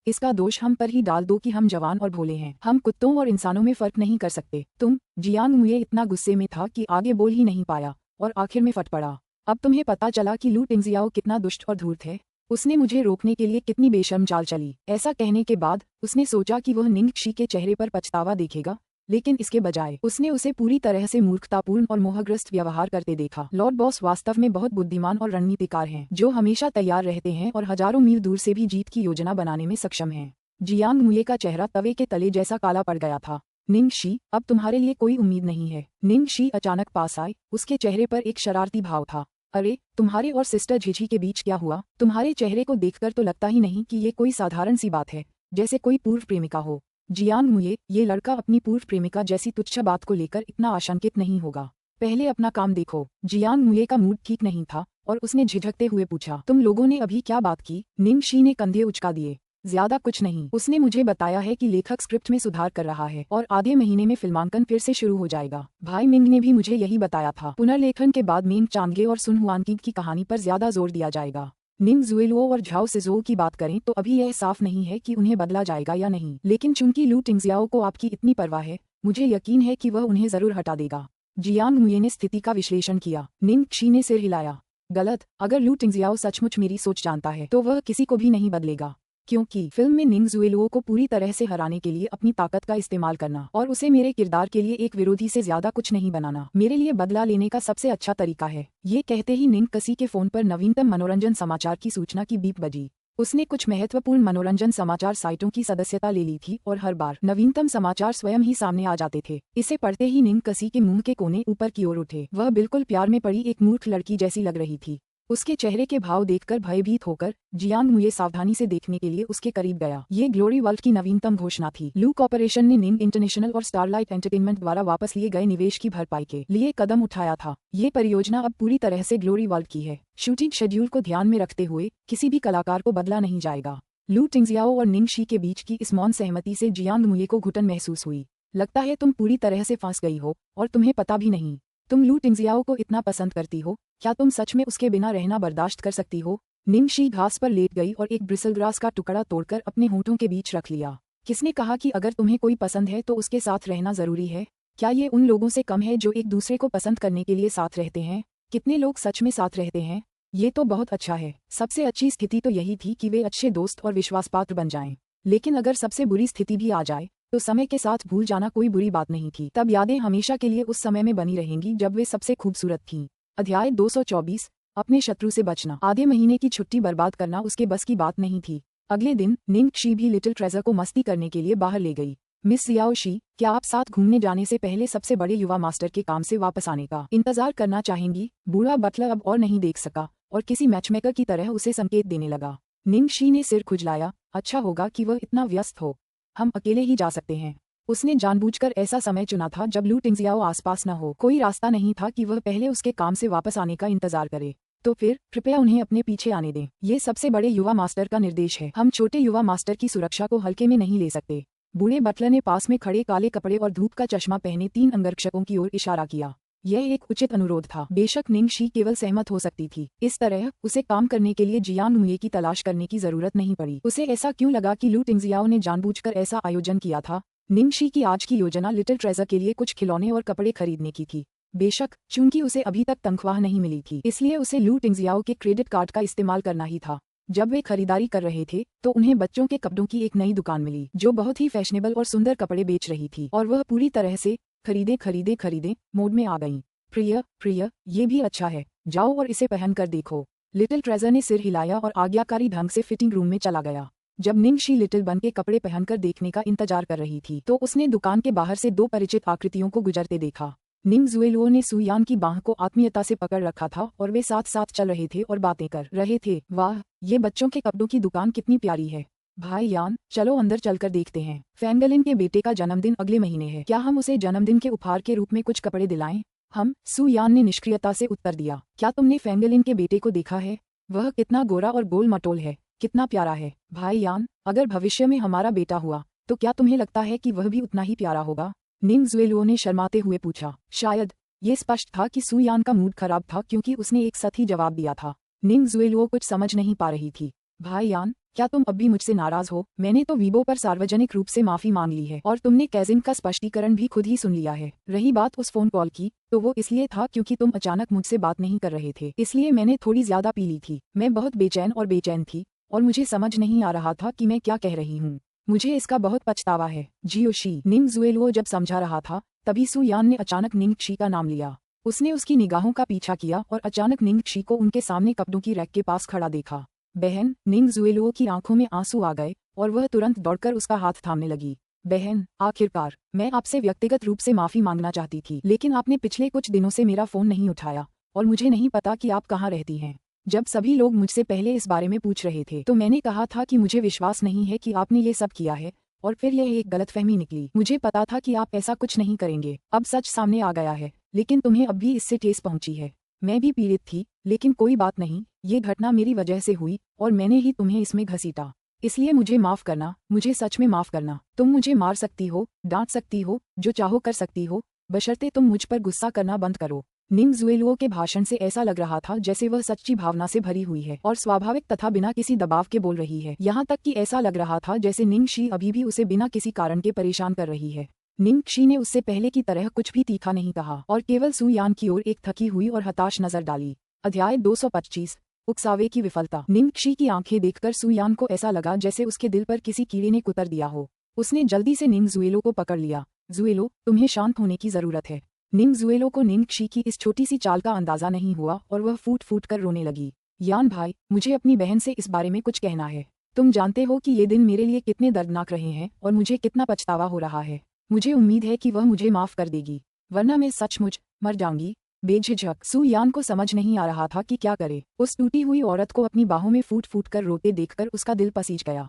[SPEAKER 1] इसका दोष हम पर ही डाल दो कि हम जवान और भोले हैं। हम कुत्तों और इंसानों में फर्क नहीं कर सकते। तुम। जियांग मुये इतना गुस्से में था कि आगे बोल ही नहीं पाया और आखिर में फट पड़ा। अब तुम्हें पता चला कि लू टिंगजियाओ कितना दुष्ट और धूर्त है। उसने मुझे रोकने के लिए कितनी बेशर्म चाल चली। ऐसा कहने के बाद उसने सोचा कि वह निंग शी के चेहरे पर पछतावा देखेगा, लेकिन इसके बजाय उसने उसे पूरी तरह से मूर्खतापूर्ण और मोहग्रस्त व्यवहार करते देखा। लॉर्ड बॉस वास्तव में बहुत बुद्धिमान और रणनीतिकार हैं, जो हमेशा तैयार रहते हैं और हजारों मील दूर से भी जीत की योजना बनाने में सक्षम हैं। जियांग मुये का चेहरा तवे के तले जैसा काला पड़ गया था। निंग शी, अब तुम्हारे लिए कोई उम्मीद नहीं है। निंग शी अचानक पास आए। उसके चेहरे पर एक शरारती भाव था। अरे, तुम्हारे और सिस्टर झिझी के बीच क्या हुआ? तुम्हारे चेहरे को देखकर तो लगता ही नहीं कि ये कोई साधारण सी बात है, जैसे कोई पूर्व प्रेमिका हो। जियांग मुये, ये लड़का अपनी पूर्व प्रेमिका जैसी तुच्छ बात को लेकर इतना आशंकित नहीं होगा। पहले अपना काम देखो। जियांग मुये का मूड ठीक नहीं था और उसने झिझकते हुए पूछा, तुम लोगों ने अभी क्या बात की? निंग शी ने कंधे उचका दिए। ज्यादा कुछ नहीं। उसने मुझे बताया है कि लेखक स्क्रिप्ट में सुधार कर रहा है और आधे महीने में फिल्मांकन फिर से शुरू हो जाएगा। भाई मिंग ने भी मुझे यही बताया था। पुनर्लेखन के बाद मेंग चांगे और सुन हुआनकिंग की कहानी पर ज्यादा जोर दिया जाएगा। निंग जुएलुओ और झाओ सिजोओ की बात करें तो अभी यह साफ नहीं है कि उन्हें बदला जाएगा या नहीं, लेकिन चूंकि लू टिंगजियाओ को आपकी इतनी परवाह है, मुझे यकीन है कि वह उन्हें जरूर हटा देगा। जियांग मुये ने स्थिति का विश्लेषण किया। निंग शी ने सिर हिलाया। गलत। अगर लू टिंगजियाओ सचमुच मेरी सोच जानता है तो वह किसी को भी नहीं बदलेगा, क्योंकि फिल्म में निंग जुएलुओ को पूरी तरह से हराने के लिए अपनी ताकत का इस्तेमाल करना और उसे मेरे किरदार के लिए एक विरोधी से ज्यादा कुछ नहीं बनाना मेरे लिए बदला लेने का सबसे अच्छा तरीका है। ये कहते ही निंग कसी के फोन पर नवीनतम मनोरंजन समाचार की सूचना की बीप बजी। उसने कुछ महत्वपूर्ण मनोरंजन समाचार साइटों की सदस्यता ले ली थी और हर बार नवीनतम समाचार स्वयं ही सामने आ जाते थे। इसे पढ़ते ही निंग कसी के मुंह के कोने ऊपर की ओर उठे। वह बिल्कुल प्यार में पड़ी एक मूर्ख लड़की जैसी लग रही थी। उसके चेहरे के भाव देखकर भयभीत होकर जियांग मुये सावधानी से देखने के लिए उसके करीब गया। ये ग्लोरी वर्ल्ड की नवीनतम घोषणा थी। लू कॉर्पोरेशन ने निंग इंटरनेशनल और स्टारलाइट एंटरटेनमेंट द्वारा वापस लिए गए निवेश की भरपाई के लिए कदम उठाया था। ये परियोजना अब पूरी तरह से ग्लोरी वर्ल्ड की है। शूटिंग शेड्यूल को ध्यान में रखते हुए किसी भी कलाकार को बदला नहीं जाएगा। लू टिंगजियाओ और निंग शी के बीच की इस मौन सहमति से जियांग मुये को घुटन महसूस हुई। लगता है तुम पूरी तरह से फंस गई हो और तुम्हें पता भी नहीं। तुम लू टिंगजियाओ को इतना पसंद करती हो, क्या तुम सच में उसके बिना रहना बर्दाश्त कर सकती हो? निंग शी घास पर लेट गई और एक ब्रिसलग्रास का टुकड़ा तोड़कर अपने होंठों के बीच रख लिया। किसने कहा कि अगर तुम्हें कोई पसंद है तो उसके साथ रहना जरूरी है? क्या ये उन लोगों से कम है जो एक दूसरे को पसंद करने के लिए साथ रहते हैं? कितने लोग सच में साथ रहते हैं? ये तो बहुत अच्छा है। सबसे अच्छी स्थिति तो यही थी कि वे अच्छे दोस्त और विश्वासपात्र बन जाएं। लेकिन अगर सबसे बुरी स्थिति भी आ जाए तो समय के साथ भूल जाना कोई बुरी बात नहीं थी। तब यादें हमेशा के लिए उस समय में बनी रहेंगी जब वे सबसे खूबसूरत थीं। अध्याय 224 अपने शत्रु से बचना। आधे महीने की छुट्टी बर्बाद करना उसके बस की बात नहीं थी। अगले दिन निंग शी भी लिटिल ट्रेजर को मस्ती करने के लिए बाहर ले गई। मिस सियाओ शी, क्या आप साथ घूमने जाने से पहले सबसे बड़े युवा मास्टर के काम से वापस आने का इंतजार करना चाहेंगी? बूढ़ा बटलर अब और नहीं देख सका और किसी मैचमेकर की तरह उसे संकेत देने लगा। निंग शी ने सिर खुजलाया। अच्छा होगा कि वह इतना व्यस्त हो, हम अकेले ही जा सकते हैं। उसने जानबूझकर ऐसा समय चुना था जब लू टिंगजियाओ आसपास न हो। कोई रास्ता नहीं था कि वह पहले उसके काम से वापस आने का इंतजार करे। तो फिर कृपया उन्हें अपने पीछे आने दें। ये सबसे बड़े युवा मास्टर का निर्देश है। हम छोटे युवा मास्टर की सुरक्षा को हल्के में नहीं ले सकते। बूढ़े बटलर ने पास में खड़े काले कपड़े और धूप का चश्मा पहने 3 अंगरक्षकों की ओर इशारा किया। यह एक उचित अनुरोध था। बेशक निंग शी केवल सहमत हो सकती थी। इस तरह उसे काम करने के लिए जियांग मुये की तलाश करने की जरूरत नहीं पड़ी। उसे ऐसा क्यों लगा कि लू टिंगजियाओ ने जानबूझकर ऐसा आयोजन किया था? निंग शी की आज की योजना लिटिल ट्रेजर के लिए कुछ खिलौने और कपड़े खरीदने की थी। बेशक चूंकि उसे अभी तक तनख्वाह नहीं मिली थी, इसलिए उसे लू टिंगजियाओ के क्रेडिट कार्ड का इस्तेमाल करना ही था। जब वे खरीदारी कर रहे थे तो उन्हें बच्चों के कपड़ों की एक नई दुकान मिली जो बहुत ही फैशनेबल और सुंदर कपड़े बेच रही थी, और वह पूरी तरह से खरीदे मोड में आ गईं। प्रिय, ये भी अच्छा है, जाओ और इसे पहन कर देखो। लिटिल ट्रेजर ने सिर हिलाया और आज्ञाकारी ढंग से फिटिंग रूम में चला गया। जब निंग शी लिटिल बन के कपड़े पहनकर देखने का इंतजार कर रही थी तो उसने दुकान के बाहर से 2 परिचित आकृतियों को गुजरते देखा। निंग जुएलुओ ने सुयान की बाह को आत्मीयता से पकड़ रखा था और वे साथ साथ चल रहे थे और बातें कर रहे थे। वाह, ये बच्चों के कपड़ों की दुकान कितनी प्यारी है। भाई यान, चलो अंदर चलकर देखते हैं। फैंगलिन के बेटे का जन्मदिन अगले महीने है। क्या हम उसे जन्मदिन के उपहार के रूप में कुछ कपड़े दिलाएं? हम, सुयान ने निष्क्रियता से उत्तर दिया। क्या तुमने फैंगलिन के बेटे को देखा है? वह कितना गोरा और गोल मटोल है, कितना प्यारा है। भाई यान, अगर भविष्य में हमारा बेटा हुआ तो क्या तुम्हें लगता है कि वह भी उतना ही प्यारा होगा? निंग जुएलुओ ने शर्माते हुए पूछा। शायद। ये स्पष्ट था कि सुयान का मूड खराब था क्योंकि उसने एक साथ ही जवाब दिया था। निंग जुएलुओ कुछ समझ नहीं पा रही थी। भाई यान, क्या तुम अब भी मुझसे नाराज हो? मैंने तो वीबो पर सार्वजनिक रूप से माफी मांग ली है और तुमने कैजिन का स्पष्टीकरण भी खुद ही सुन लिया है। रही बात उस फोन कॉल की, तो वो इसलिए था क्योंकि तुम अचानक मुझसे बात नहीं कर रहे थे, इसलिए मैंने थोड़ी ज्यादा पी ली थी। मैं बहुत बेचैन थी और मुझे समझ नहीं आ रहा था कि मैं क्या कह रही हूँ। मुझे इसका बहुत पछतावा है। जियोशी। निंग जुएलुओ जब समझा रहा था तभी सुयान ने अचानक निंग शी का नाम लिया। उसने उसकी निगाहों का पीछा किया और अचानक निंग शी को उनके सामने कपड़ों की रैक के पास खड़ा देखा। बहन, निंग जुएलुओ की आंखों में आंसू आ गए और वह तुरंत दौड़कर उसका हाथ थामने लगी। बहन, आखिरकार, मैं आपसे व्यक्तिगत रूप से माफी मांगना चाहती थी, लेकिन आपने पिछले कुछ दिनों से मेरा फोन नहीं उठाया और मुझे नहीं पता कि आप कहाँ रहती हैं। जब सभी लोग मुझसे पहले इस बारे में पूछ रहे थे तो मैंने कहा था कि मुझे विश्वास नहीं है कि आपने ये सब किया है, और फिर यह एक गलतफहमी निकली। मुझे पता था कि आप ऐसा कुछ नहीं करेंगे। अब सच सामने आ गया है, लेकिन तुम्हें अब भी इससे ठेस पहुंची है। मैं भी पीड़ित थी, लेकिन कोई बात नहीं, ये घटना मेरी वजह से हुई और मैंने ही तुम्हें इसमें घसीटा। इसलिए मुझे माफ करना, मुझे सच में माफ करना। तुम मुझे मार सकती हो, डांट सकती हो, जो चाहो कर सकती हो, बशर्ते तुम मुझ पर गुस्सा करना बंद करो। निंग जुएलुओ के भाषण से ऐसा लग रहा था जैसे वह सच्ची भावना से भरी हुई है और स्वाभाविक तथा बिना किसी दबाव के बोल रही है। यहाँ तक कि ऐसा लग रहा था जैसे निंग शी अभी भी उसे बिना किसी कारण के परेशान कर रही है। निंग शी ने उससे पहले की तरह कुछ भी तीखा नहीं कहा और केवल सुयान की ओर एक थकी हुई और हताश नजर डाली। अध्याय 225 उकसावे की विफलता। निंग शी की आंखें देखकर सुयान को ऐसा लगा जैसे उसके दिल पर किसी कीड़े ने कुतर दिया हो। उसने जल्दी से निंग जुएलो को पकड़ लिया। जुएलो, तुम्हें शांत होने की जरूरत है। निंग जुएलो को निंग शी की इस छोटी सी चाल का अंदाजा नहीं हुआ और वह फूट फूट कर रोने लगी। यान भाई, मुझे अपनी बहन से इस बारे में कुछ कहना है। तुम जानते हो कि ये दिन मेरे लिए कितने दर्दनाक रहे हैं और मुझे कितना पछतावा हो रहा है। मुझे उम्मीद है कि वह मुझे माफ कर देगी, वरना मैं सचमुच मर जाऊंगी। बेझिझक सुयान को समझ नहीं आ रहा था कि क्या करे। उस टूटी हुई औरत को अपनी बाहों में फूट फूट कर रोते देखकर उसका दिल पसीज गया।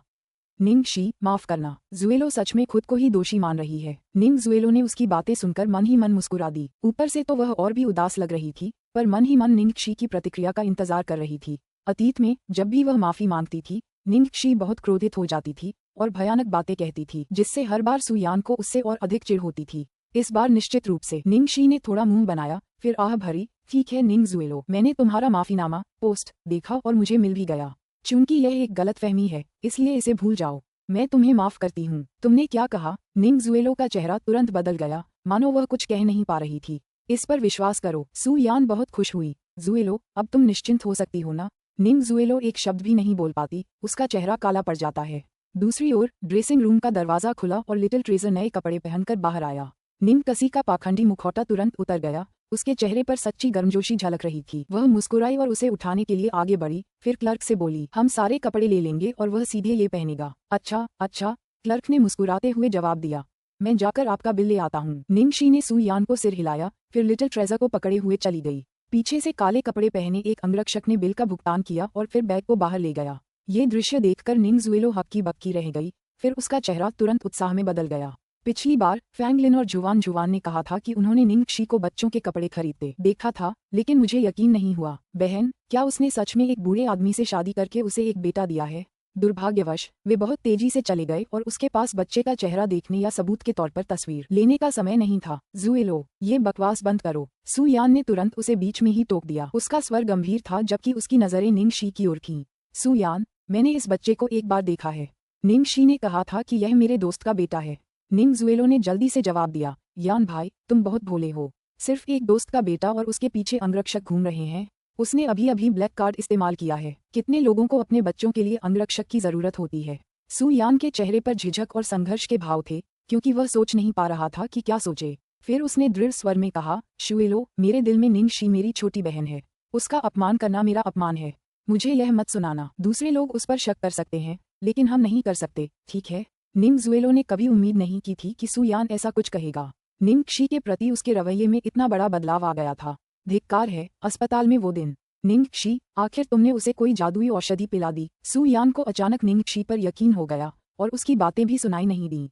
[SPEAKER 1] निंग शी, माफ करना। जुएलो सच में खुद को ही दोषी मान रही है। निंग जुएलो ने उसकी बातें सुनकर मन ही मन मुस्कुरा दी। ऊपर से तो वह और भी उदास लग रही थी, पर मन ही मन निंग शी की प्रतिक्रिया का इंतजार कर रही थी। अतीत में जब भी वह माफी मांगती थी, निंग शी बहुत क्रोधित हो जाती थी और भयानक बातें कहती थी, जिससे हर बार सुयान को उससे और अधिक चिढ़ होती थी। इस बार निश्चित रूप से। निंग शी ने थोड़ा मुंह बनाया, फिर आह भरी, ठीक है निंग जुएलो, मैंने तुम्हारा माफीनामा पोस्ट देखा और मुझे मिल भी गया। चूंकि यह एक गलतफहमी है, इसलिए इसे भूल जाओ। मैं तुम्हें माफ करती हूँ। तुमने क्या कहा? निंग जुएलो का चेहरा तुरंत बदल गया, मानो वह कुछ कह नहीं पा रही थी। इस पर विश्वास करो। सुयान बहुत खुश हुई। जुएलो, अब तुम निश्चिंत हो सकती हो ना? निंग जुएलो एक शब्द भी नहीं बोल पाती, उसका चेहरा काला पड़ जाता है। दूसरी ओर ड्रेसिंग रूम का दरवाजा खुला और लिटिल ट्रेजर नए कपड़े पहनकर बाहर आया। निंग कसी का पाखंडी मुखौटा तुरंत उतर गया। उसके चेहरे पर सच्ची गर्मजोशी झलक रही थी। वह मुस्कुराई और उसे उठाने के लिए आगे बढ़ी, फिर क्लर्क से बोली, हम सारे कपड़े ले लेंगे और वह सीधे ये पहनेगा। अच्छा अच्छा, क्लर्क ने मुस्कुराते हुए जवाब दिया। मैं जाकर आपका बिल ले आता हूँ। निंग शी ने सू यान को सिर हिलाया, फिर लिटिल ट्रेजर को पकड़े हुए चली गई। पीछे से काले कपड़े पहने एक अंगरक्षक ने बिल का भुगतान किया और फिर बैग को बाहर ले गया। ये दृश्य देखकर निंग ज़ुएलो हक्की बक्की रह गई, फिर उसका चेहरा तुरंत उत्साह में बदल गया। पिछली बार फैंगलिन और जुवान ने कहा था कि उन्होंने निंग शी को बच्चों के कपड़े खरीदते देखा था, लेकिन मुझे यकीन नहीं हुआ। बहन, क्या उसने सच में एक बूढ़े आदमी से शादी करके उसे एक बेटा दिया है? दुर्भाग्यवश वे बहुत तेजी से चले गए और उसके पास बच्चे का चेहरा देखने या सबूत के तौर पर तस्वीर लेने का समय नहीं था। ज़ुएलो, ये बकवास बंद करो। सू यान ने तुरंत उसे बीच में ही टोक दिया। उसका स्वर गंभीर था जबकि उसकी नजरें निंग शी की ओर थीं। सू यान, मैंने इस बच्चे को एक बार देखा है। निंग शी ने कहा था कि यह मेरे दोस्त का बेटा है। निंग ज़ुएलो ने जल्दी से जवाब दिया, यान भाई, तुम बहुत भोले हो। सिर्फ एक दोस्त का बेटा और उसके पीछे अंगरक्षक घूम रहे हैं। उसने अभी अभी ब्लैक कार्ड इस्तेमाल किया है। कितने लोगों को अपने बच्चों के लिए अंगरक्षक की जरूरत होती है? सू यान के चेहरे पर झिझक और संघर्ष के भाव थे, क्योंकि वह सोच नहीं पा रहा था कि क्या सोचे। फिर उसने दृढ़ स्वर में कहा, शुएलो, मेरे दिल में निंग शी मेरी छोटी बहन है। उसका अपमान करना मेरा अपमान है। मुझे यह मत सुनाना। दूसरे लोग उस पर शक कर सकते हैं, लेकिन हम नहीं कर सकते, ठीक है? निंग ज़ुएलो ने कभी उम्मीद नहीं की थी कि सू यान ऐसा कुछ कहेगा। निंग शी के प्रति उसके रवैये में इतना बड़ा बदलाव आ गया था। धिक्कार है। अस्पताल में वो दिन। निंग शी, आखिर तुमने उसे कोई जादुई औषधि पिला दी। सू यान को अचानक निंग शी पर यकीन हो गया और उसकी बातें भी सुनाई नहीं दी।